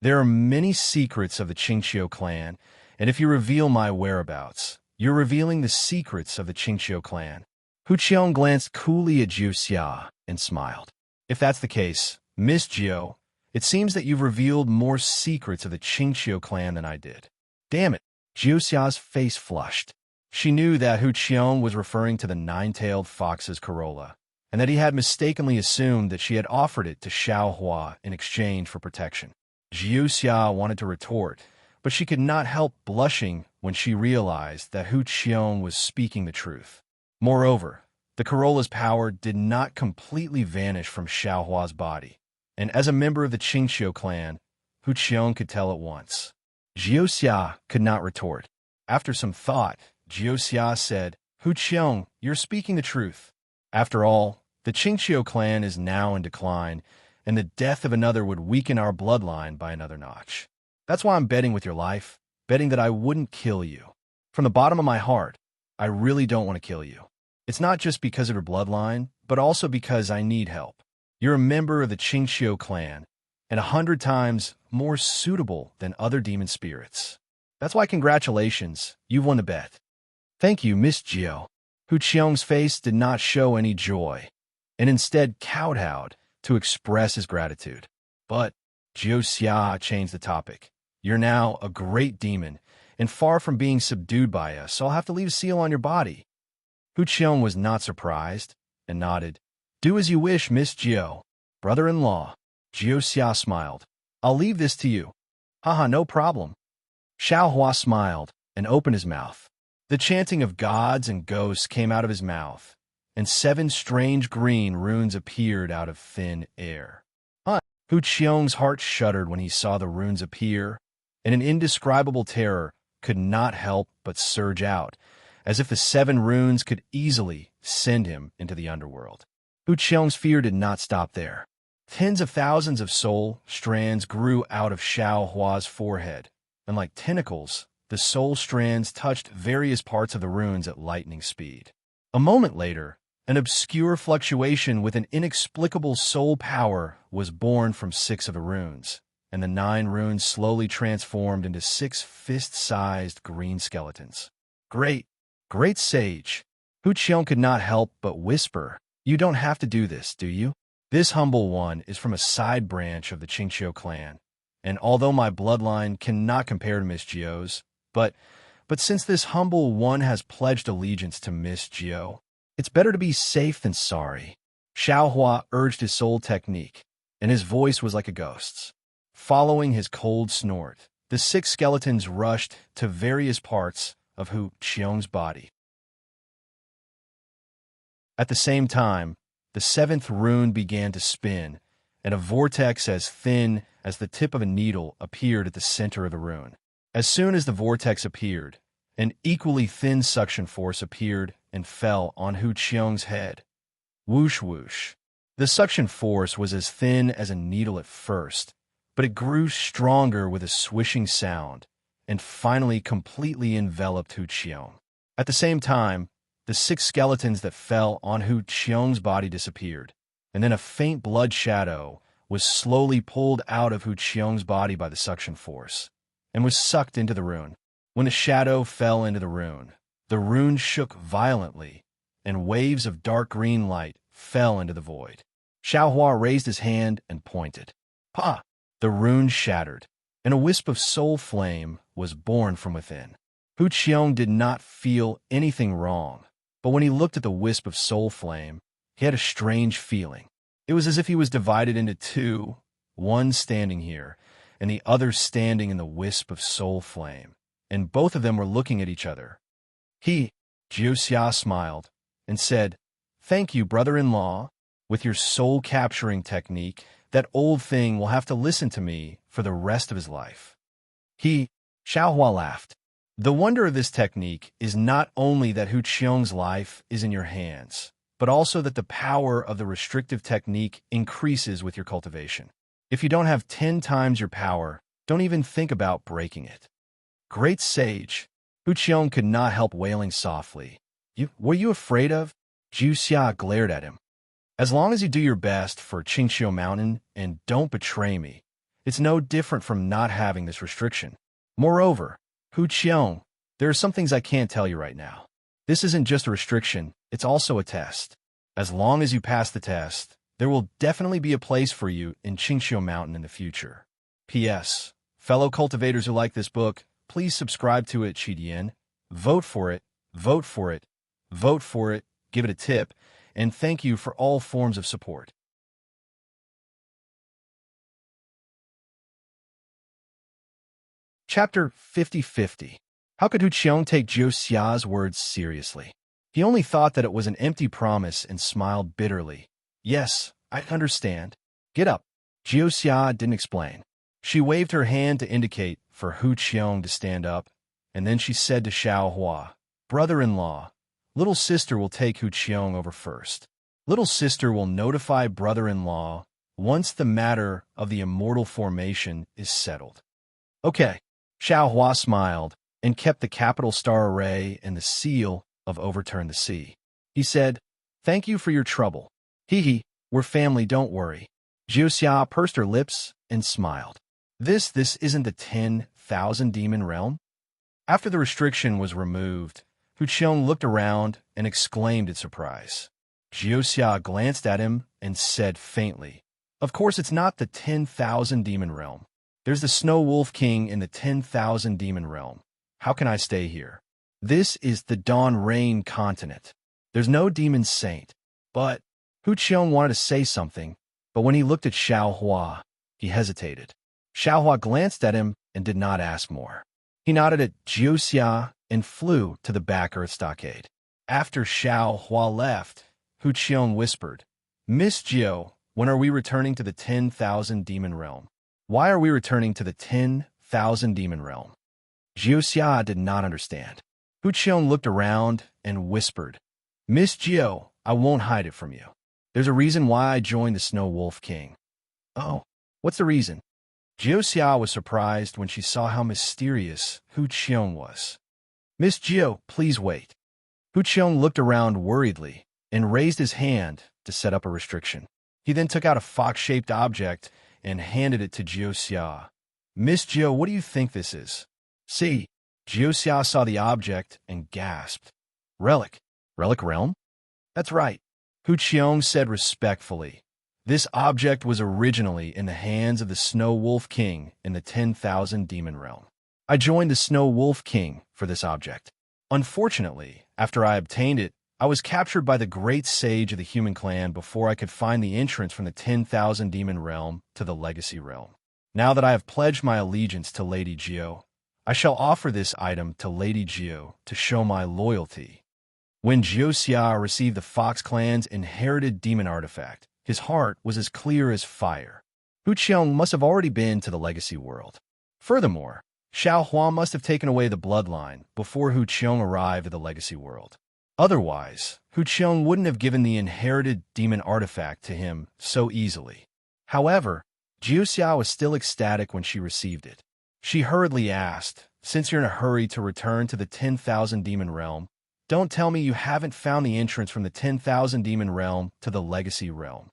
There are many secrets of the Qingqiu clan, and if you reveal my whereabouts, you're revealing the secrets of the Qingqiu clan. Hu Qiong glanced coolly at Jiu Xia and smiled. If that's the case, Miss Jiu, it seems that you've revealed more secrets of the Qingqiu clan than I did. Damn it, Jiu Xia's face flushed. She knew that Hu Qiong was referring to the nine-tailed fox's corolla, and that he had mistakenly assumed that she had offered it to Xiaohua in exchange for protection. Jiu Xia wanted to retort, but she could not help blushing when she realized that Hu Qiong was speaking the truth. Moreover, the corolla's power did not completely vanish from Xiaohua's body, and as a member of the Qingqiu clan, Hu Qiong could tell at once. Jiu Xia could not retort. After some thought, Jiu Xia said, Hu Qiong, you're speaking the truth. After all, the Qingqiu clan is now in decline, and the death of another would weaken our bloodline by another notch. That's why I'm betting with your life, betting that I wouldn't kill you. From the bottom of my heart, I really don't want to kill you. It's not just because of your bloodline, but also because I need help. You're a member of the Qingqiu clan, and 100 times more suitable than other demon spirits. That's why congratulations, you've won the bet. Thank you, Miss Jiu. Hu Qiong's face did not show any joy, and instead kowtowed to express his gratitude. But Jiu Xia changed the topic. You're now a great demon, and far from being subdued by us, so I'll have to leave a seal on your body. Hu Qiong was not surprised, and nodded. Do as you wish, Miss Jiu. Brother-in-law. Jiu Xia smiled. I'll leave this to you. Haha, no problem. Xiaohua smiled, and opened his mouth. The chanting of gods and ghosts came out of his mouth, and 7 strange green runes appeared out of thin air. Hu Qiong's heart shuddered when he saw the runes appear, and an indescribable terror could not help but surge out, as if the 7 runes could easily send him into the underworld. Hu Qiong's fear did not stop there. Tens of thousands of soul strands grew out of Xiaohua's forehead, and like tentacles, the soul strands touched various parts of the runes at lightning speed. A moment later, an obscure fluctuation with an inexplicable soul power was born from 6 of the runes, and the 9 runes slowly transformed into 6 fist-sized green skeletons. Great sage. Hu Qiong could not help but whisper, You don't have to do this, do you? This humble one is from a side branch of the Qingqiu clan, and although my bloodline cannot compare to Miss Jiu's, but since this humble one has pledged allegiance to Miss Jiu, it's better to be safe than sorry. Xiaohua urged his soul technique, and his voice was like a ghost's. Following his cold snort, the 6 skeletons rushed to various parts of Hu Qiong's body. At the same time, the 7th rune began to spin, and a vortex as thin as the tip of a needle appeared at the center of the rune. As soon as the vortex appeared, an equally thin suction force appeared and fell on Hu Qiong's head. Whoosh whoosh. The suction force was as thin as a needle at first, but it grew stronger with a swishing sound, and finally completely enveloped Hu Qiong. At the same time, the 6 skeletons that fell on Hu Qiong's body disappeared, and then a faint blood shadow was slowly pulled out of Hu Qiong's body by the suction force, and was sucked into the rune. When the shadow fell into the rune shook violently, and waves of dark green light fell into the void. Xiaohua raised his hand and pointed. Pa! The rune shattered, and a wisp of soul flame was born from within. Hu Qiong did not feel anything wrong, but when he looked at the wisp of soul flame, he had a strange feeling. It was as if he was divided into 2, one standing here, and the other standing in the wisp of soul flame, and both of them were looking at each other. Jiuxia smiled and said, "Thank you, brother-in-law. With your soul-capturing technique, that old thing will have to listen to me for the rest of his life." Xiaohua laughed. The wonder of this technique is not only that Hu Qiong's life is in your hands, but also that the power of the restrictive technique increases with your cultivation. If you don't have 10 times your power, don't even think about breaking it. Great sage. Hu Qiong could not help wailing softly. Were you afraid of? Jiuxia glared at him. As long as you do your best for Qingxiu Mountain and don't betray me, it's no different from not having this restriction. Moreover, Hu Qiong, there are some things I can't tell you right now. This isn't just a restriction, it's also a test. As long as you pass the test, there will definitely be a place for you in Qingxiu Mountain in the future. P.S. Fellow cultivators who like this book, please subscribe to it, Qidian. Vote for it, vote for it, vote for it, give it a tip, and thank you for all forms of support. Chapter 50-50. How could Hu Qiong take Jiuxia's words seriously? He only thought that it was an empty promise and smiled bitterly. Yes, I understand. Get up. Jiuxia didn't explain. She waved her hand to indicate for Hu Qiong to stand up, and then she said to Xiaohua, "Brother-in-law, little sister will take Hu Qiong over first. Little sister will notify brother-in-law once the matter of the immortal formation is settled." Okay. Xiaohua smiled and kept the capital star array and the seal of Overturn the Sea. He said, "Thank you for your trouble. We're family, don't worry." Jiuxia pursed her lips and smiled. This isn't the 10,000 demon realm? After the restriction was removed, Hu Qiong looked around and exclaimed in surprise. Jiuxia glanced at him and said faintly, "Of course it's not the 10,000 demon realm. There's the Snow Wolf King in the 10,000 demon realm. How can I stay here? This is the Dawn Rain continent. There's no demon saint." But Hu Qiong wanted to say something, but when he looked at Xiaohua, he hesitated. Xiaohua glanced at him and did not ask more. He nodded at Jiuxia and flew to the back earth stockade. After Xiaohua left, Hu Qiong whispered, "Miss Jiu, when are we returning to the 10,000 demon realm? Why are we returning to the 10,000 demon realm?" Jiuxia did not understand. Hu Qiong looked around and whispered, "Miss Jiu, I won't hide it from you. There's a reason why I joined the Snow Wolf King." "Oh, what's the reason?" Jiuxia was surprised when she saw how mysterious Hu Qiong was. "Miss Jiu, please wait." Hu Qiong looked around worriedly and raised his hand to set up a restriction. He then took out a fox-shaped object and handed it to Jiuxia. "Miss Jiu, what do you think this is?" "See." Jiuxia saw the object and gasped. "Relic. Relic realm?" "That's right," Hu Qiong said respectfully. "This object was originally in the hands of the Snow Wolf King in the 10,000 demon realm. I joined the Snow Wolf King for this object. Unfortunately, after I obtained it, I was captured by the great sage of the human clan before I could find the entrance from the 10,000 demon realm to the legacy realm. Now that I have pledged my allegiance to Lady Geo, I shall offer this item to Lady Geo to show my loyalty. When Jiuxia received the Fox clan's inherited demon artifact, his heart was as clear as fire. Hu Qiong must have already been to the legacy world. Furthermore, Xiao Hua must have taken away the bloodline before Hu Qiong arrived at the legacy world. Otherwise, Hu Qiong wouldn't have given the inherited demon artifact to him so easily. However, Jiuxia was still ecstatic when she received it. She hurriedly asked, "Since you're in a hurry to return to the 10,000 demon realm, don't tell me you haven't found the entrance from the 10,000 demon realm to the legacy realm."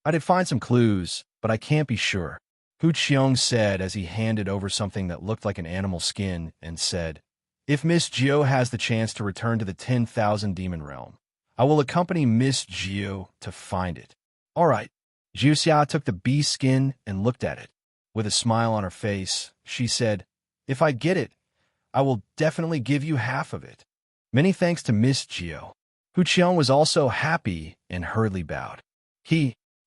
"I did find some clues, but I can't be sure," Hu Qiong said as he handed over something that looked like an animal skin and said, "If Miss Geo has the chance to return to the 10,000 demon realm, I will accompany Miss Geo to find it." "All right." Jiuxia took the bee skin and looked at it. With a smile on her face, she said, "If I get it, I will definitely give you half of it." "Many thanks to Miss Geo." Hu Qiong was also happy and hurriedly bowed.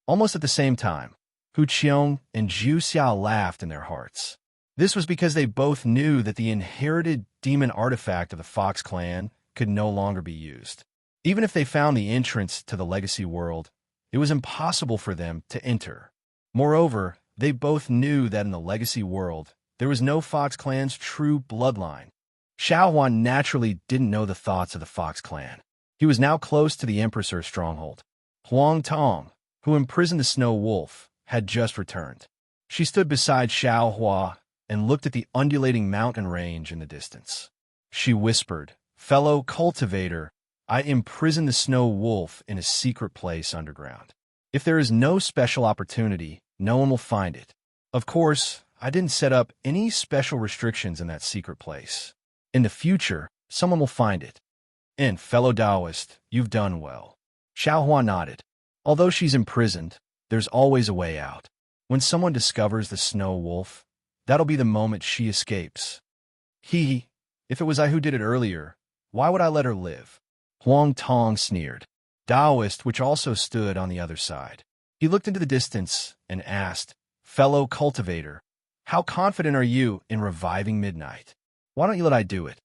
Almost at the same time, Hu Qiong and Jiuxia laughed in their hearts. This was because they both knew that the inherited demon artifact of the Fox clan could no longer be used. Even if they found the entrance to the legacy world, it was impossible for them to enter. Moreover, they both knew that in the legacy world, there was no Fox clan's true bloodline. Xiao Huan naturally didn't know the thoughts of the Fox clan. He was now close to the Empress's stronghold. Huang Tong, who imprisoned the Snow Wolf, had just returned. She stood beside Xiao Hua and looked at the undulating mountain range in the distance. She whispered, "Fellow cultivator, I imprisoned the Snow Wolf in a secret place underground. If there is no special opportunity, no one will find it. Of course, I didn't set up any special restrictions in that secret place. In the future, someone will find it. And fellow Taoist, you've done well." Xiao Hua nodded. Although she's imprisoned, there's always a way out. When someone discovers the Snow Wolf, that'll be the moment she escapes. If it was I who did it earlier, why would I let her live?" Huang Tong sneered. Taoist, which also stood on the other side. He looked into the distance and asked, "Fellow cultivator, how confident are you in reviving Midnight? Why don't you let I do it?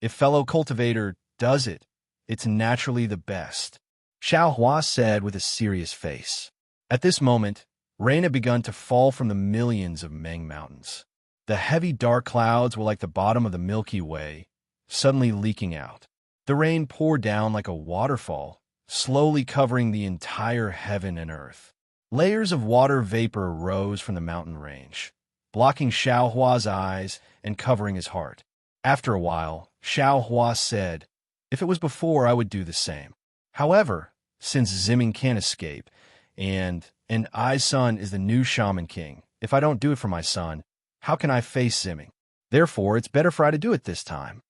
If fellow cultivator does it, it's naturally the best," Xiao Hua said with a serious face. At this moment, rain had begun to fall from the millions of Meng Mountains. The heavy dark clouds were like the bottom of the Milky Way, suddenly leaking out. The rain poured down like a waterfall, slowly covering the entire heaven and earth. Layers of water vapor rose from the mountain range, blocking Xiao Hua's eyes and covering his heart. After a while, Xiao Hua said, "If it was before, I would do the same. However, since Ziming can't escape, and I's son is the new Shaman King, if I don't do it for my son, how can I face Ziming? Therefore, it's better for I to do it this time.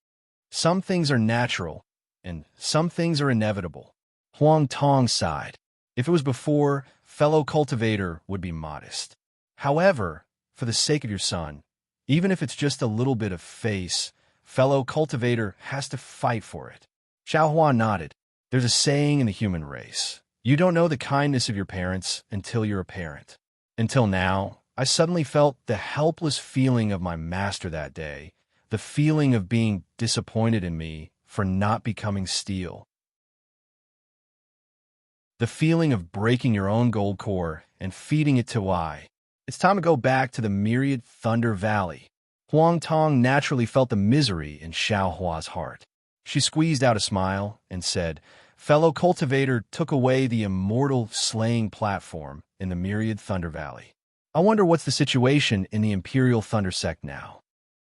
Some things are natural, and some things are inevitable." Huang Tong sighed. If it was before, fellow cultivator would be modest. However, for the sake of your son, even if it's just a little bit of face, fellow cultivator has to fight for it. Xiao Hua nodded. There's a saying in the human race. You don't know the kindness of your parents until you're a parent. Until now, I suddenly felt the helpless feeling of my master that day, the feeling of being disappointed in me for not becoming steel. The feeling of breaking your own gold core and feeding it to I. It's time to go back to the myriad Thunder Valley. Huang Tong naturally felt the misery in Xiao Hua's heart. She squeezed out a smile and said, "Fellow cultivator took away the immortal slaying platform in the myriad Thunder Valley. I wonder what's the situation in the Imperial Thunder Sect now.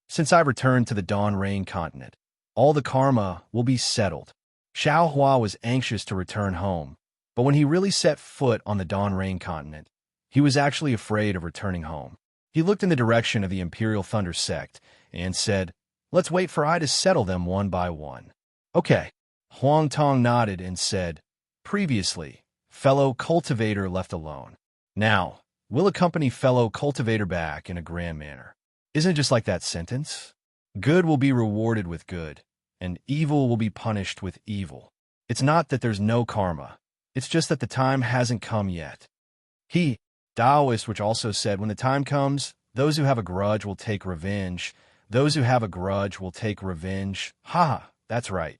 Since I've returned to the Dawn Rain continent, all the karma will be settled." Xiao Hua was anxious to return home, but when he really set foot on the Dawn Rain continent, he was actually afraid of returning home. He looked in the direction of the Imperial Thunder Sect and said, "Let's wait for I to settle them one by one." "Okay." Huang Tong nodded and said, "Previously, fellow cultivator left alone. Now, we'll accompany fellow cultivator back in a grand manner. Isn't it just like that sentence? Good will be rewarded with good, and evil will be punished with evil. It's not that there's no karma. It's just that the time hasn't come yet. He, Taoist, which also said, when the time comes, those who have a grudge will take revenge. Those who have a grudge will take revenge. Ha ha, that's right.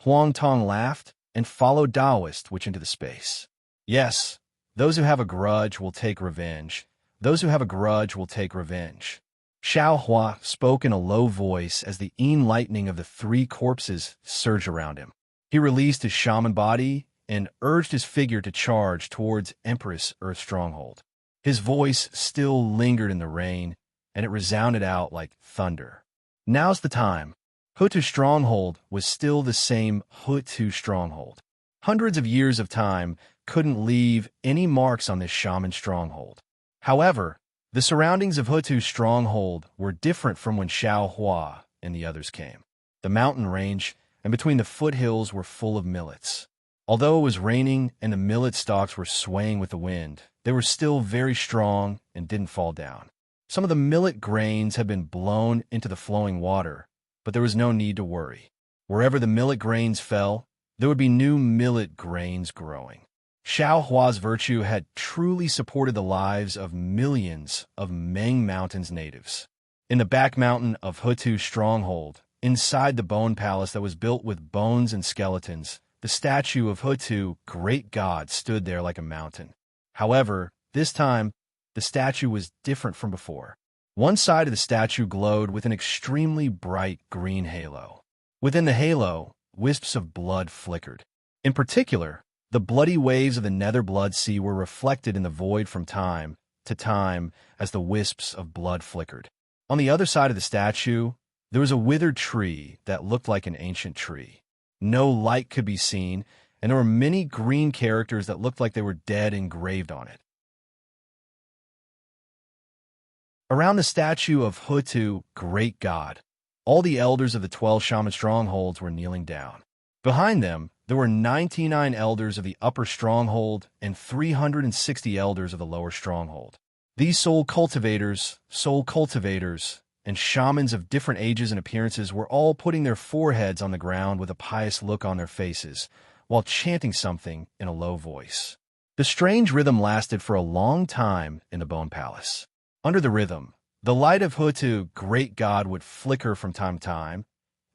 Huang Tong laughed and followed Taoist, which into the space. Yes, those who have a grudge will take revenge. Those who have a grudge will take revenge. Xiao Hua spoke in a low voice as the lightning of the three corpses surged around him. He released his shaman body and urged his figure to charge towards Empress Earth Stronghold. His voice still lingered in the rain, and it resounded out like thunder. Now's the time. Hutu Stronghold was still the same Hutu Stronghold. Hundreds of years of time couldn't leave any marks on this shaman stronghold. However, the surroundings of Hutu Stronghold were different from when Xiao Hua and the others came. The mountain range and between the foothills were full of millets. Although it was raining and the millet stalks were swaying with the wind, they were still very strong and didn't fall down. Some of the millet grains had been blown into the flowing water, but there was no need to worry. Wherever the millet grains fell, there would be new millet grains growing. Xiao Hua's virtue had truly supported the lives of millions of Meng Mountain's natives. In the back mountain of Hutu Stronghold, inside the bone palace that was built with bones and skeletons, the statue of Hutu, great god, stood there like a mountain. However, this time, the statue was different from before. One side of the statue glowed with an extremely bright green halo. Within the halo, wisps of blood flickered. In particular, the bloody waves of the nether blood sea were reflected in the void from time to time as the wisps of blood flickered. On the other side of the statue, there was a withered tree that looked like an ancient tree. No light could be seen, and there were many green characters that looked like they were dead engraved on it. Around the statue of Hutu, great god, all the elders of the 12 shaman strongholds were kneeling down. Behind them, there were 99 elders of the upper stronghold and 360 elders of the lower stronghold. These soul cultivators, and shamans of different ages and appearances were all putting their foreheads on the ground with a pious look on their faces, while chanting something in a low voice. The strange rhythm lasted for a long time in the Bone Palace. Under the rhythm, the light of Hutu, great god, would flicker from time to time,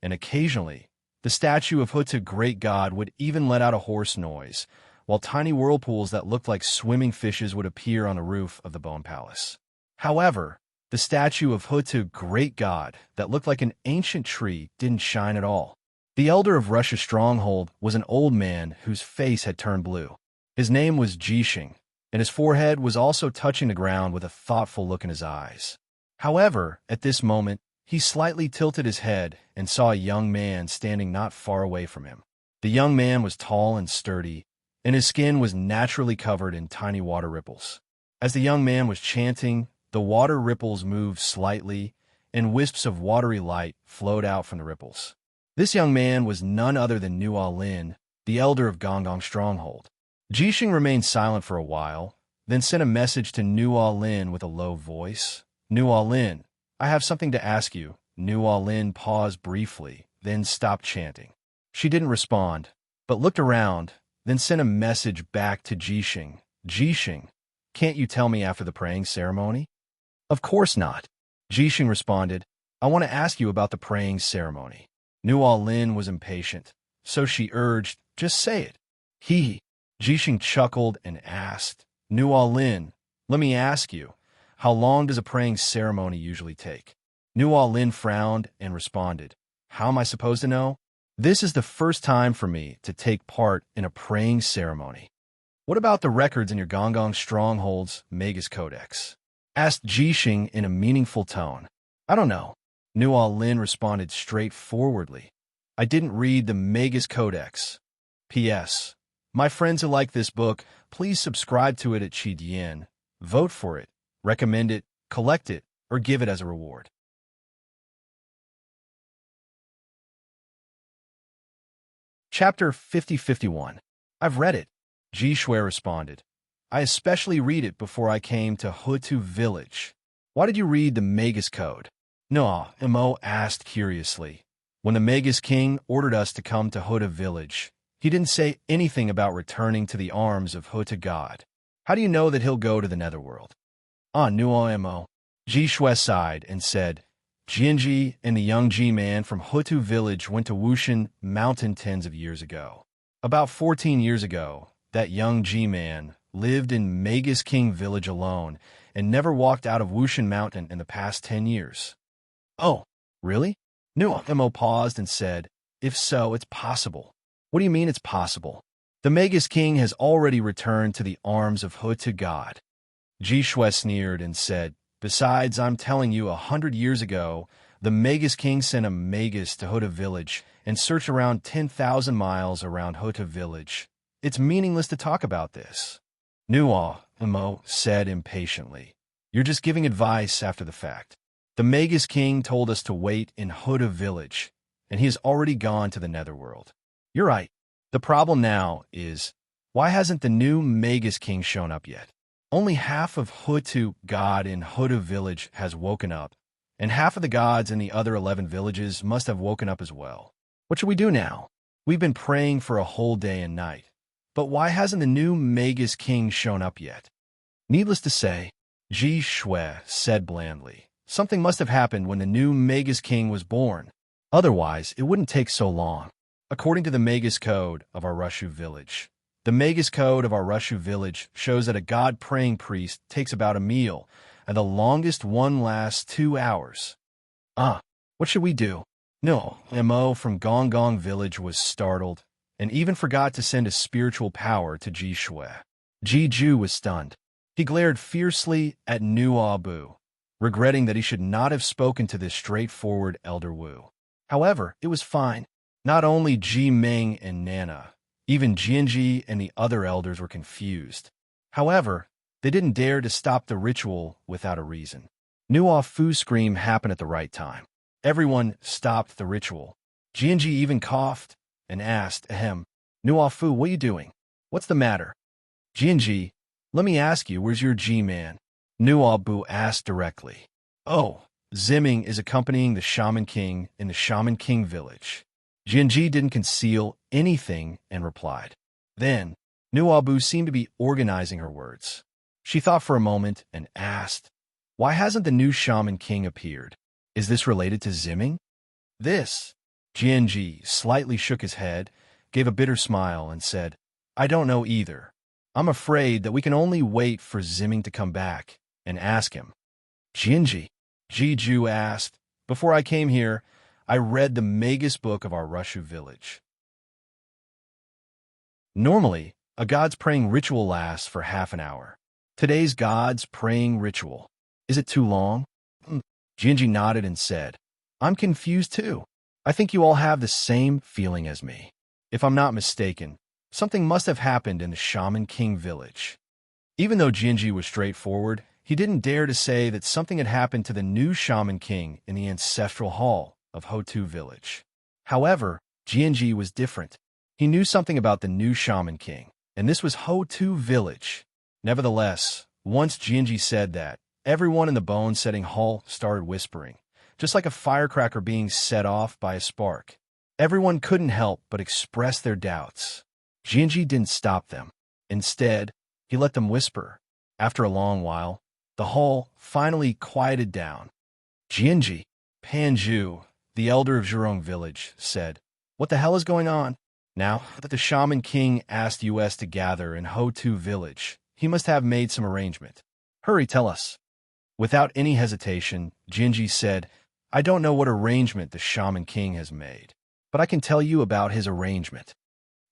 and occasionally, the statue of Hutu, great god, would even let out a hoarse noise, while tiny whirlpools that looked like swimming fishes would appear on the roof of the Bone Palace. However, the statue of Hutu, great god, that looked like an ancient tree didn't shine at all. The elder of Russia's stronghold was an old man whose face had turned blue. His name was Jixing, and his forehead was also touching the ground with a thoughtful look in his eyes. However, at this moment, he slightly tilted his head and saw a young man standing not far away from him. The young man was tall and sturdy, and his skin was naturally covered in tiny water ripples. As the young man was chanting, the water ripples moved slightly, and wisps of watery light flowed out from the ripples. This young man was none other than Nuo Lin, the elder of Gonggong Stronghold. Jixing remained silent for a while, then sent a message to Nuo Lin with a low voice. Nuo Lin, I have something to ask you. Nuo Lin paused briefly, then stopped chanting. She didn't respond, but looked around, then sent a message back to Jixing. Jixing, can't you tell me after the praying ceremony? Of course not. Jixing responded, I want to ask you about the praying ceremony. Nuo Lin was impatient, so she urged, just say it. Jixing chuckled and asked, Nuo Lin, let me ask you, how long does a praying ceremony usually take? Nuo Lin frowned and responded, how am I supposed to know? This is the first time for me to take part in a praying ceremony. What about the records in your Gonggong Stronghold's Magus Codex? Asked Jixing in a meaningful tone. I don't know. Nuo Lin responded straightforwardly. I didn't read the Magus Codex. P.S. My friends who like this book, please subscribe to it at Qidian, vote for it, recommend it, collect it, or give it as a reward. Chapter 50-51. I've read it. Ji Shui responded. I especially read it before I came to Hutu village. Why did you read the Magus Code? Nuo Mo asked curiously. When the Magus King ordered us to come to Hota village, he didn't say anything about returning to the arms of Hota God. How do you know that he'll go to the netherworld? Nuo. Ji Shui sighed and said, Jianji and the young Ji-man from Hutu village went to Wushan Mountain tens of years ago. About 14 years ago, that young Ji-man lived in Magus King village alone and never walked out of Wushan Mountain in the past 10 years. Oh, really? Nuo paused and said, if so, it's possible. What do you mean it's possible? The Magus King has already returned to the arms of Hutu God. Ji Shui sneered and said, besides, I'm telling you, 100 years ago, the Magus King sent a Magus to Hota village and searched around 10,000 miles around Hota village. It's meaningless to talk about this. Nuo said impatiently, you're just giving advice after the fact. The Magus King told us to wait in Hota village, and he has already gone to the netherworld. You're right. The problem now is, why hasn't the new Magus King shown up yet? Only half of Hutu God in Hota village has woken up, and half of the gods in the other 11 villages must have woken up as well. What should we do now? We've been praying for a whole day and night, but why hasn't the new Magus King shown up yet? Needless to say, Ji Shui said blandly, something must have happened when the new Magus King was born. Otherwise, it wouldn't take so long. According to the Magus Code of our Rushu village, the Magus Code of our Rushu village shows that a god-praying priest takes about a meal, and the longest one lasts 2 hours. What should we do? No, Mo from Gong Gong village was startled, and even forgot to send a spiritual power to Ji Shui. Ji Ju was stunned. He glared fiercely at Nuo Bu, regretting that he should not have spoken to this straightforward Elder Wu. However, it was fine. Not only Ji Ming and Nana, even Jianji and the other elders were confused. However, they didn't dare to stop the ritual without a reason. Nuo Fu's scream happened at the right time. Everyone stopped the ritual. Jianji even coughed and asked, Nuo Fu, what are you doing? What's the matter? Jianji, let me ask you, where's your Ji-man? Nuo Bu asked directly. Oh, Ziming is accompanying the Shaman King in the Shaman King village. Jianji didn't conceal anything and replied. Then, Nuo Bu seemed to be organizing her words. She thought for a moment and asked, why hasn't the new Shaman King appeared? Is this related to Ziming? This. Jianji slightly shook his head, gave a bitter smile, and said, I don't know either. I'm afraid that we can only wait for Ziming to come back and ask him. Jianji, Ji Ju asked, before I came here, I read the Magus book of our Rushu village. Normally, a god's praying ritual lasts for half an hour. Today's god's praying ritual. Is it too long? Jianji nodded and said, I'm confused too. I think you all have the same feeling as me. If I'm not mistaken, something must have happened in the Shaman King village. Even though Jianji was straightforward, he didn't dare to say that something had happened to the new Shaman King in the ancestral hall of Hutu village. However, Jianji was different. He knew something about the new Shaman King, and this was Hutu village. Nevertheless, once Jianji said that, everyone in the bone-setting hall started whispering, just like a firecracker being set off by a spark. Everyone couldn't help but express their doubts. Jianji didn't stop them. Instead, he let them whisper. After a long while, the hall finally quieted down. Jianji, Panju, the elder of Zhurong village, said, what the hell is going on? Now that the Shaman King asked us to gather in Hutu village, he must have made some arrangement. Hurry, tell us. Without any hesitation, Jianji said, I don't know what arrangement the Shaman King has made, but I can tell you about his arrangement.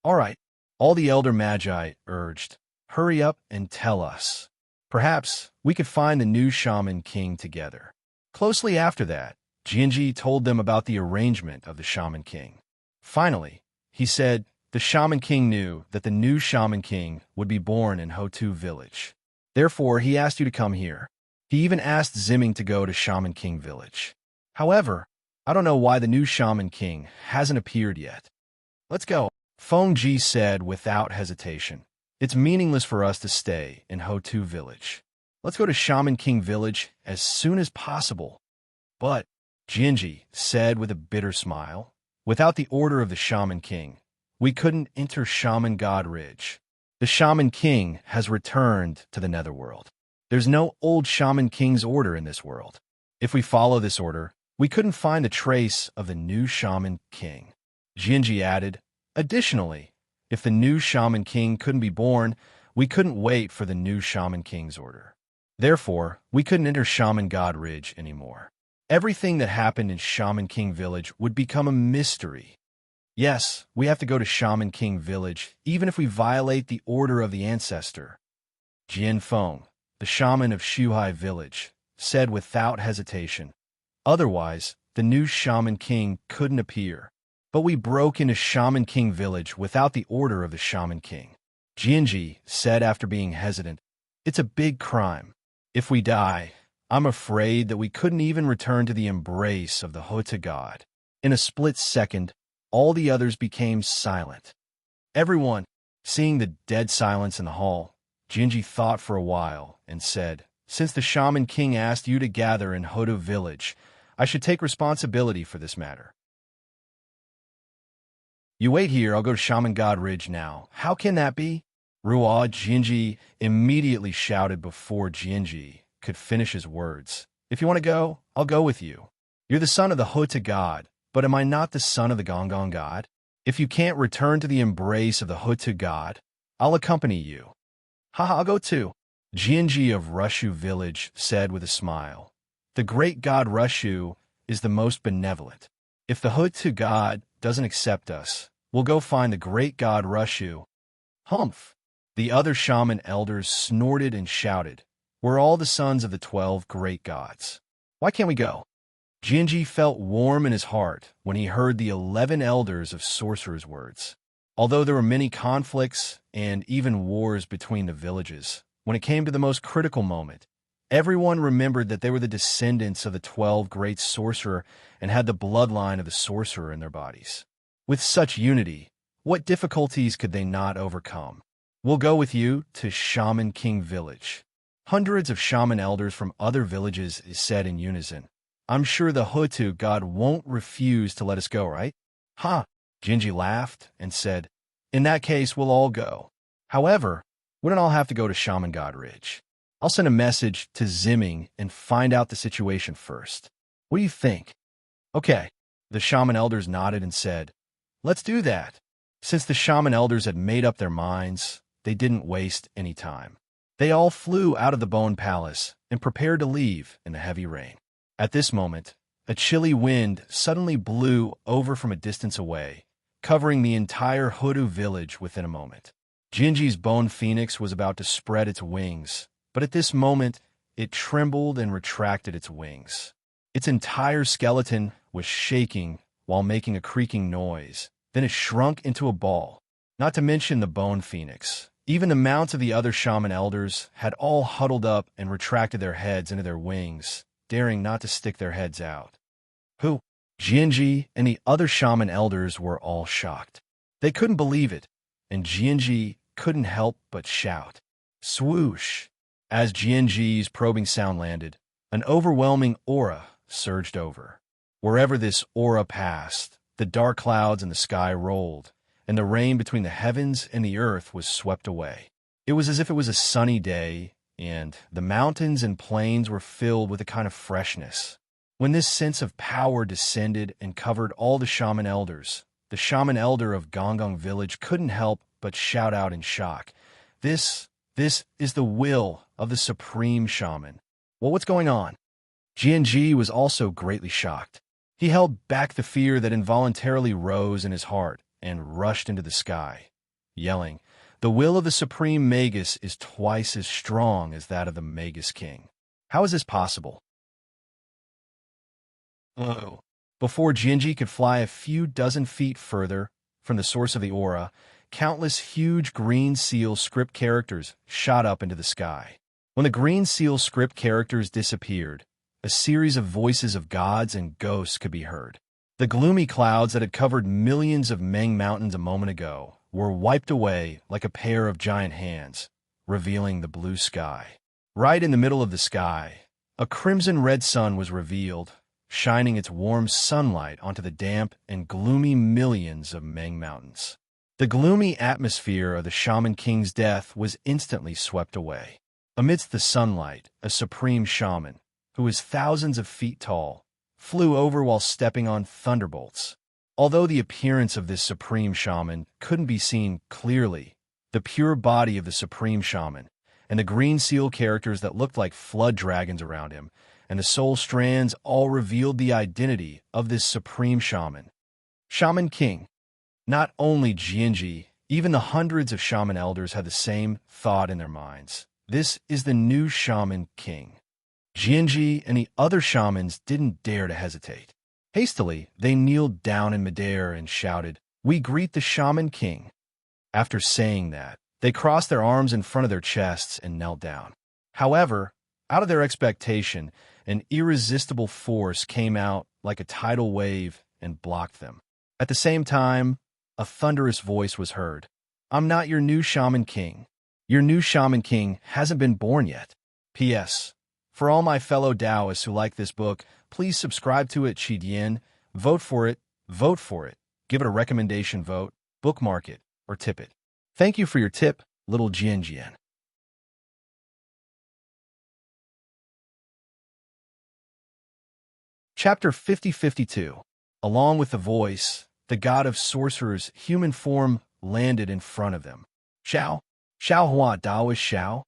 All right, all the elder magi urged, hurry up and tell us. Perhaps we could find the new Shaman King together. Closely after that, Jianji told them about the arrangement of the Shaman King. Finally, he said the Shaman King knew that the new Shaman King would be born in Hutu village. Therefore, he asked you to come here. He even asked Ziming to go to Shaman King village. However, I don't know why the new Shaman King hasn't appeared yet. Let's go, Feng Ji said without hesitation. It's meaningless for us to stay in Hutu village. Let's go to Shaman King village as soon as possible. But, Jianji said with a bitter smile, Without the order of the Shaman King, we couldn't enter Shaman God Ridge. The Shaman King has returned to the Netherworld. There's no old Shaman King's order in this world. If we follow this order, we couldn't find a trace of the new Shaman King. Jinji added, additionally, if the new Shaman King couldn't be born, we couldn't wait for the new Shaman King's order. Therefore, we couldn't enter Shaman God Ridge anymore. Everything that happened in Shaman King Village would become a mystery. Yes, we have to go to Shaman King Village, even if we violate the order of the ancestor. Jian Feng, the shaman of Shuhai Village, said without hesitation. Otherwise, the new Shaman King couldn't appear. But we broke into Shaman King Village without the order of the Shaman King. Jianji said after being hesitant, it's a big crime. If we die, I'm afraid that we couldn't even return to the embrace of the Hota God. In a split second, all the others became silent. Everyone, seeing the dead silence in the hall, Jinji thought for a while and said, since the Shaman King asked you to gather in Hodo Village, I should take responsibility for this matter. You wait here, I'll go to Shaman God Ridge now. How can that be? Ruo Jinji immediately shouted before Jinji could finish his words. If you want to go, I'll go with you. You're the son of the Hota God, but am I not the son of the Gonggong God? If you can't return to the embrace of the Hota God, I'll accompany you. Haha, I'll go too. Jinji of Rushu Village said with a smile. The great god Rushu is the most benevolent. If the Hota God doesn't accept us, we'll go find the great god Rushu. Humph! The other shaman elders snorted and shouted. We're all the sons of the 12 great gods. Why can't we go? Jinji felt warm in his heart when he heard the 11 elders of sorcerer's words. Although there were many conflicts and even wars between the villages, when it came to the most critical moment, everyone remembered that they were the descendants of the 12 great sorcerer and had the bloodline of the sorcerer in their bodies. With such unity, what difficulties could they not overcome? We'll go with you to Shaman King Village. Hundreds of shaman elders from other villages said in unison. I'm sure the Hota God won't refuse to let us go, right? Ha! Jinji laughed and said, in that case, we'll all go. However, we don't all have to go to Shaman God Ridge. I'll send a message to Zimming and find out the situation first. What do you think? Okay. The shaman elders nodded and said, let's do that. Since the shaman elders had made up their minds, they didn't waste any time. They all flew out of the Bone Palace and prepared to leave in the heavy rain. At this moment, a chilly wind suddenly blew over from a distance away, covering the entire Hoodoo village within a moment. Jinji's bone phoenix was about to spread its wings, but at this moment, it trembled and retracted its wings. Its entire skeleton was shaking while making a creaking noise. Then it shrunk into a ball. Not to mention the bone phoenix. Even the mounts of the other shaman elders had all huddled up and retracted their heads into their wings, daring not to stick their heads out. Who? Jinji and the other shaman elders were all shocked. They couldn't believe it, and Jinji couldn't help but shout. Swoosh! As Jinji's probing sound landed, an overwhelming aura surged over. Wherever this aura passed, the dark clouds in the sky rolled, and the rain between the heavens and the earth was swept away. It was as if it was a sunny day, and the mountains and plains were filled with a kind of freshness. When this sense of power descended and covered all the shaman elders, the shaman elder of Gonggong Village couldn't help but shout out in shock. This is the will of the supreme shaman. Well, what's going on? Jianji was also greatly shocked. He held back the fear that involuntarily rose in his heart and rushed into the sky, yelling, the will of the supreme Magus is twice as strong as that of the Magus King. How is this possible? Oh. Before Jinji could fly a few dozen feet further from the source of the aura, countless huge green seal script characters shot up into the sky. When the green seal script characters disappeared, a series of voices of gods and ghosts could be heard. The gloomy clouds that had covered millions of Meng Mountains a moment ago were wiped away like a pair of giant hands, revealing the blue sky. Right in the middle of the sky, a crimson-red sun was revealed, shining its warm sunlight onto the damp and gloomy millions of Meng Mountains. The gloomy atmosphere of the Shaman King's death was instantly swept away. Amidst the sunlight, a supreme shaman, who was thousands of feet tall, flew over while stepping on thunderbolts. Although the appearance of this supreme shaman couldn't be seen clearly, the pure body of the supreme shaman, and the green seal characters that looked like flood dragons around him, and the soul strands all revealed the identity of this supreme shaman. Shaman King. Not only Jianji, even the hundreds of shaman elders had the same thought in their minds. This is the new Shaman King. Jianji and the other shamans didn't dare to hesitate. Hastily, they kneeled down in midair and shouted, "We greet the Shaman King." After saying that, they crossed their arms in front of their chests and knelt down. However, out of their expectation, an irresistible force came out like a tidal wave and blocked them. At the same time, a thunderous voice was heard. "I'm not your new Shaman King. Your new Shaman King hasn't been born yet. P.S. For all my fellow Taoists who like this book, please subscribe to it, Chidian. Vote for it, give it a recommendation vote, bookmark it, or tip it. Thank you for your tip, little Jian. Chapter 50-52. Along with the voice, the god of sorcerers' human form landed in front of them. Xiao Hua Daoist Xiao.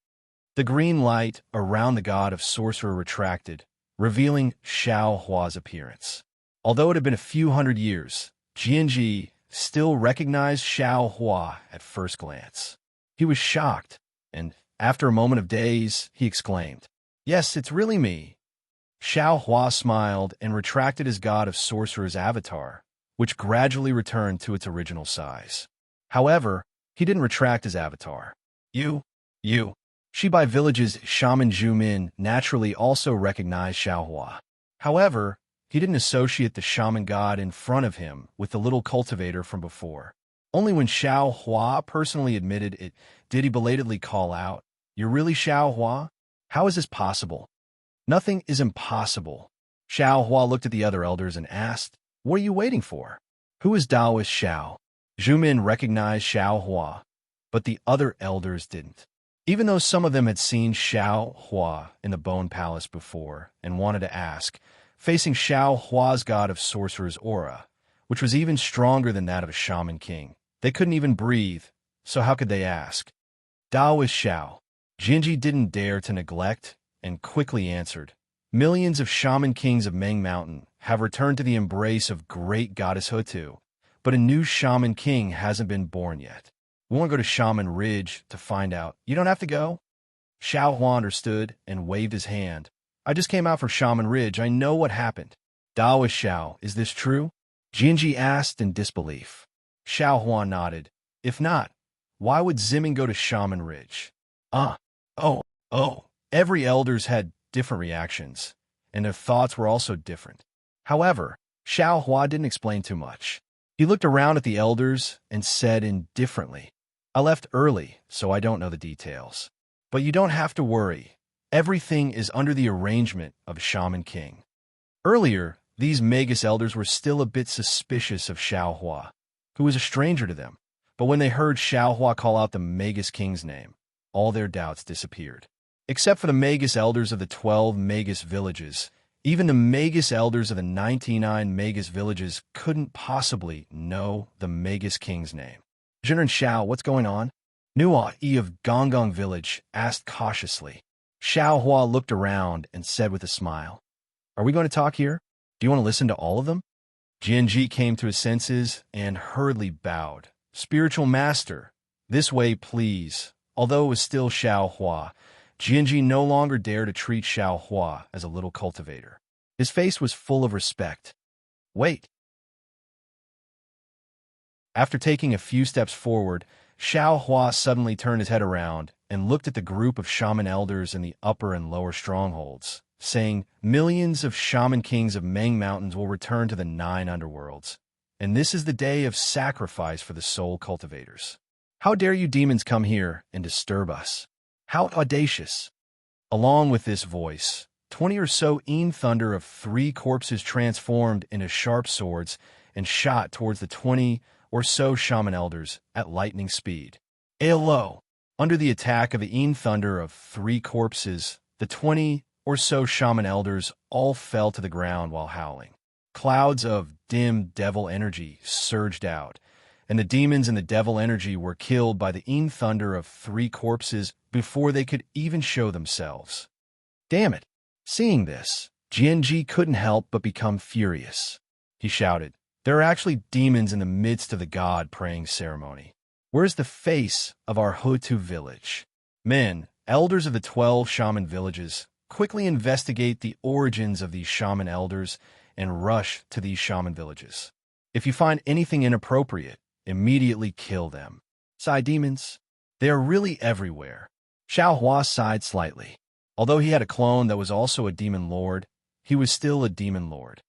The green light around the god of sorcerer retracted, revealing Xiao Hua's appearance. Although it had been a few hundred years, Jianji still recognized Xiao Hua at first glance. He was shocked, and after a moment of daze, he exclaimed, "Yes, it's really me." Xiao Hua smiled and retracted his god of sorcerer's avatar, which gradually returned to its original size. However, he didn't retract his avatar. You. Shibai Village's shaman Zhu Min naturally also recognized Xiao Hua. However, he didn't associate the shaman god in front of him with the little cultivator from before. Only when Xiao Hua personally admitted it did he belatedly call out, "You're really Xiao Hua? How is this possible?" "Nothing is impossible." Xiao Hua looked at the other elders and asked, "What are you waiting for? Who is Taoist Xiao?" Zhu Min recognized Xiao Hua, but the other elders didn't. Even though some of them had seen Xiao Hua in the Bone Palace before and wanted to ask, facing Xiao Hua's god of sorcerer's aura, which was even stronger than that of a shaman king, they couldn't even breathe, so how could they ask? Taoist Xiao. Jinji didn't dare to neglect and quickly answered, "Millions of shaman kings of Meng Mountain have returned to the embrace of great goddess Hutu, but a new shaman king hasn't been born yet. We want to go to Shaman Ridge to find out." "You don't have to go." Xiao Hua understood and waved his hand. "I just came out from Shaman Ridge. I know what happened." "Taoist Xiao, is this true?" Jinji asked in disbelief. Xiao Hua nodded. "If not, why would Zimming go to Shaman Ridge?" Oh. Every elders had different reactions, and their thoughts were also different. However, Xiao Hua didn't explain too much. He looked around at the elders and said indifferently, "I left early, so I don't know the details. But you don't have to worry. Everything is under the arrangement of Shaman King." Earlier, these Magus elders were still a bit suspicious of Xiao Hua, who was a stranger to them. But when they heard Xiao Hua call out the Magus King's name, all their doubts disappeared. Except for the Magus elders of the 12 Magus villages, even the Magus elders of the 99 Magus villages couldn't possibly know the Magus King's name. "Jinren Xiao, what's going on?" Nua Yi of Gonggong Village asked cautiously. Xiao Hua looked around and said with a smile, "Are we going to talk here? Do you want to listen to all of them?" Jianji came to his senses and hurriedly bowed. "Spiritual master, this way, please." Although it was still Xiao Hua, Jianji no longer dared to treat Xiao Hua as a little cultivator. His face was full of respect. "Wait." After taking a few steps forward, Xiao Hua suddenly turned his head around and looked at the group of shaman elders in the upper and lower strongholds, saying, "Millions of shaman kings of Meng Mountains will return to the 9 underworlds, and this is the day of sacrifice for the soul cultivators. How dare you demons come here and disturb us? How audacious!" Along with this voice, 20 or so thunder of 3 corpses transformed into sharp swords and shot towards the 20 or so shaman elders at lightning speed. Lo! Under the attack of the thunder of 3 corpses, the 20 or so shaman elders all fell to the ground while howling. Clouds of dim devil energy surged out, and the demons and the devil energy were killed by the thunder of 3 corpses before they could even show themselves. Damn it! Seeing this, Jianji couldn't help but become furious. He shouted, "There are actually demons in the midst of the god-praying ceremony. Where's the face of our Hutu village?" Men, elders of the 12 shaman villages, quickly investigate the origins of these shaman elders and rush to these shaman villages. If you find anything inappropriate, immediately kill them. Sigh demons. They are really everywhere. Xiao Hua sighed slightly. Although he had a clone that was also a demon lord, he was still a demon lord.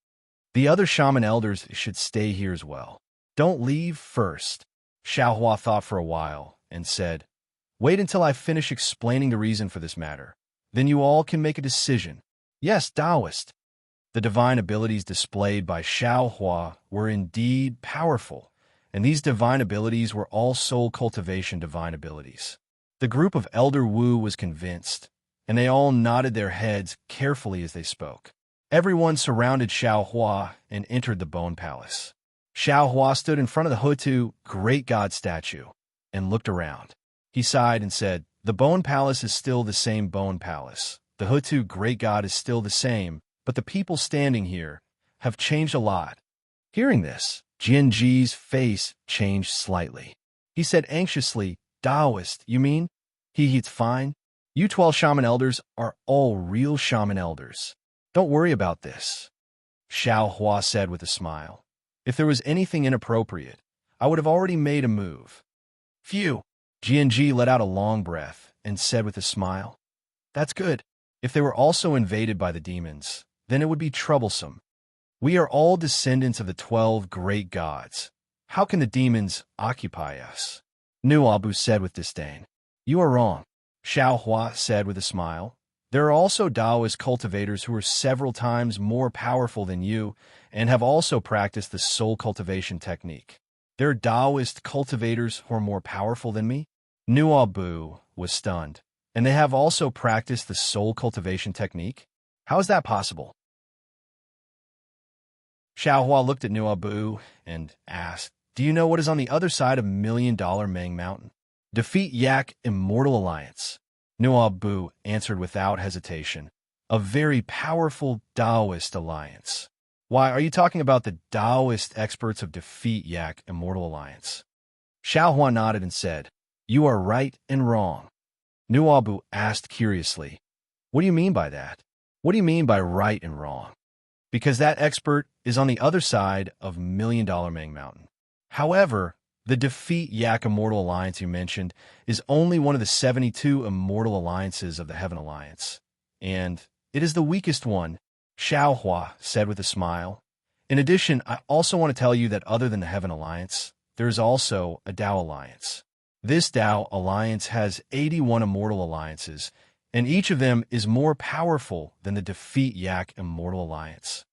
The other shaman elders should stay here as well. Don't leave first. Xiao Hua thought for a while and said, "Wait until I finish explaining the reason for this matter. Then you all can make a decision." Yes, Taoist. The divine abilities displayed by Xiao Hua were indeed powerful, and these divine abilities were all soul cultivation divine abilities. The group of Elder Wu was convinced, and they all nodded their heads carefully as they spoke. Everyone surrounded Xiao Hua and entered the Bone Palace. Xiao Hua stood in front of the Hutu great god statue and looked around. He sighed and said, "The Bone Palace is still the same Bone Palace. The Hutu great god is still the same, but the people standing here have changed a lot." Hearing this, Jianji's face changed slightly. He said anxiously, "Taoist, you mean? It's fine. You 12 shaman elders are all real shaman elders. Don't worry about this." Xiao Hua said with a smile, "If there was anything inappropriate, I would have already made a move." Phew! Jianji let out a long breath and said with a smile, "That's good. If they were also invaded by the demons, then it would be troublesome. We are all descendants of the 12 great gods. How can the demons occupy us?" Nuabu said with disdain. "You are wrong," Xiao Hua said with a smile. "There are also Taoist cultivators who are several times more powerful than you and have also practiced the soul cultivation technique." "There are Taoist cultivators who are more powerful than me?" Nuabu was stunned. "And they have also practiced the soul cultivation technique? How is that possible?" Xiao Hua looked at Nuabu and asked, "Do you know what is on the other side of $1 Million Mang Mountain?" "Defeat Yak Immortal Alliance," Nuabu answered without hesitation. "A very powerful Taoist alliance." "Why, are you talking about the Taoist experts of Defeat Yak Immortal Alliance?" Xiao Hua nodded and said, "You are right and wrong." Nuabu asked curiously, "What do you mean by that? What do you mean by right and wrong?" "Because that expert is on the other side of $1 Million Mang Mountain. However, the Defeat Yak Immortal Alliance you mentioned is only one of the 72 immortal alliances of the Heaven Alliance, and it is the weakest one," Xiao Hua said with a smile. "In addition, I also want to tell you that other than the Heaven Alliance, there is also a Tao Alliance. This Tao Alliance has 81 immortal alliances, and each of them is more powerful than the Defeat Yak Immortal Alliance."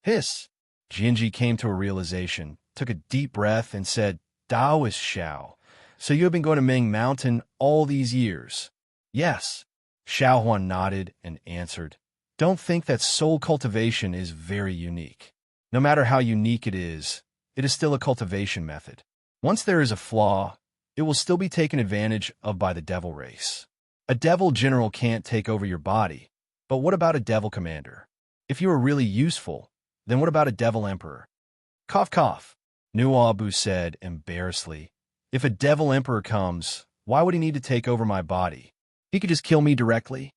Hiss! Jinji came to a realization, took a deep breath, and said, "Taoist Xiao, so you have been going to Ming Mountain all these years?" "Yes." Xiao Huan nodded and answered, "Don't think that soul cultivation is very unique. No matter how unique it is still a cultivation method. Once there is a flaw, it will still be taken advantage of by the devil race. A devil general can't take over your body, but what about a devil commander? If you are really useful, then what about a devil emperor?" "Cough, cough," Nuabu said embarrassedly. "If a devil emperor comes, why would he need to take over my body? He could just kill me directly."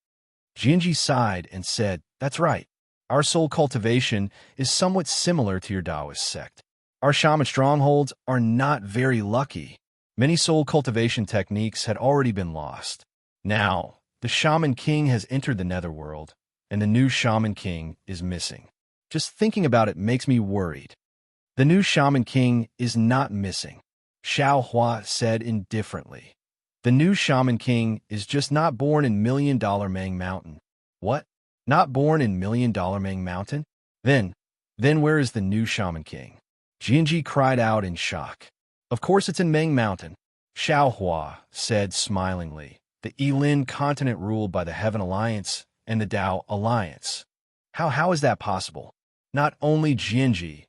Jinji sighed and said, "That's right. Our soul cultivation is somewhat similar to your Taoist sect. Our shaman strongholds are not very lucky. Many soul cultivation techniques had already been lost. Now, the Shaman King has entered the netherworld, and the new Shaman King is missing. Just thinking about it makes me worried." "The new Shaman King is not missing," Xiao Hua said indifferently. "The new Shaman King is just not born in $1 Million Mang Mountain." "What?" Not born in $1 million Ming Mountain? Then, then where is the new Shaman King? Jianji cried out in shock. Of course it's in Ming Mountain, Xiaohua said smilingly. The Yilin continent ruled by the Heaven Alliance and the Dao Alliance. How is that possible? Not only Jianji,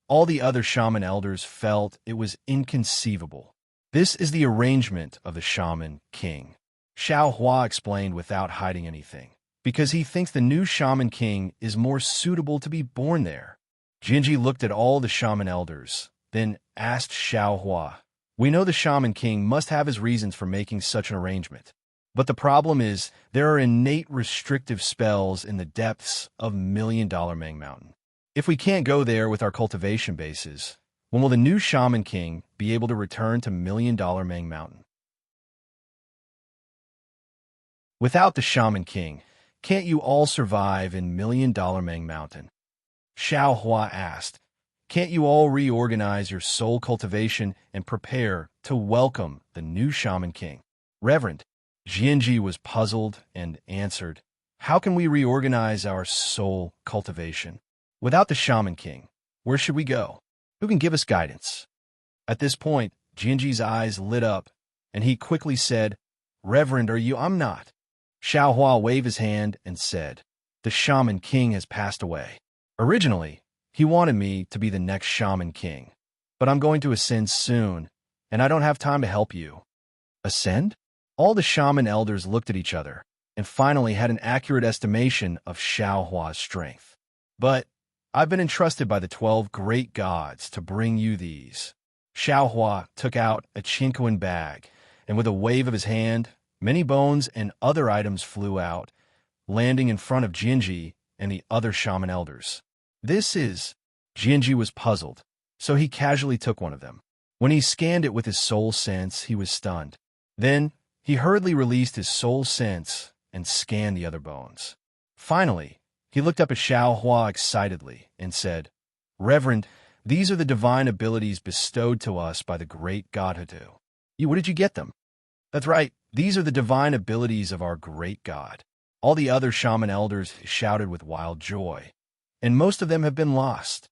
all the other shaman elders felt it was inconceivable. This is the arrangement of the Shaman King. Xiaohua explained without hiding anything, because he thinks the new Shaman King is more suitable to be born there. Jinji looked at all the shaman elders, then asked Xiaohua, "We know the Shaman King must have his reasons for making such an arrangement. But the problem is, there are innate restrictive spells in the depths of $1 million Ming Mountain. If we can't go there with our cultivation bases, when will the new Shaman King be able to return to $1 million Ming Mountain? Without the Shaman King, can't you all survive in $1 million Ming Mountain?" Xiaohua asked. "Can't you all reorganize your soul cultivation and prepare to welcome the new Shaman King?" Reverend Jianji was puzzled and answered, "How can we reorganize our soul cultivation? Without the Shaman King, where should we go? Who can give us guidance?" At this point, Jianji's eyes lit up, and he quickly said, "Reverend, are you? I'm not." Xiaohua waved his hand and said, "The Shaman King has passed away. Originally, he wanted me to be the next Shaman King, but I'm going to ascend soon, and I don't have time to help you." Ascend? All the shaman elders looked at each other and finally had an accurate estimation of Xiaohua's strength. "But I've been entrusted by the 12 great gods to bring you these." Xiaohua took out a Qinkuan bag, and with a wave of his hand, many bones and other items flew out, landing in front of Jinji and the other shaman elders. "This is..." Jinji was puzzled, so he casually took one of them. When he scanned it with his soul sense, he was stunned. Then, he hurriedly released his soul sense and scanned the other bones. Finally, he looked up at Xiaohua excitedly and said, "Reverend, these are the divine abilities bestowed to us by the great god Hutu." "Where did you get them?" "That's right, these are the divine abilities of our great god." All the other shaman elders shouted with wild joy, and most of them have been lost.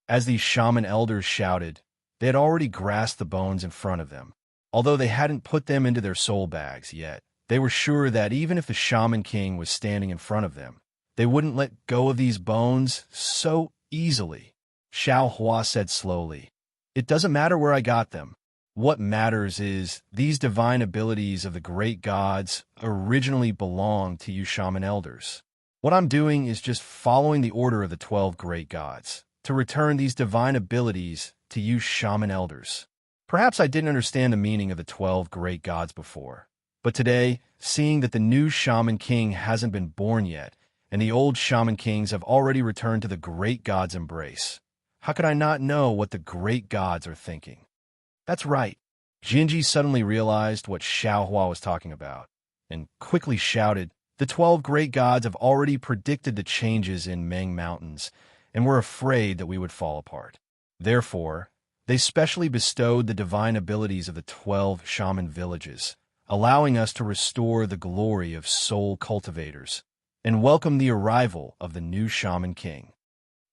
As these shaman elders shouted, they had already grasped the bones in front of them. Although they hadn't put them into their soul bags yet, they were sure that even if the Shaman King was standing in front of them, they wouldn't let go of these bones so easily. Xiaohua said slowly, "It doesn't matter where I got them. What matters is these divine abilities of the great gods originally belonged to you shaman elders. What I'm doing is just following the order of the 12 great gods to return these divine abilities to you shaman elders. Perhaps I didn't understand the meaning of the 12 great gods before, but today, seeing that the new Shaman King hasn't been born yet, and the old Shaman Kings have already returned to the great gods' embrace, how could I not know what the great gods are thinking?" "That's right." Jinji suddenly realized what Xiaohua was talking about, and quickly shouted, "The 12 great gods have already predicted the changes in Ming Mountains, and were afraid that we would fall apart. Therefore, they specially bestowed the divine abilities of the 12 shaman villages, allowing us to restore the glory of soul cultivators and welcome the arrival of the new Shaman King.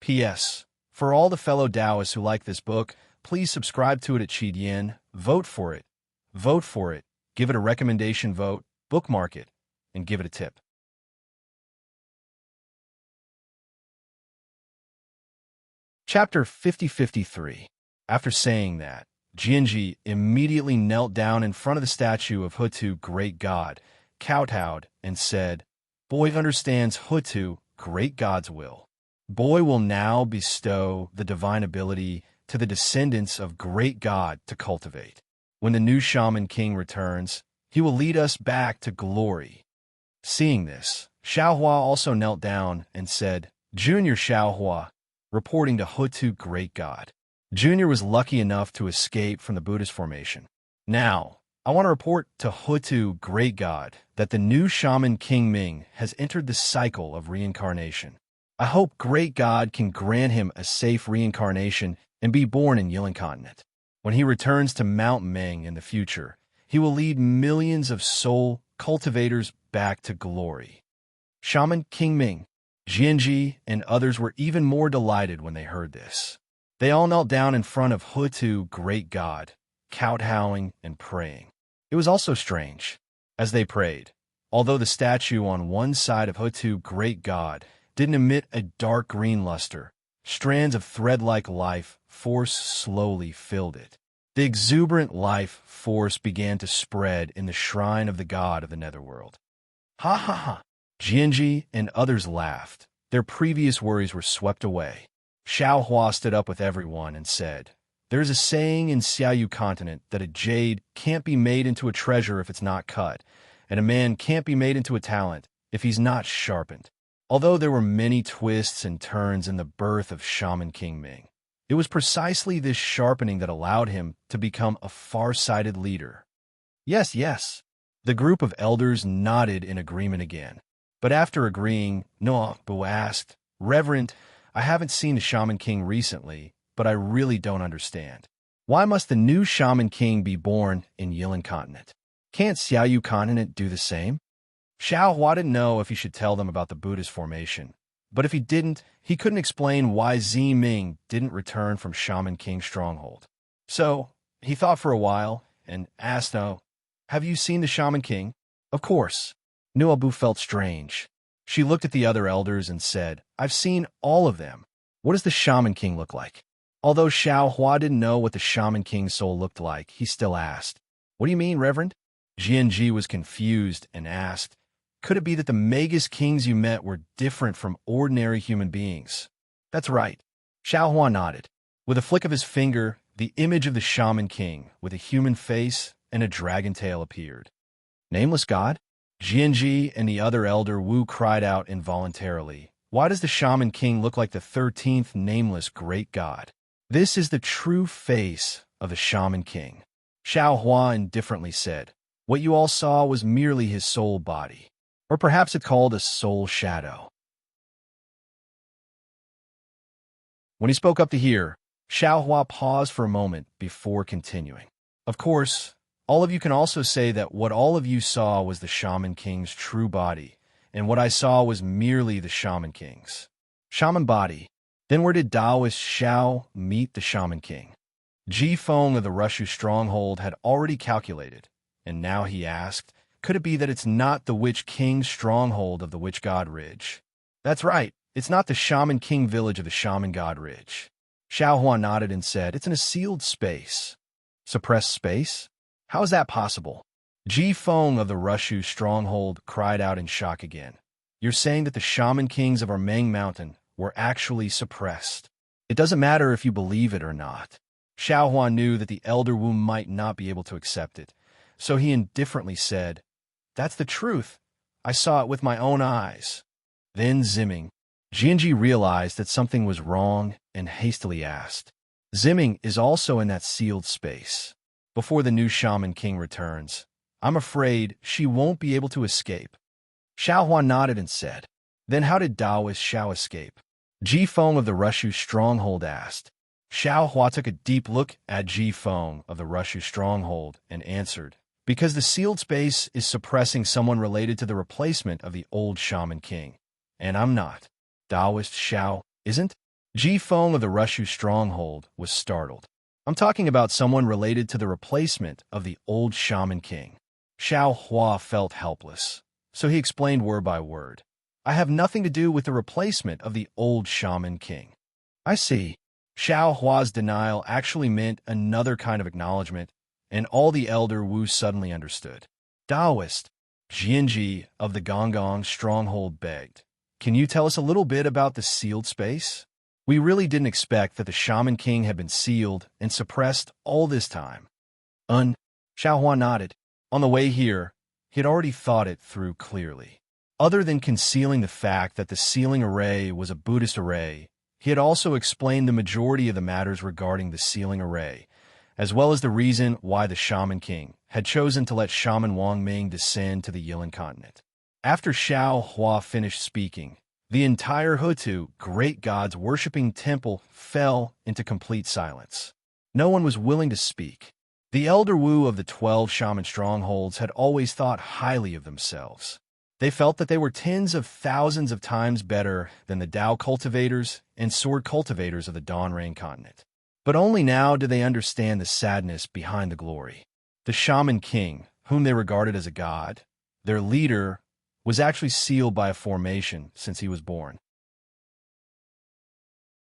P.S. For all the fellow Taoists who like this book, please subscribe to it at Qidian, vote for it, give it a recommendation vote, bookmark it, and give it a tip. Chapter 5053. After saying that, Jinji immediately knelt down in front of the statue of Hutu, great god, kowtowed, and said, "Boy understands Hutu, great god's will. Boy will now bestow the divine ability to the descendants of great god to cultivate. When the new Shaman King returns, he will lead us back to glory." Seeing this, Xiaohua also knelt down and said, "Junior Xiaohua, reporting to Hutu, great god." Junior was lucky enough to escape from the Buddhist formation. "Now, I want to report to Hutu, great god, that the new Shaman King Ming has entered the cycle of reincarnation. I hope great god can grant him a safe reincarnation and be born in Yilin continent. When he returns to Mount Ming in the future, he will lead millions of soul cultivators back to glory." Shaman King Ming. Jianji and others were even more delighted when they heard this. They all knelt down in front of Hutu, great god, kowtowing and praying. It was also strange. As they prayed, although the statue on one side of Hutu, great god, didn't emit a dark green luster, strands of thread-like life force slowly filled it. The exuberant life force began to spread in the shrine of the god of the netherworld. Ha ha ha! Jianji and others laughed. Their previous worries were swept away. Xiao Hua stood up with everyone and said, "There's a saying in Xiaoyu continent that a jade can't be made into a treasure if it's not cut, and a man can't be made into a talent if he's not sharpened." Although there were many twists and turns in the birth of Shaman King Ming, it was precisely this sharpening that allowed him to become a far-sighted leader. Yes, yes. The group of elders nodded in agreement again. But after agreeing, Nobu asked, "Reverend, I haven't seen the Shaman King recently, but I really don't understand. Why must the new Shaman King be born in Yilan continent? Can't Xiaoyu continent do the same?" Xiao Hua didn't know if he should tell them about the Buddha's formation, but if he didn't, he couldn't explain why Zi Ming didn't return from Shaman King's stronghold. So, he thought for a while and asked, "Oh, have you seen the Shaman King?" "Of course." Nuabu felt strange. She looked at the other elders and said, "I've seen all of them. What does the Shaman King look like?" Although Xiao Hua didn't know what the Shaman King's soul looked like, he still asked, "What do you mean, Reverend?" Jianji was confused and asked, "Could it be that the Magus Kings you met were different from ordinary human beings?" "That's right." Xiao Hua nodded. With a flick of his finger, the image of the Shaman King, with a human face and a dragon tail, appeared. "Nameless God?" Jianji and the other elder Wu cried out involuntarily, "Why does the Shaman King look like the 13th nameless great god?" "This is the true face of the Shaman King." Xiao Hua indifferently said, "What you all saw was merely his soul body. Or perhaps it's called a soul shadow." When he spoke up to hear, Xiao Hua paused for a moment before continuing. "Of course, all of you can also say that what all of you saw was the Shaman King's true body, and what I saw was merely the Shaman King's shaman body. Then where did Taoist Xiao meet the Shaman King?" Ji Feng of the Rushu stronghold had already calculated, and now he asked, "Could it be that it's not the Witch King's stronghold of the Witch God Ridge?" "That's right. It's not the Shaman King village of the Shaman God Ridge." Xiao Hua nodded and said, "It's in a sealed space." "Suppressed space? How is that possible?" Ji Feng of the Rushu stronghold cried out in shock again. "You're saying that the Shaman Kings of our Meng Mountain were actually suppressed? It doesn't matter if you believe it or not." Xiao Hua knew that the elder Wu might not be able to accept it, so he indifferently said, "That's the truth. I saw it with my own eyes." Then Zimming. Jianji realized that something was wrong and hastily asked, "Zimming is also in that sealed space. Before the new Shaman King returns, I'm afraid she won't be able to escape." Xiao Hua nodded and said, "Then how did Taoist Xiao escape?" Ji Feng of the Rushu stronghold asked. Xiao Hua took a deep look at Ji Feng of the Rushu stronghold and answered, "Because the sealed space is suppressing someone related to the replacement of the old Shaman King. And I'm not. Taoist Xiao isn't?" Ji Feng of the Rushu stronghold was startled. "I'm talking about someone related to the replacement of the old Shaman King." Xiao Hua felt helpless, so he explained word by word. "I have nothing to do with the replacement of the old Shaman King." "I see." Xiao Hua's denial actually meant another kind of acknowledgement, and all the elder Wu suddenly understood. "Taoist," Jianji of the Gonggong stronghold begged, "can you tell us a little bit about the sealed space? We really didn't expect that the Shaman King had been sealed and suppressed all this time." Xiao Hua nodded. On the way here, he had already thought it through clearly. Other than concealing the fact that the sealing array was a Buddhist array, he had also explained the majority of the matters regarding the sealing array, as well as the reason why the Shaman King had chosen to let Shaman Wang Ming descend to the Yilan continent. After Xiao Hua finished speaking, the entire Hutu, great gods worshipping temple, fell into complete silence. No one was willing to speak. The elder Wu of the 12 shaman strongholds had always thought highly of themselves. They felt that they were tens of thousands of times better than the Tao cultivators and sword cultivators of the Dawn Rain continent. But only now did they understand the sadness behind the glory. The Shaman King, whom they regarded as a god, their leader, was actually sealed by a formation since he was born.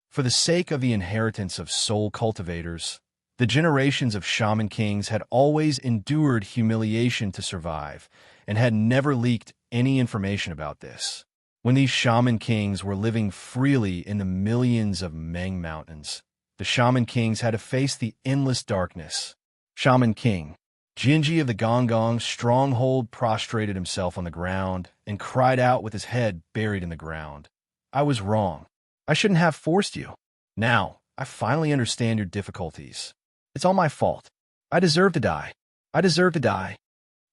For the sake of the inheritance of soul cultivators, the generations of Shaman Kings had always endured humiliation to survive and had never leaked any information about this. When these Shaman Kings were living freely in the millions of Meng Mountains, the Shaman Kings had to face the endless darkness. Shaman King Jinji of the Gonggong stronghold prostrated himself on the ground and cried out with his head buried in the ground. I was wrong. I shouldn't have forced you. Now, I finally understand your difficulties. It's all my fault. I deserve to die. I deserve to die.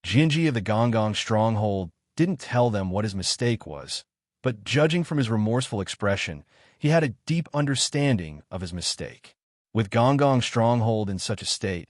Jinji of the Gonggong stronghold didn't tell them what his mistake was, but judging from his remorseful expression, he had a deep understanding of his mistake. With Gonggong stronghold in such a state,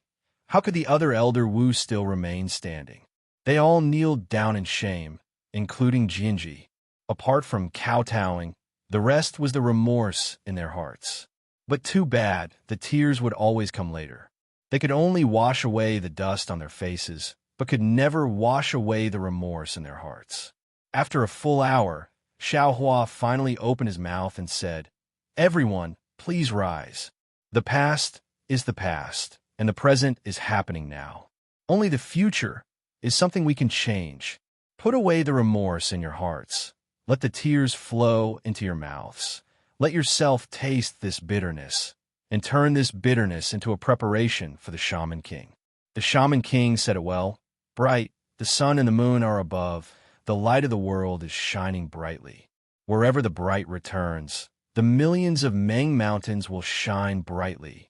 how could the other elder Wu still remain standing? They all kneeled down in shame, including Jinji. Apart from kowtowing, the rest was the remorse in their hearts. But too bad, the tears would always come later. They could only wash away the dust on their faces, but could never wash away the remorse in their hearts. After a full hour, Xiaohua finally opened his mouth and said, "Everyone, please rise. The past is the past, and the present is happening now. Only the future is something we can change. Put away the remorse in your hearts. Let the tears flow into your mouths. Let yourself taste this bitterness, and turn this bitterness into a preparation for the Shaman King." The Shaman King said it well. Bright, the sun and the moon are above. The light of the world is shining brightly. Wherever the bright returns, the millions of Meng Mountains will shine brightly.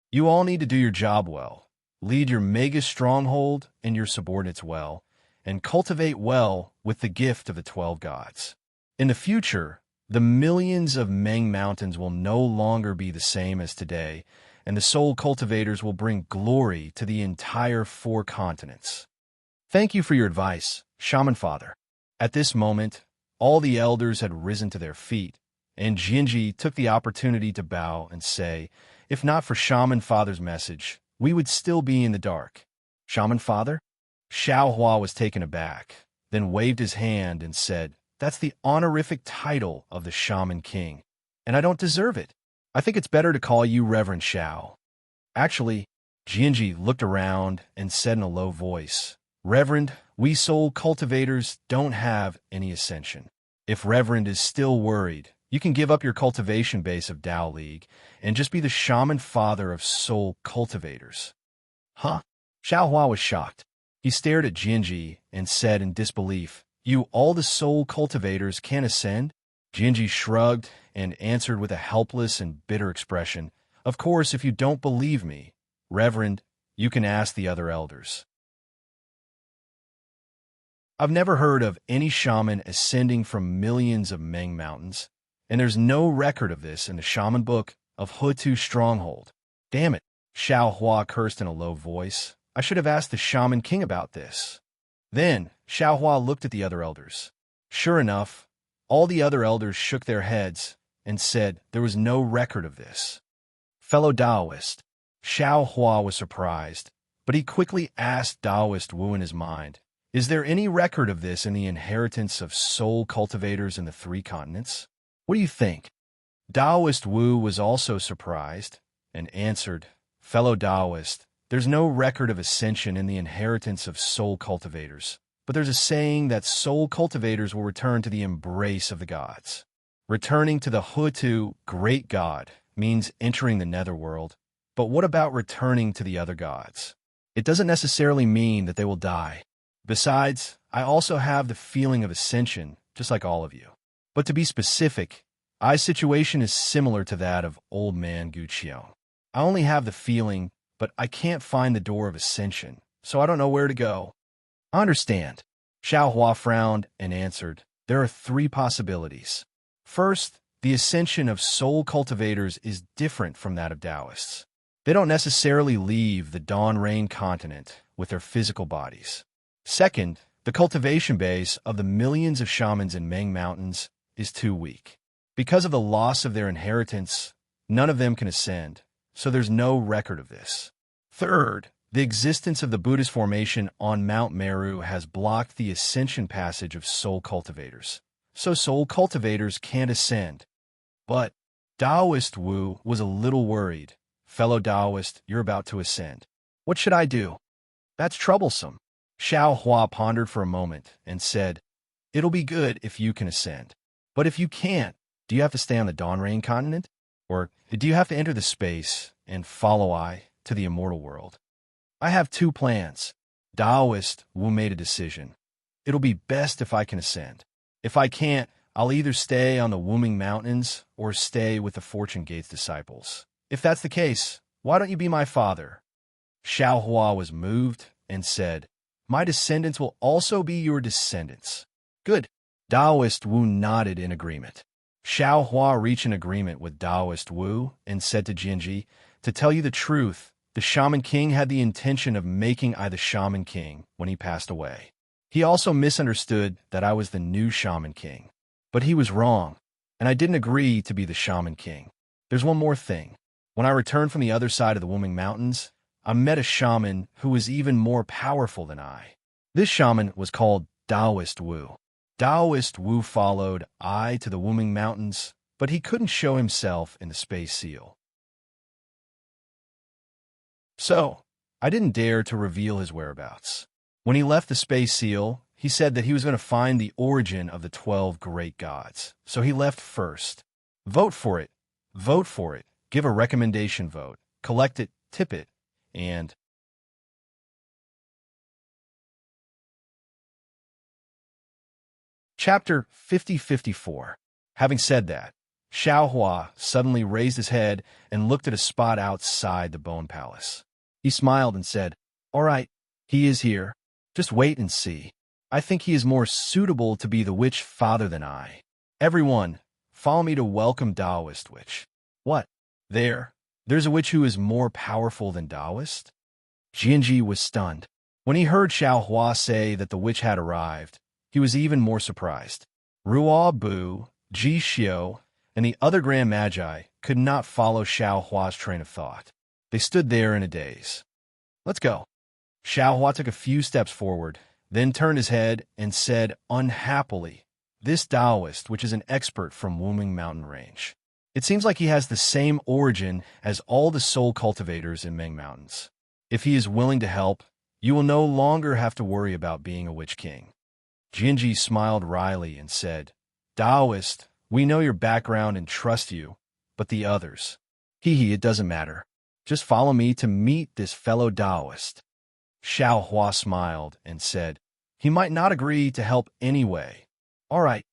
You all need to do your job well, lead your mega stronghold and your subordinates well, and cultivate well with the gift of the 12 gods. In the future, the millions of Meng Mountains will no longer be the same as today, and the soul cultivators will bring glory to the entire 4 continents. Thank you for your advice, Shaman Father. At this moment, all the elders had risen to their feet, and Jinji took the opportunity to bow and say, "If not for Shaman Father's message, we would still be in the dark." "Shaman Father?" Xiaohua was taken aback, then waved his hand and said, "That's the honorific title of the Shaman King, and I don't deserve it. I think it's better to call you Reverend Xiao." Actually, Jinji looked around and said in a low voice, "Reverend, we soul cultivators don't have any ascension. If Reverend is still worried, you can give up your cultivation base of Tao League and just be the Shaman Father of soul cultivators." Huh? Xiaohua was shocked. He stared at Jinji and said in disbelief, "You all the soul cultivators can't ascend?" Jinji shrugged and answered with a helpless and bitter expression, "Of course, if you don't believe me, Reverend, you can ask the other elders." I've never heard of any shaman ascending from millions of Meng Mountains, and there's no record of this in the Shaman Book of Hutu Stronghold. Damn it, Xiaohua cursed in a low voice. I should have asked the Shaman King about this. Then, Xiaohua looked at the other elders. Sure enough, all the other elders shook their heads and said there was no record of this. Fellow Taoist, Xiaohua was surprised, but he quickly asked Taoist Wu in his mind, "Is there any record of this in the inheritance of soul cultivators in the 3 continents? What do you think?" Taoist Wu was also surprised and answered, "Fellow Taoist, there's no record of ascension in the inheritance of soul cultivators, but there's a saying that soul cultivators will return to the embrace of the gods. Returning to the Hutu great god means entering the netherworld, but what about returning to the other gods? It doesn't necessarily mean that they will die. Besides, I also have the feeling of ascension, just like all of you. But to be specific, my situation is similar to that of old man Guqiao. I only have the feeling, but I can't find the door of ascension, so I don't know where to go." "I understand." Xiaohua frowned and answered, "There are 3 possibilities. First, the ascension of soul cultivators is different from that of Taoists. They don't necessarily leave the Dawn Rain continent with their physical bodies. Second, The cultivation base of the millions of shamans in Ming Mountains is too weak. Because of the loss of their inheritance, none of them can ascend, so there's no record of this. Third, the existence of the Buddhist formation on Mount Meru has blocked the ascension passage of soul cultivators, so soul cultivators can't ascend. But Taoist Wu was a little worried. Fellow Taoist, you're about to ascend. What should I do? That's troublesome. Xiao Hua pondered for a moment and said, It'll be good if you can ascend. But if you can't, do you have to stay on the Dawn Rain continent? Or do you have to enter the space and follow I to the immortal world? I have two plans. Taoist Wu made a decision. It'll be best if I can ascend. If I can't, I'll either stay on the Wuming Mountains or stay with the Fortune Gate's disciples. If that's the case, why don't you be my father? Xiao Hua was moved and said, My descendants will also be your descendants. Good. Taoist Wu nodded in agreement. Xiao Hua reached an agreement with Taoist Wu and said to Jinji, To tell you the truth, the Shaman King had the intention of making I the Shaman King when he passed away. He also misunderstood that I was the new Shaman King. But he was wrong, and I didn't agree to be the Shaman King. There's one more thing. When I returned from the other side of the Wuming Mountains, I met a shaman who was even more powerful than I. This shaman was called Taoist Wu. Taoist Wu followed I to the Wuming Mountains, but he couldn't show himself in the Space Seal. So, I didn't dare to reveal his whereabouts. When he left the Space Seal, he said that he was going to find the origin of the 12 great gods. So he left first. Vote for it. Vote for it. Give a recommendation vote. Collect it, tip it, and... Chapter 50-54. Having said that, Xiao Hua suddenly raised his head and looked at a spot outside the Bone Palace. He smiled and said, All right, he is here. Just wait and see. I think he is more suitable to be the witch father than I. Everyone, follow me to welcome Taoist witch. What? There's a witch who is more powerful than Taoist? Jinji was stunned. When he heard Xiao Hua say that the witch had arrived, he was even more surprised. Ruo Bu, Ji Xiu, and the other Grand Magi could not follow Xiao Hua's train of thought. They stood there in a daze. Let's go. Xiao Hua took a few steps forward, then turned his head and said unhappily, This Taoist, which is an expert from Wuming Mountain Range. It seems like he has the same origin as all the soul cultivators in Ming Mountains. If he is willing to help, you will no longer have to worry about being a witch king. Jinji smiled wryly and said, Taoist, we know your background and trust you, but the others. It doesn't matter. Just follow me to meet this fellow Taoist. Xiao Hua smiled and said, He might not agree to help anyway. All right.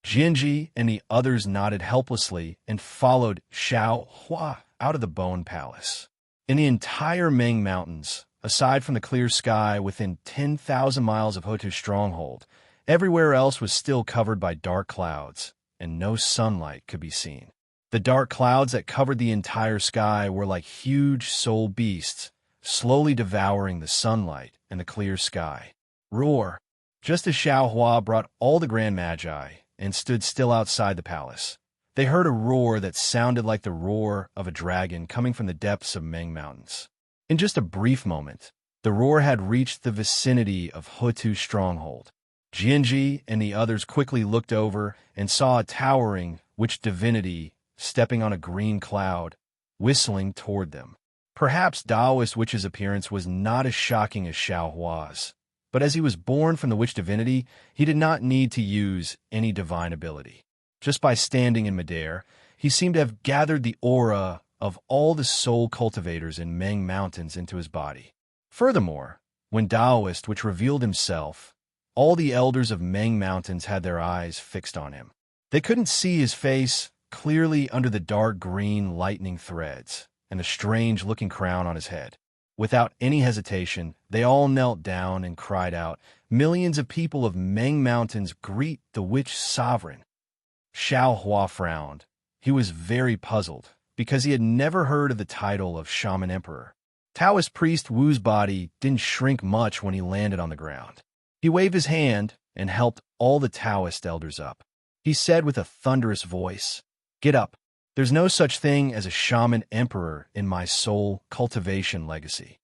Jinji and the others nodded helplessly and followed Xiao Hua out of the Bone Palace. In the entire Ming Mountains, aside from the clear sky within 10,000 miles of Hotu's stronghold, everywhere else was still covered by dark clouds, and no sunlight could be seen. The dark clouds that covered the entire sky were like huge soul beasts, slowly devouring the sunlight and the clear sky. Roar! Just as Xiao Hua brought all the Grand Magi and stood still outside the palace, they heard a roar that sounded like the roar of a dragon coming from the depths of Ming Mountains. In just a brief moment, the roar had reached the vicinity of Hotu's stronghold. Jinji and the others quickly looked over and saw a towering witch divinity stepping on a green cloud, whistling toward them. Perhaps Taoist witch's appearance was not as shocking as Xiao Hua's, but as he was born from the witch divinity, he did not need to use any divine ability. Just by standing in midair, he seemed to have gathered the aura of all the soul cultivators in Ming Mountains into his body. Furthermore, when Taoist witch revealed himself, all the elders of Ming Mountains had their eyes fixed on him. They couldn't see his face clearly under the dark green lightning threads and the strange-looking crown on his head. Without any hesitation, they all knelt down and cried out, Millions of people of Ming Mountains greet the witch sovereign. Xiao Hua frowned. He was very puzzled, because he had never heard of the title of Shaman Emperor. Taoist priest Wu's body didn't shrink much when he landed on the ground. He waved his hand and helped all the Taoist elders up. He said with a thunderous voice, "Get up. There's no such thing as a shaman emperor in my soul cultivation legacy.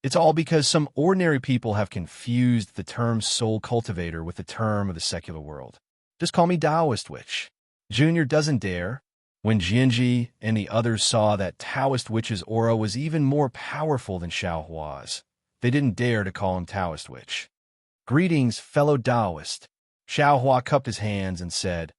It's all because some ordinary people have confused the term soul cultivator with the term of the secular world. Just call me Taoist Witch." Junior doesn't dare. When Jianji and the others saw that Taoist Witch's aura was even more powerful than Xiaohua's, they didn't dare to call him Taoist Witch. "Greetings, fellow Taoist." Xiaohua cupped his hands and said,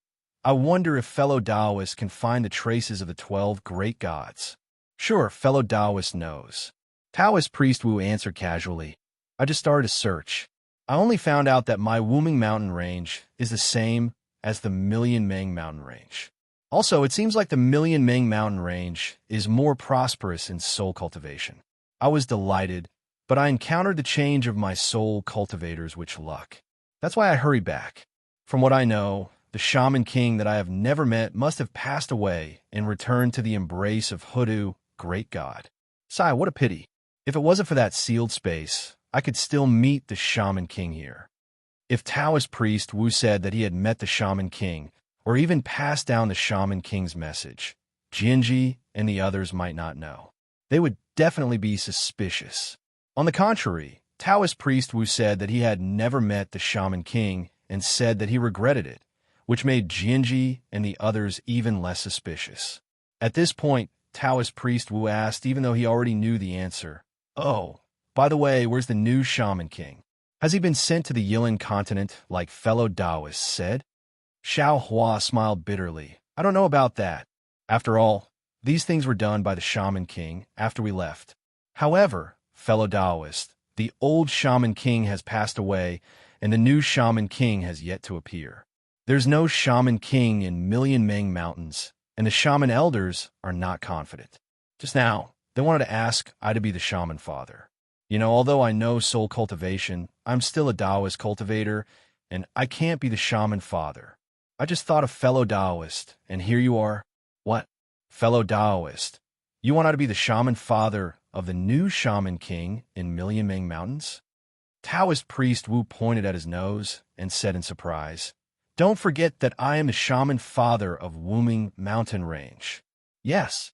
"I wonder if fellow Taoists can find the traces of the 12 great gods." "Sure, fellow Taoist knows." Taoist priest Wu answered casually, "I just started a search. I only found out that my Wuming mountain range is the same as the Million Meng mountain range. Also, it seems like the Million Meng mountain range is more prosperous in soul cultivation." I was delighted, but I encountered the change of my soul cultivator's witch luck. That's why I hurried back. From what I know, the shaman king that I have never met must have passed away and returned to the embrace of Hoodoo, great god. Sigh, what a pity. If it wasn't for that sealed space, I could still meet the shaman king here. If Taoist priest Wu said that he had met the shaman king, or even passed down the shaman king's message, Jianji and the others might not know. They would definitely be suspicious. On the contrary, Taoist priest Wu said that he had never met the shaman king and said that he regretted it, which made Jianji and the others even less suspicious. At this point, Taoist priest Wu asked, even though he already knew the answer, "Oh, by the way, where's the new shaman king? Has he been sent to the Yilin continent like fellow Taoists said?" Xiaohua smiled bitterly. "I don't know about that. After all, these things were done by the shaman king after we left. However, fellow Taoist, the old shaman king has passed away and the new shaman king has yet to appear. There's no shaman king in Million Meng Mountains, and the shaman elders are not confident. Just now, they wanted to ask I to be the shaman father. You know, although I know soul cultivation, I'm still a Taoist cultivator, and I can't be the shaman father. I just thought of fellow Taoist, and here you are." "What? Fellow Taoist, you want to be the shaman father of the new shaman king in Million Meng Mountains?" Taoist priest Wu pointed at his nose and said in surprise, "Don't forget that I am the shaman father of Wuming mountain range." "Yes."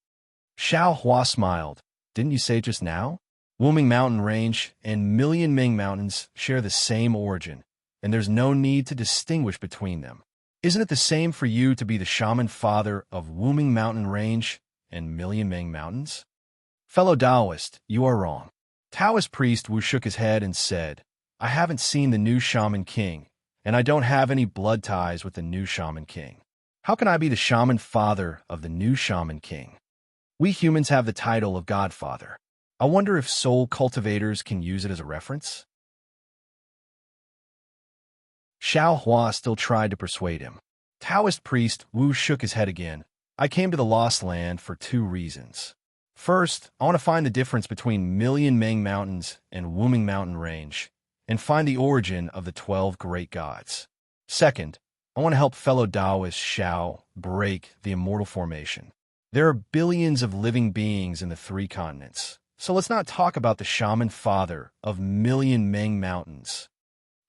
Xiaohua smiled. "Didn't you say just now? Wuming mountain range and Million Meng Mountains share the same origin, and there's no need to distinguish between them. Isn't it the same for you to be the shaman father of Wuming mountain range and Million Meng Mountains?" "Fellow Taoist, you are wrong." Taoist priest Wu shook his head and said, "I haven't seen the new shaman king, and I don't have any blood ties with the new shaman king. How can I be the shaman father of the new shaman king? We humans have the title of godfather. I wonder if soul cultivators can use it as a reference?" Xiaohua still tried to persuade him. Taoist priest Wu shook his head again. "I came to the Lost Land for 2 reasons. First, I want to find the difference between Million Meng Mountains and Wuming Mountain Range, and find the origin of the 12 great gods. Second, I want to help fellow Taoist Xiao break the immortal formation. There are billions of living beings in the 3 continents, so let's not talk about the shaman father of Million Meng Mountains."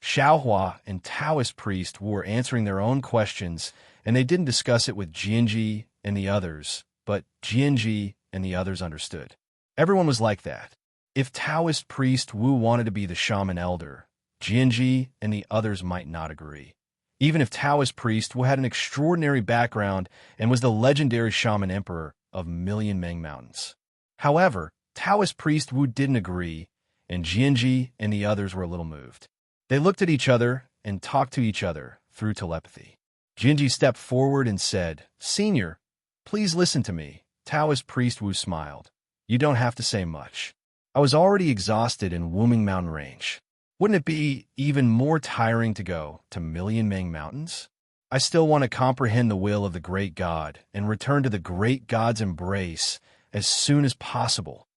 Xiaohua and Taoist priest were answering their own questions, and they didn't discuss it with Jianji and the others, but Jianji and the others understood. Everyone was like that. If Taoist priest Wu wanted to be the shaman elder, Jianji and the others might not agree. Even if Taoist priest Wu had an extraordinary background and was the legendary shaman emperor of Million Meng Mountains. However, Taoist priest Wu didn't agree, and Jianji and the others were a little moved. They looked at each other and talked to each other through telepathy. Jianji stepped forward and said, "Senior, please listen to me." Taoist priest Wu smiled. "You don't have to say much. I was already exhausted in Wuming Mountain Range. Wouldn't it be even more tiring to go to Million Meng Mountains? I still want to comprehend the will of the great god and return to the great god's embrace as soon as possible."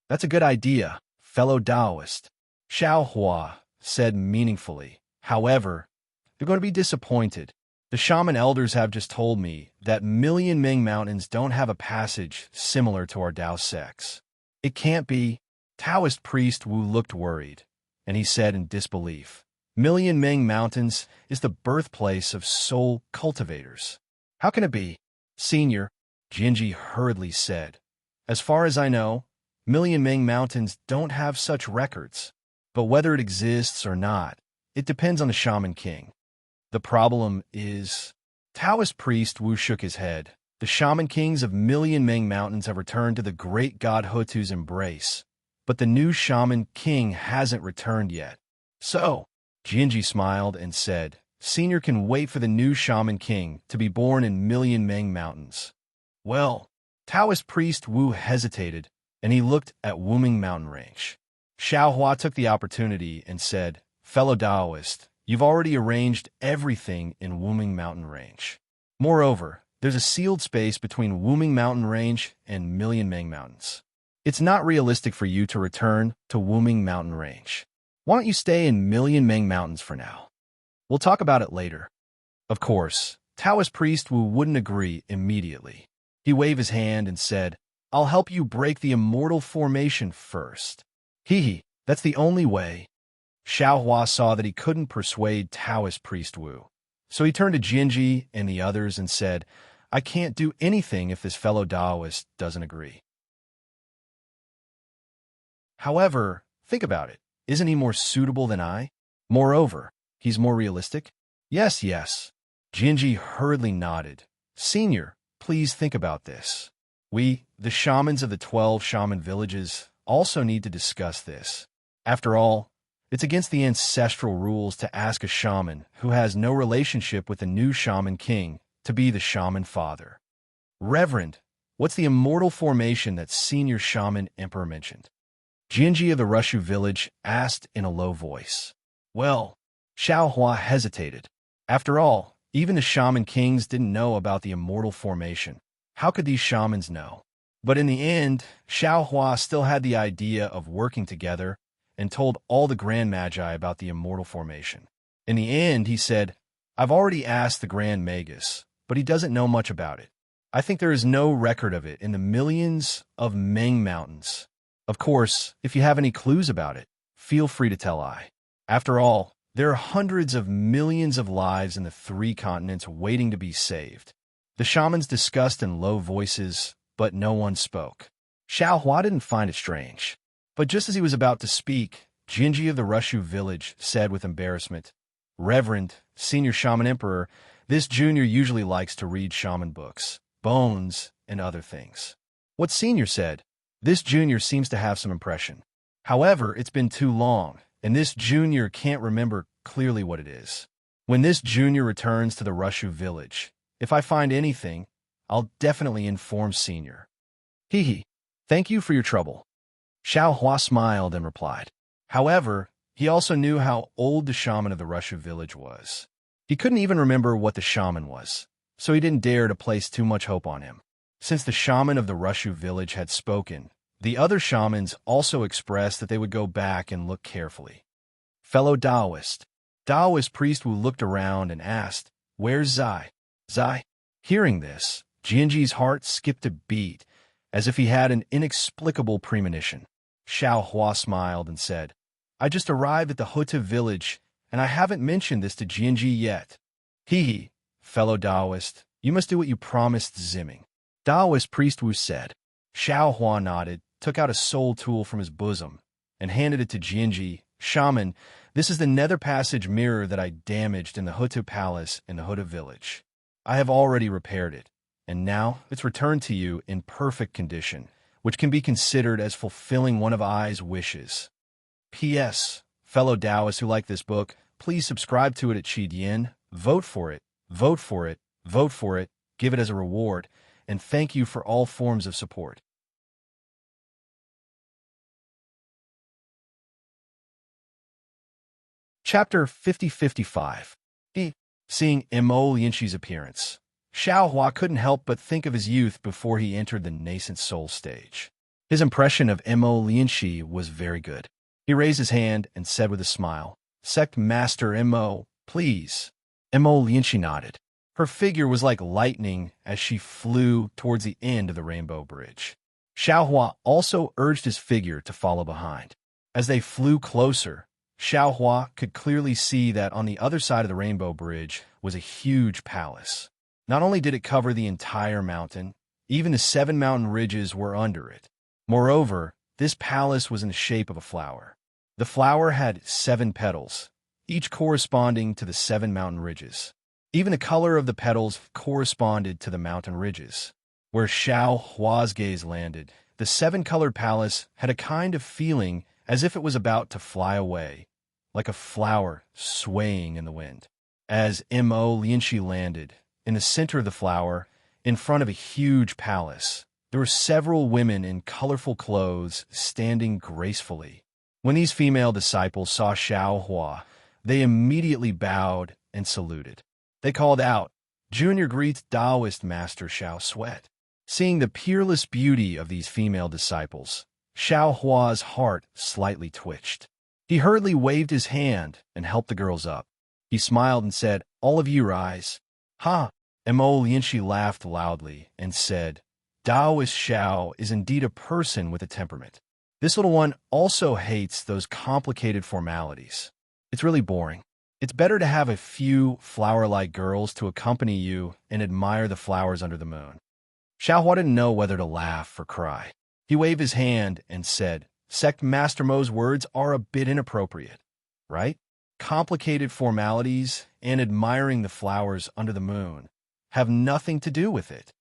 "That's a good idea, fellow Taoist," Xiaohua said meaningfully. "However, they're going to be disappointed. The shaman elders have just told me that Million Meng Mountains don't have a passage similar to our Tao sects. It can't be. Taoist priest Wu looked worried, and he said in disbelief, Million Ming Mountains is the birthplace of soul cultivators. How can it be? Senior, Jinji hurriedly said. As far as I know, Million Ming Mountains don't have such records. But whether it exists or not, it depends on the Shaman King. The problem is... Taoist priest Wu shook his head. The Shaman Kings of Million Ming Mountains have returned to the great god Hutu's embrace, but the new Shaman King hasn't returned yet. So, Jinji smiled and said, Senior can wait for the new Shaman King to be born in Million Ming Mountains. Well, Taoist priest Wu hesitated, and he looked at Wuming Mountain Range. Xiaohua took the opportunity and said, Fellow Taoist, you've already arranged everything in Wuming Mountain Range. Moreover, there's a sealed space between Wuming Mountain Range and Million Ming Mountains. It's not realistic for you to return to Wuming Mountain Range. Why don't you stay in Million Ming Mountains for now? We'll talk about it later. Of course, Taoist priest Wu wouldn't agree immediately. He waved his hand and said, I'll help you break the immortal formation first. Hee, that's the only way. Xiaohua saw that he couldn't persuade Taoist priest Wu. So he turned to Jinji and the others and said, I can't do anything if this fellow Taoist doesn't agree. However, think about it. Isn't he more suitable than I? Moreover, he's more realistic? Yes. Jinji hurriedly nodded. Senior, please think about this. We, the shamans of the 12 shaman villages, also need to discuss this. After all, it's against the ancestral rules to ask a shaman who has no relationship with the new Shaman King to be the shaman father. Reverend, what's the immortal formation that Senior Shaman Emperor mentioned? Jinji of the Rushu village asked in a low voice. Well, Xiaohua hesitated. After all, even the Shaman Kings didn't know about the immortal formation. How could these shamans know? But in the end, Xiaohua still had the idea of working together and told all the Grand Magi about the immortal formation. In the end, he said, I've already asked the Grand Magus, but he doesn't know much about it. I think there is no record of it in the millions of Ming Mountains. Of course, if you have any clues about it, feel free to tell I. After all, there are hundreds of millions of lives in the 3 continents waiting to be saved. The shamans discussed in low voices, but no one spoke. Xiaohua didn't find it strange. But just as he was about to speak, Jinji of the Rushu village said with embarrassment, Reverend, Senior Shaman Emperor, this junior usually likes to read shaman books, bones, and other things. What Senior said, this junior seems to have some impression. However, it's been too long, and this junior can't remember clearly what it is. When this junior returns to the Rushu village, if I find anything, I'll definitely inform Senior. Hee, thank you for your trouble. Xiaohua smiled and replied. However, he also knew how old the shaman of the Rushu village was. He couldn't even remember what the shaman was, so he didn't dare to place too much hope on him. Since the shaman of the Rushu village had spoken, the other shamans also expressed that they would go back and look carefully. Fellow Taoist priest Wu looked around and asked, Where's Zai? Zai? Hearing this, Jinji's heart skipped a beat, as if he had an inexplicable premonition. Xiaohua smiled and said, I just arrived at the Hutu village, and I haven't mentioned this to Jinji yet. Hee, fellow Taoist, you must do what you promised Ziming. Taoist priest Wu said. Xiaohua nodded, took out a soul tool from his bosom, and handed it to Jinji. Shaman, this is the nether passage mirror that I damaged in the Hutu palace in the Hutu village. I have already repaired it, and now it's returned to you in perfect condition, which can be considered as fulfilling one of I's wishes. P.S. Fellow Taoists who like this book, please subscribe to it at Qidian, vote for it, vote for it, vote for it, give it as a reward, and thank you for all forms of support. Chapter 50-55. Seeing Mo Lianxi's appearance, Xiaohua couldn't help but think of his youth before he entered the nascent soul stage. His impression of Mo Lianxi was very good. He raised his hand and said with a smile, Sect Master Mo, please. Mo Lianxi nodded. Her figure was like lightning as she flew towards the end of the rainbow bridge. Xiaohua also urged his figure to follow behind. As they flew closer, Xiaohua could clearly see that on the other side of the rainbow bridge was a huge palace. Not only did it cover the entire mountain, even the 7 mountain ridges were under it. Moreover, this palace was in the shape of a flower. The flower had 7 petals, each corresponding to the 7 mountain ridges. Even the color of the petals corresponded to the mountain ridges. Where Xiaohua's gaze landed, the 7-colored palace had a kind of feeling as if it was about to fly away, like a flower swaying in the wind. As Mo Lianxi landed, in the center of the flower, in front of a huge palace, there were several women in colorful clothes standing gracefully. When these female disciples saw Xiaohua, they immediately bowed and saluted. They called out, "Junior greets Taoist Master Xiao Sweat." Seeing the peerless beauty of these female disciples, Xiaohua's heart slightly twitched. He hurriedly waved his hand and helped the girls up. He smiled and said, "All of you rise." "Ha!" Mo Lianxi laughed loudly and said, "Taoist Xiao is indeed a person with a temperament. This little one also hates those complicated formalities. It's really boring. It's better to have a few flower-like girls to accompany you and admire the flowers under the moon." Xiaohua didn't know whether to laugh or cry. He waved his hand and said, "Sect Master Mo's words are a bit inappropriate, right? Complicated formalities and admiring the flowers under the moon have nothing to do with it."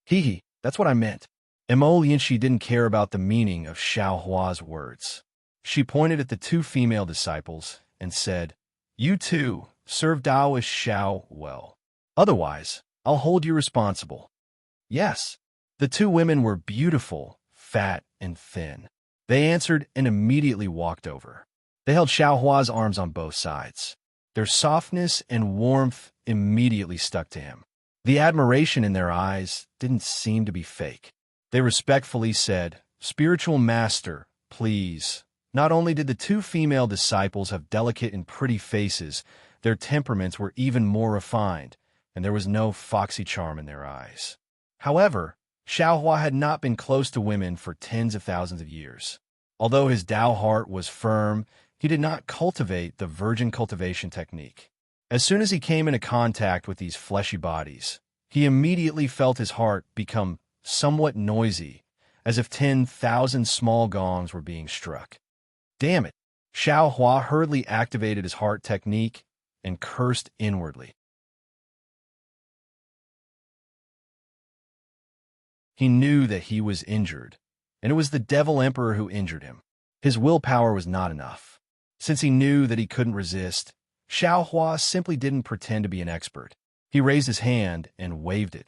"Hee, that's what I meant." Mo Lianxi didn't care about the meaning of Xiaohua's words. She pointed at the 2 female disciples and said, "You two serve Taoist Xiao well. Otherwise, I'll hold you responsible." "Yes." The 2 women were beautiful, fat, and thin. They answered and immediately walked over. They held Xiaohua's arms on both sides. Their softness and warmth immediately stuck to him. The admiration in their eyes didn't seem to be fake. They respectfully said, "Spiritual Master, please." Not only did the 2 female disciples have delicate and pretty faces, their temperaments were even more refined, and there was no foxy charm in their eyes. However, Xiaohua had not been close to women for tens of thousands of years. Although his Tao heart was firm, he did not cultivate the virgin cultivation technique. As soon as he came into contact with these fleshy bodies, he immediately felt his heart become somewhat noisy, as if 10,000 small gongs were being struck. Damn it! Xiaohua hurriedly activated his heart technique and cursed inwardly. He knew that he was injured, and it was the Devil Emperor who injured him. His willpower was not enough. Since he knew that he couldn't resist, Xiaohua simply didn't pretend to be an expert. He raised his hand and waved it.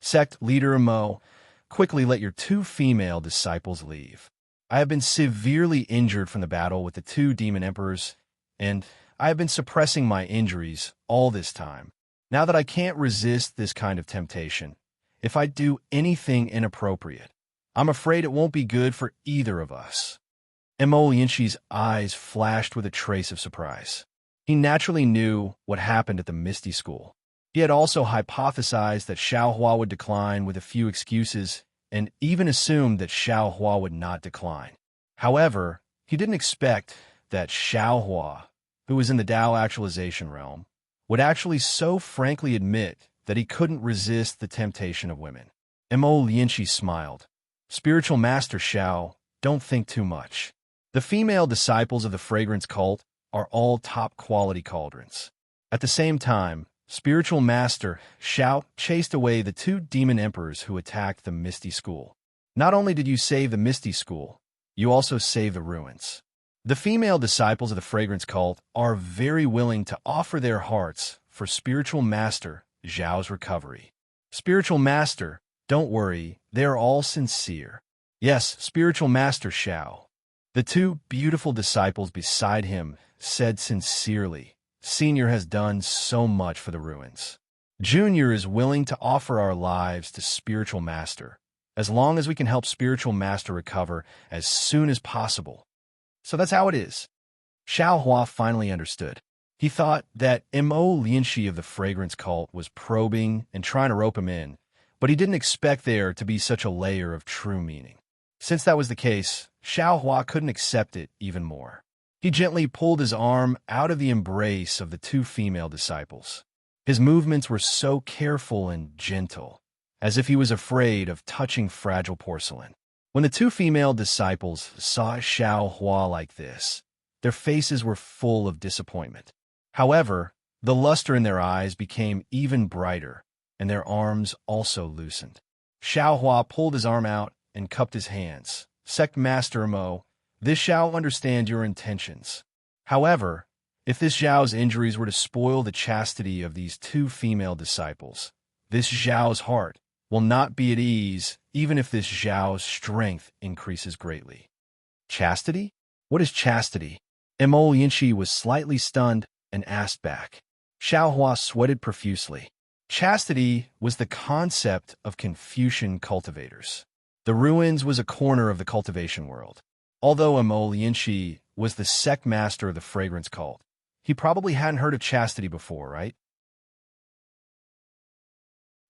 "Sect Leader Mo, quickly let your 2 female disciples leave. I have been severely injured from the battle with the 2 demon emperors, and I have been suppressing my injuries all this time. Now that I can't resist this kind of temptation, if I do anything inappropriate, I'm afraid it won't be good for either of us." Mo Lianxi's eyes flashed with a trace of surprise. He naturally knew what happened at the Misty School. He had also hypothesized that Xiaohua would decline with a few excuses, and even assumed that Xiaohua would not decline. However, he didn't expect that Xiaohua, who was in the Tao actualization realm, would actually so frankly admit that he couldn't resist the temptation of women. Mo Lianxi smiled. "Spiritual Master Xiao, don't think too much. The female disciples of the fragrance cult are all top-quality cauldrons." At the same time, Spiritual Master Xiao chased away the 2 demon emperors who attacked the Misty School. "Not only did you save the Misty School, you also saved the ruins. The female disciples of the fragrance cult are very willing to offer their hearts for Spiritual Master Xiao's recovery. Spiritual Master, don't worry, they are all sincere." "Yes, Spiritual Master Xiao." The 2 beautiful disciples beside him said sincerely, "Senior has done so much for the ruins. Junior is willing to offer our lives to Spiritual Master, as long as we can help Spiritual Master recover as soon as possible." So that's how it is. Xiaohua finally understood. He thought that Mo Lianxi of the fragrance cult was probing and trying to rope him in, but he didn't expect there to be such a layer of true meaning. Since that was the case, Xiao Hua couldn't accept it even more. He gently pulled his arm out of the embrace of the two female disciples. His movements were so careful and gentle, as if he was afraid of touching fragile porcelain. When the two female disciples saw Xiao Hua like this, their faces were full of disappointment. However, the luster in their eyes became even brighter, and their arms also loosened. Xiao Hua pulled his arm out and cupped his hands. Sect Master Mo, this shall understand your intentions. However, if this Zhao's injuries were to spoil the chastity of these two female disciples, this Zhao's heart will not be at ease even if this Zhao's strength increases greatly. Chastity? What is chastity? Mo Yinshi was slightly stunned and asked back. Xiao Hua sweated profusely. Chastity was the concept of Confucian cultivators. The ruins was a corner of the cultivation world. Although Mo Yinshi was the sect master of the fragrance cult, he probably hadn't heard of chastity before, right?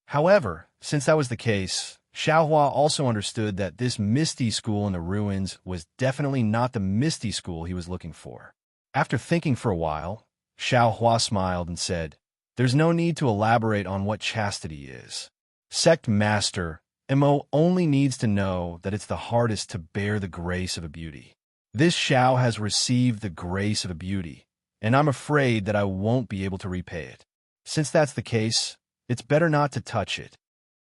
However, since that was the case, Xiao Hua also understood that this misty school in the ruins was definitely not the misty school he was looking for. After thinking for a while, Xiao Hua smiled and said, "There's no need to elaborate on what chastity is. Sect Master Mo only needs to know that it's the hardest to bear the grace of a beauty. This Xiao has received the grace of a beauty, and I'm afraid that I won't be able to repay it. Since that's the case, it's better not to touch it.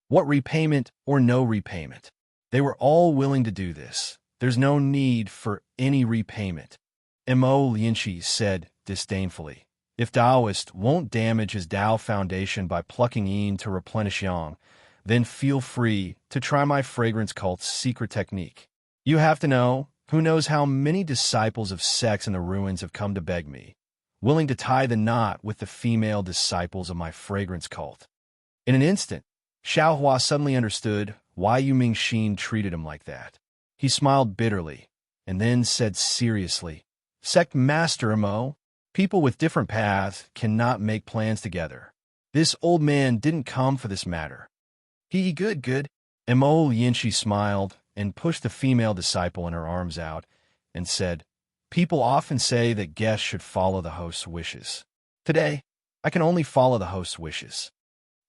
What repayment or no repayment? They were all willing to do this. There's no need for any repayment." Mo Yinshi said disdainfully. If Taoist won't damage his Tao foundation by plucking yin to replenish yang, then feel free to try my fragrance cult's secret technique. You have to know, who knows how many disciples of sects in the ruins have come to beg me, willing to tie the knot with the female disciples of my fragrance cult. In an instant, Xiao Hua suddenly understood why Yu Mingxin treated him like that. He smiled bitterly, and then said seriously, "Sect Master Mo, people with different paths cannot make plans together. This old man didn't come for this matter." Good. Mo Yinshi smiled and pushed the female disciple in her arms out and said, "People often say that guests should follow the host's wishes. Today, I can only follow the host's wishes."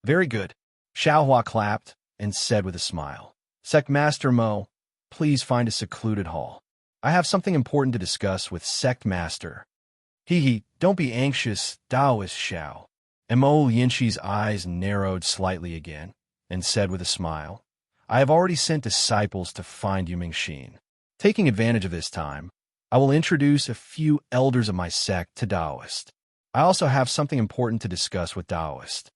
"Very good." Xiao Hua clapped and said with a smile, "Sect Master Mo, please find a secluded hall. I have something important to discuss with Sect Master." Don't be anxious, Taoist Xiao." Mo Yinshi's eyes narrowed slightly again and said with a smile, "I have already sent disciples to find Yu Mingxin. Taking advantage of this time, I will introduce a few elders of my sect to Taoist. I also have something important to discuss with Taoist."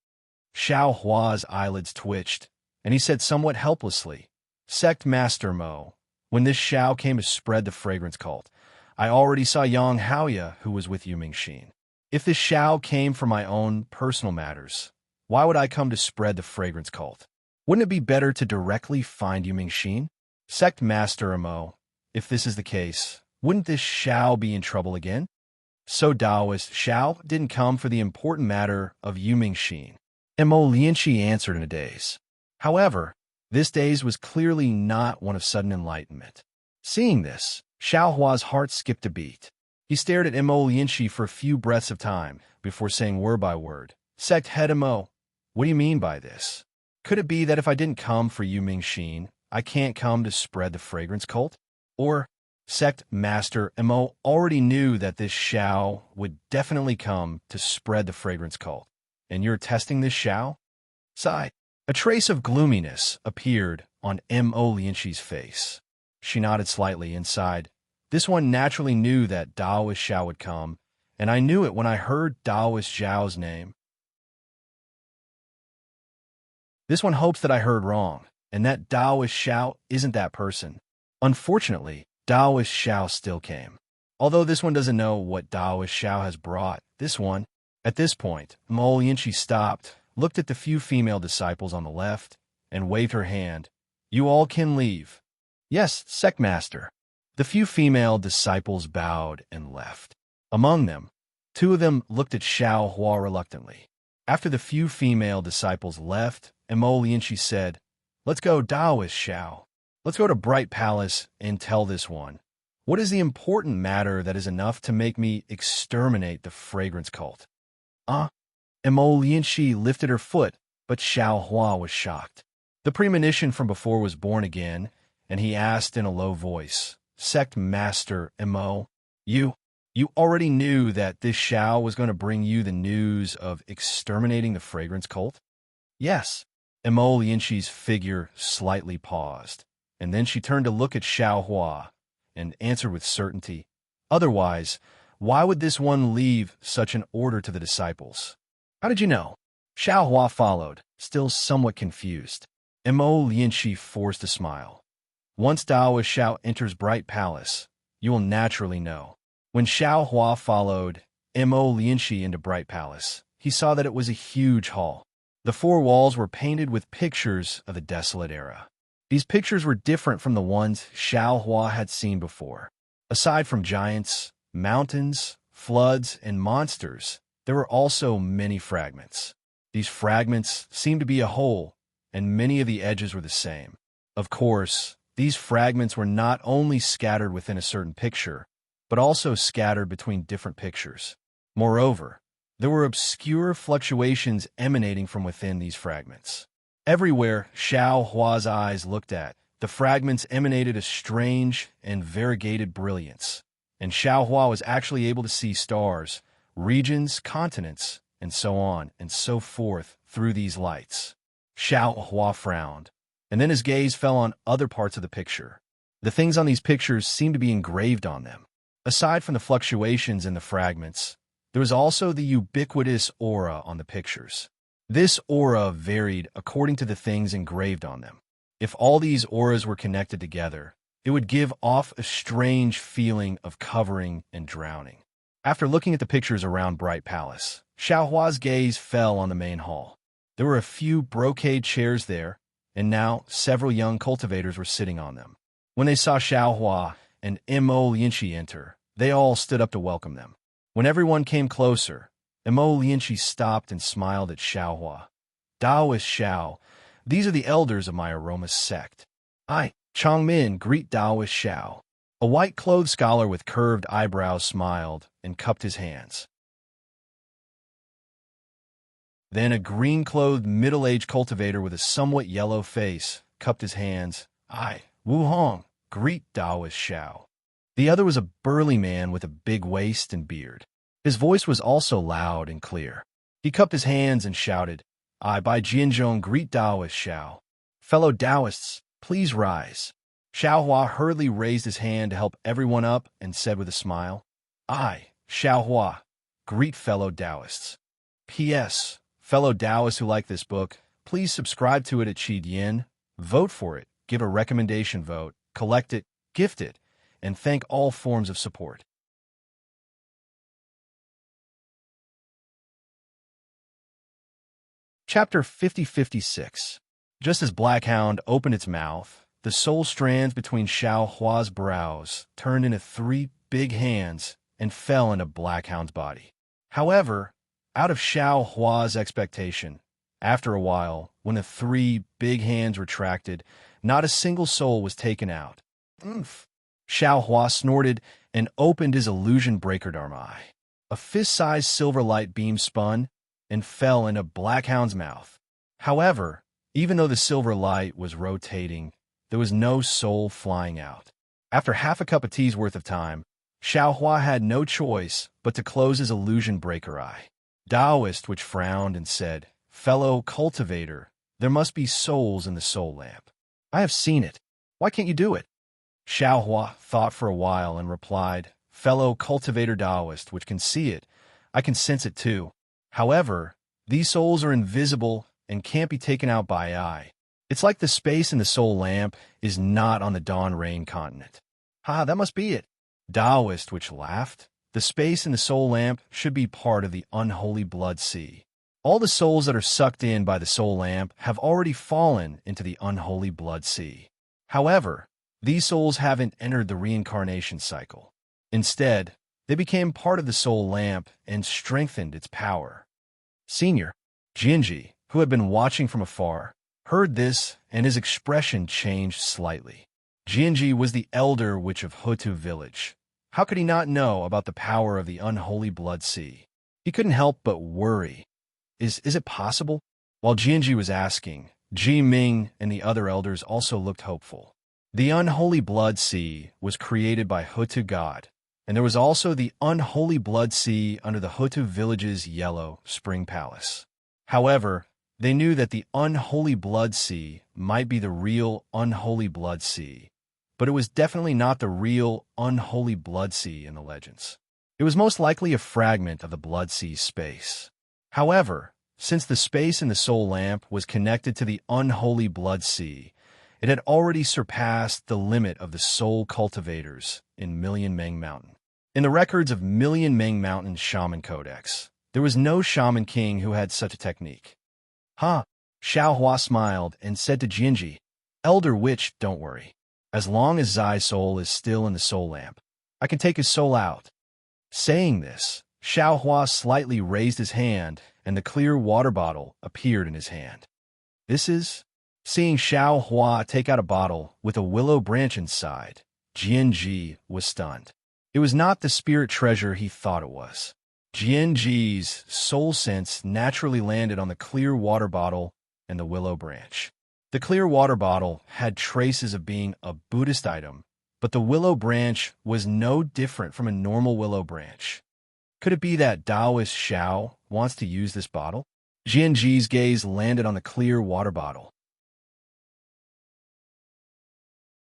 Xiao Hua's eyelids twitched, and he said somewhat helplessly, "Sect Master Mo, when this Xiao came to spread the fragrance cult, I already saw Yang Haoya who was with Yu Mingxin. If this Xiao came for my own personal matters, why would I come to spread the fragrance cult? Wouldn't it be better to directly find Yu Mingxin? Sect Master Mo, if this is the case, wouldn't this Xiao be in trouble again?" So Taoist Xiao didn't come for the important matter of Yu Mingxin. Mo Lianqi answered in a daze. However, this daze was clearly not one of sudden enlightenment. Seeing this, Xiao Hua's heart skipped a beat. He stared at Mo Lianqi for a few breaths of time before saying word by word, "Sect Head Mo, what do you mean by this? Could it be that if I didn't come for Yu Mingxin, I can't come to spread the fragrance cult? Or, Sect Master Mo already knew that this Xiao would definitely come to spread the fragrance cult, and you're testing this Xiao?" Sigh. A trace of gloominess appeared on Mo Lianqi's face. She nodded slightly and sighed. "This one naturally knew that Taoist Xiao would come, and I knew it when I heard Taoist Zhao's name. This one hopes that I heard wrong, and that Taoist Xiao isn't that person. Unfortunately, Taoist Xiao still came. Although this one doesn't know what Taoist Xiao has brought, this one..." At this point, Mo Lianqi stopped, looked at the few female disciples on the left, and waved her hand. "You all can leave." "Yes, Sect Master." The few female disciples bowed and left. Among them, two of them looked at Xiao Hua reluctantly. After the few female disciples left, Mo Lianqi said, "Let's go, Taoist Xiao. Let's go to Bright Palace and tell this one. What is the important matter that is enough to make me exterminate the fragrance cult? Emo Lianxi lifted her foot, but Xiao Hua was shocked. The premonition from before was born again, and he asked in a low voice, Sect Master Emo, you already knew that this Xiao was going to bring you the news of exterminating the fragrance cult? Yes. Emo Lianxi's figure slightly paused, and then she turned to look at Xiao Hua and answered with certainty. Otherwise, why would this one leave such an order to the disciples? How did you know? Xiao Hua followed, still somewhat confused. Emo Lianxi forced a smile. Once Daoist Xiao enters Bright Palace, you will naturally know. When Xiao Hua followed Emo Lianxi into Bright Palace, he saw that it was a huge hall. The four walls were painted with pictures of the desolate era. These pictures were different from the ones Xiao Hua had seen before. Aside from giants, mountains, floods, and monsters, there were also many fragments. These fragments seemed to be a whole, and many of the edges were the same. Of course, these fragments were not only scattered within a certain picture, but also scattered between different pictures. Moreover, there were obscure fluctuations emanating from within these fragments. Everywhere Xiao Hua's eyes looked at, the fragments emanated a strange and variegated brilliance, and Xiao Hua was actually able to see stars, regions, continents, and so on and so forth through these lights. Xiao Hua frowned, and then his gaze fell on other parts of the picture. The things on these pictures seemed to be engraved on them. Aside from the fluctuations in the fragments, there was also the ubiquitous aura on the pictures. This aura varied according to the things engraved on them. If all these auras were connected together, it would give off a strange feeling of covering and drowning. After looking at the pictures around Bright Palace, Xiao Hua's gaze fell on the main hall. There were a few brocade chairs there, and now several young cultivators were sitting on them. When they saw Xiao Hua and Emo Lianxi enter, they all stood up to welcome them. When everyone came closer, Emo Lianxi stopped and smiled at Xiao Hua. Daoist Xiao, these are the elders of my Aroma sect. I, Changmin, greet Daoist Xiao. A white-clothed scholar with curved eyebrows smiled and cupped his hands. Then a green-clothed middle-aged cultivator with a somewhat yellow face cupped his hands. I, Wu Hong, greet Daoist Xiao. The other was a burly man with a big waist and beard. His voice was also loud and clear. He cupped his hands and shouted, I, by Jianzhong, greet Daoist Xiao. Fellow Daoists, please rise. Xiao Hua hurriedly raised his hand to help everyone up and said with a smile, I, Xiao Hua, greet fellow Daoists. P.S. Fellow Daoists who like this book, please subscribe to it at Yin, vote for it, give a recommendation vote, collect it, gift it, and thank all forms of support. Chapter 50-56. Just as Blackhound opened its mouth, the soul strands between Xiao Hua's brows turned into 3 big hands and fell into Blackhound's body. However, out of Xiao Hua's expectation, after a while, when the 3 big hands retracted, not a single soul was taken out. Oomph! Xiao Hua snorted and opened his illusion breaker Dharma eye. A fist-sized silver light beam spun and fell into Blackhound's mouth. However, even though the silver light was rotating, there was no soul flying out. After half a cup of tea's worth of time, Xiao Hua had no choice but to close his illusion breaker eye. Daoist which frowned and said, Fellow cultivator, there must be souls in the soul lamp. I have seen it. Why can't you do it? Xiao Hua thought for a while and replied, Fellow cultivator Daoist which can see it, I can sense it too. However, these souls are invisible and can't be taken out by eye. It's like the space in the soul lamp is not on the Dawn Rain continent. That must be it. Daoist which laughed. The space in the soul lamp should be part of the unholy blood sea. All the souls that are sucked in by the soul lamp have already fallen into the unholy blood sea. However, these souls haven't entered the reincarnation cycle. Instead, they became part of the soul lamp and strengthened its power. Senior, Jinji, who had been watching from afar, heard this and his expression changed slightly. Jianji was the elder witch of Hutu village. How could he not know about the power of the unholy blood sea? He couldn't help but worry. Is it possible? While Jianji was asking, Ji Ming and the other elders also looked hopeful. The unholy blood sea was created by Hutu god, and there was also the unholy blood sea under the Hutu village's yellow spring palace. However, they knew that the unholy blood sea might be the real unholy blood sea, but it was definitely not the real unholy blood sea in the legends. It was most likely a fragment of the blood sea's space. However, since the space in the soul lamp was connected to the unholy blood sea, it had already surpassed the limit of the soul cultivators in Million Meng Mountain. In the records of Million Meng Mountain Shaman Codex, there was no shaman king who had such a technique. Huh? Xiao Hua smiled and said to Jianji, Elder Witch, don't worry. As long as Zai's soul is still in the soul lamp, I can take his soul out. Saying this, Xiao Hua slightly raised his hand, and the clear water bottle appeared in his hand. This is... Seeing Xiao Hua take out a bottle with a willow branch inside, Jianji was stunned. It was not the spirit treasure he thought it was. Jianji's soul sense naturally landed on the clear water bottle and the willow branch. The clear water bottle had traces of being a Buddhist item, but the willow branch was no different from a normal willow branch. Could it be that Taoist Xiao wants to use this bottle? Jianji's gaze landed on the clear water bottle.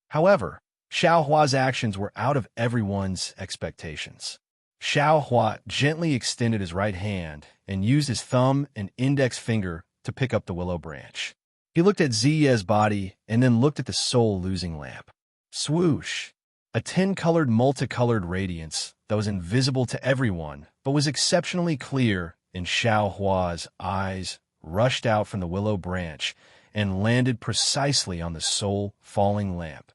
However, Xiao Hua's actions were out of everyone's expectations. Xiao Hua gently extended his right hand and used his thumb and index finger to pick up the willow branch. He looked at Ziye's body and then looked at the soul-losing lamp. Swoosh! A 10-colored multicolored radiance that was invisible to everyone but was exceptionally clear in Xiao Hua's eyes rushed out from the willow branch and landed precisely on the soul-falling lamp.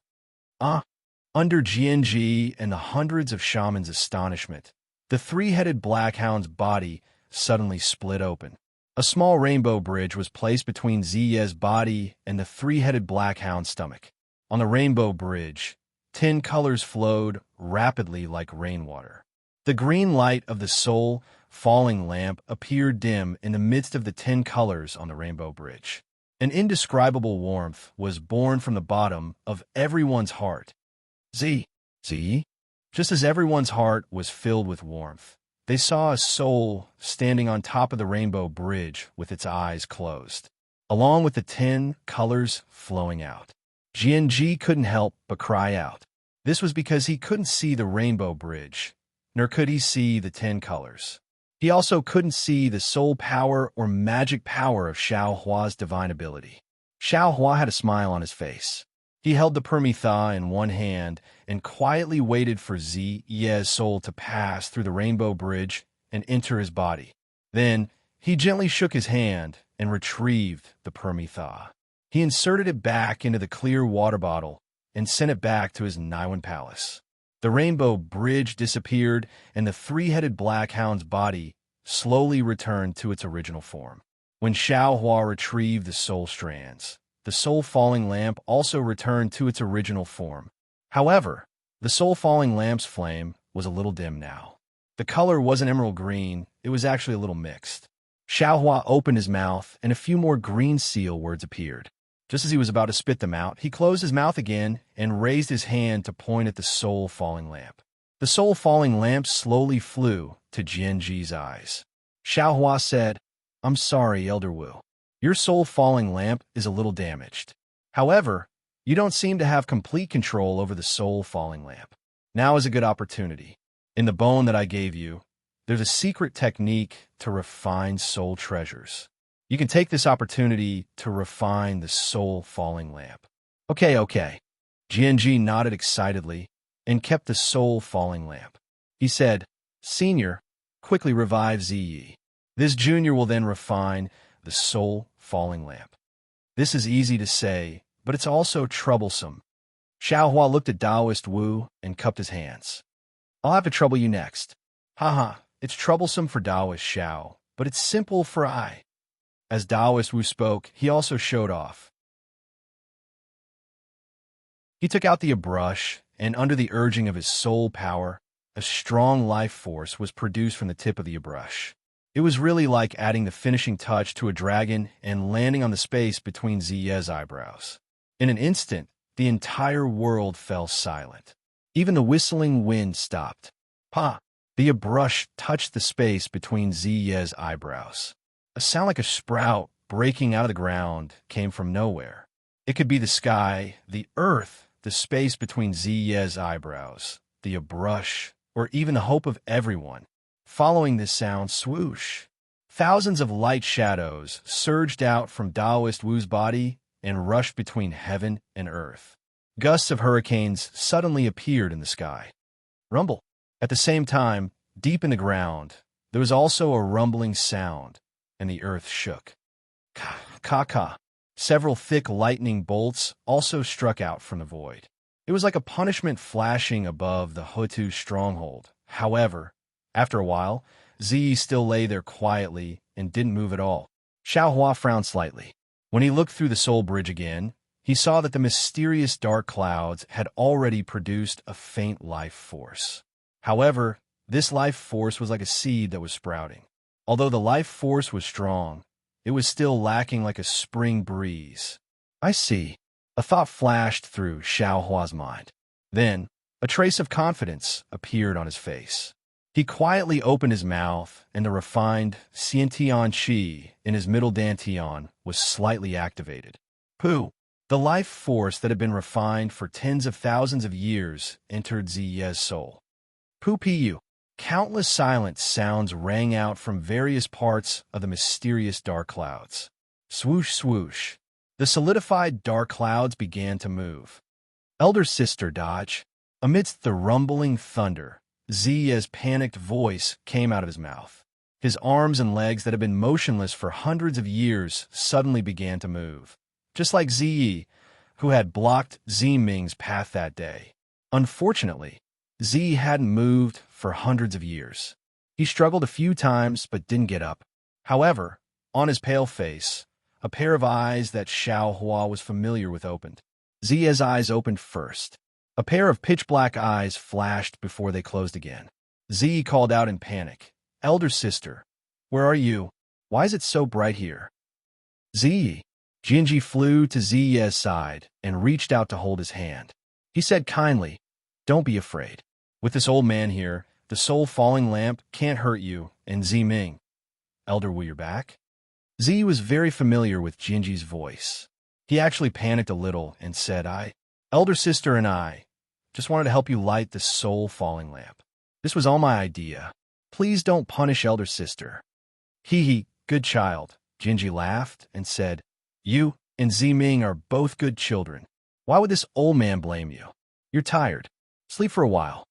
Under Jianji and the hundreds of shamans' astonishment, the three-headed black hound's body suddenly split open. A small rainbow bridge was placed between Ziye's body and the three-headed black hound's stomach. On the rainbow bridge, 10 colors flowed rapidly like rainwater. The green light of the soul-falling lamp appeared dim in the midst of the 10 colors on the rainbow bridge. An indescribable warmth was born from the bottom of everyone's heart. Z. Just as everyone's heart was filled with warmth, they saw a soul standing on top of the rainbow bridge with its eyes closed, along with the 10 colors flowing out. Jianji couldn't help but cry out. This was because he couldn't see the rainbow bridge, nor could he see the 10 colors. He also couldn't see the soul power or magic power of Xiao Hua's divine ability. Xiao Hua had a smile on his face. He held the Permitha in one hand and quietly waited for Ziye's soul to pass through the rainbow bridge and enter his body. Then, he gently shook his hand and retrieved the Permitha. He inserted it back into the clear water bottle and sent it back to his Niwen palace. The rainbow bridge disappeared, and the three-headed black hound's body slowly returned to its original form. When Xiao Hua retrieved the soul strands, the soul-falling lamp also returned to its original form. However, the soul-falling lamp's flame was a little dim now. The color wasn't emerald green, it was actually a little mixed. Xiao Hua opened his mouth, and a few more green seal words appeared. Just as he was about to spit them out, he closed his mouth again and raised his hand to point at the soul-falling lamp. The soul-falling lamp slowly flew to Jianji's eyes. Xiao Hua said, I'm sorry, Elder Wu. Your soul-falling lamp is a little damaged. However, you don't seem to have complete control over the soul-falling lamp. Now is a good opportunity. In the bone that I gave you, there's a secret technique to refine soul treasures. You can take this opportunity to refine the soul-falling lamp. Okay. Jianji nodded excitedly and kept the soul-falling lamp. He said, Senior, quickly revive Ziyi. This junior will then refine the soul-falling lamp. This is easy to say, but it's also troublesome. Xiao Hua looked at Taoist Wu and cupped his hands. I'll have to trouble you next. It's troublesome for Taoist Xiao, but it's simple for I. As Taoist Wu spoke, he also showed off. He took out the brush, and under the urging of his soul power, a strong life force was produced from the tip of the brush. It was really like adding the finishing touch to a dragon and landing on the space between Ziyeh's eyebrows. In an instant, the entire world fell silent. Even the whistling wind stopped. Pa! The brush touched the space between Ziyeh's eyebrows. A sound like a sprout breaking out of the ground came from nowhere. It could be the sky, the earth, the space between Ziyeh's eyebrows, the brush, or even the hope of everyone. Following this sound, swoosh. Thousands of light shadows surged out from Taoist Wu's body and rushed between heaven and earth. Gusts of hurricanes suddenly appeared in the sky. Rumble. At the same time, deep in the ground, there was also a rumbling sound, and the earth shook. Ka-ka. Several thick lightning bolts also struck out from the void. It was like a punishment flashing above the Hutu's stronghold. However, after a while, Ziyi still lay there quietly and didn't move at all. Xiaohua frowned slightly. When he looked through the soul bridge again, he saw that the mysterious dark clouds had already produced a faint life force. However, this life force was like a seed that was sprouting. Although the life force was strong, it was still lacking like a spring breeze. I see. A thought flashed through Xiaohua's mind. Then, a trace of confidence appeared on his face. He quietly opened his mouth, and the refined Xiantian Qi in his middle dantian was slightly activated. Pooh! The life force that had been refined for tens of thousands of years entered Ziyeh's soul. Poo-pu! Countless silent sounds rang out from various parts of the mysterious dark clouds. Swoosh, swoosh. The solidified dark clouds began to move. Elder sister, dodge. Amidst the rumbling thunder, Ziyeh's panicked voice came out of his mouth. His arms and legs that had been motionless for hundreds of years suddenly began to move. Just like Ziyi, who had blocked Ziming's path that day. Unfortunately, Ziyi hadn't moved for hundreds of years. He struggled a few times but didn't get up. However, on his pale face, a pair of eyes that Xiaohua was familiar with opened. Ziyeh's eyes opened first. A pair of pitch-black eyes flashed before they closed again. Ziyi called out in panic, "Elder sister, where are you? Why is it so bright here?" Ziyi. Jinji flew to Ziyeh's side and reached out to hold his hand. He said kindly, "Don't be afraid. With this old man here, the soul-falling lamp can't hurt you, and Ziming." "Elder Wu, you're back?" Ziyi was very familiar with Jinji's voice. He actually panicked a little and said, Elder sister and I just wanted to help you light the soul-falling lamp. This was all my idea. Please don't punish elder sister." "Hee, good child," Jinji laughed and said, "You and Ziming are both good children. Why would this old man blame you? You're tired. Sleep for a while."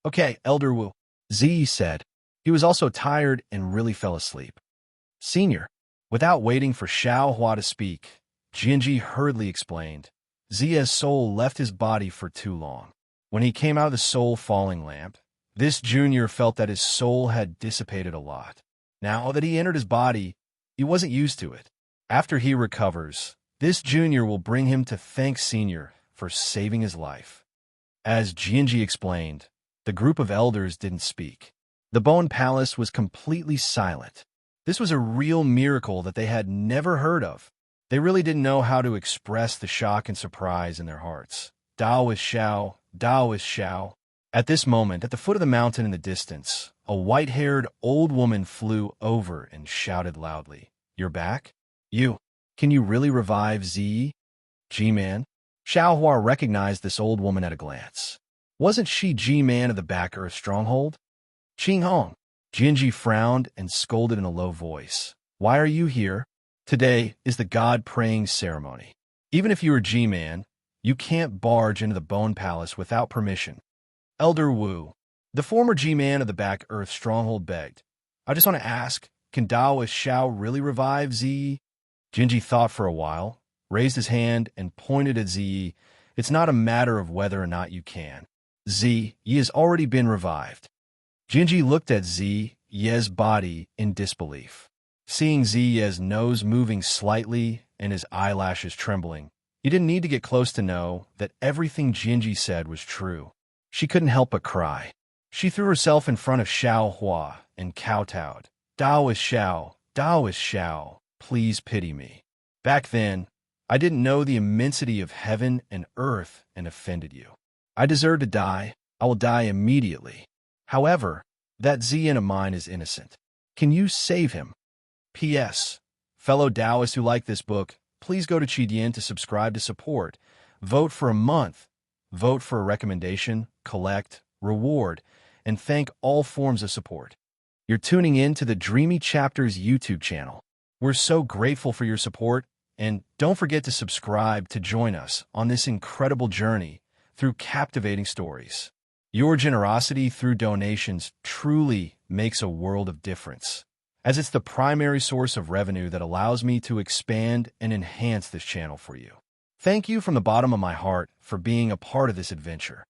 "Okay, Elder Wu," Ziyi said. He was also tired and really fell asleep. "Senior." Without waiting for Xiaohua to speak, Jinji hurriedly explained, "Ziyeh's soul left his body for too long. When he came out of the soul-falling lamp, this junior felt that his soul had dissipated a lot. Now that he entered his body, he wasn't used to it. After he recovers, this junior will bring him to thank senior for saving his life." As Jinji explained, the group of elders didn't speak. The Bone Palace was completely silent. This was a real miracle that they had never heard of. They really didn't know how to express the shock and surprise in their hearts. Dao is Xiao, Dao is Xiao. At this moment, at the foot of the mountain in the distance, a white-haired old woman flew over and shouted loudly, "You're back? You. Can you really revive Ziyi?" "G-Man?" Xiaohua recognized this old woman at a glance. Wasn't she G-Man of the Back Earth Stronghold? "Qing Hong." Jinji frowned and scolded in a low voice. "Why are you here? Today is the God-praying ceremony. Even if you are G-Man, you can't barge into the Bone Palace without permission." Elder Wu, the former G-Man of the Back Earth Stronghold, begged, "I just want to ask, can Dao Xiao really revive Ziyi?" Jinji thought for a while, raised his hand, and pointed at Ziyi. "It's not a matter of whether or not you can. Ziyi has already been revived." Jinji looked at Ziyi's body in disbelief. Seeing Ziyi's nose moving slightly and his eyelashes trembling. You didn't need to get close to know that everything Jinji said was true. She couldn't help but cry. She threw herself in front of Xiao Hua and kowtowed. Taoist Xiao, Taoist Xiao, please pity me. Back then, I didn't know the immensity of heaven and earth and offended you. I deserve to die. I will die immediately. However, that Zian of mine is innocent. Can you save him? P.S. Fellow Taoists who like this book, please go to Qidian to subscribe to support. Vote for a month. Vote for a recommendation, collect, reward, and thank all forms of support. You're tuning in to the Dreamy Chapters YouTube channel. We're so grateful for your support, and don't forget to subscribe to join us on this incredible journey through captivating stories. Your generosity through donations truly makes a world of difference, as it's the primary source of revenue that allows me to expand and enhance this channel for you. Thank you from the bottom of my heart for being a part of this adventure.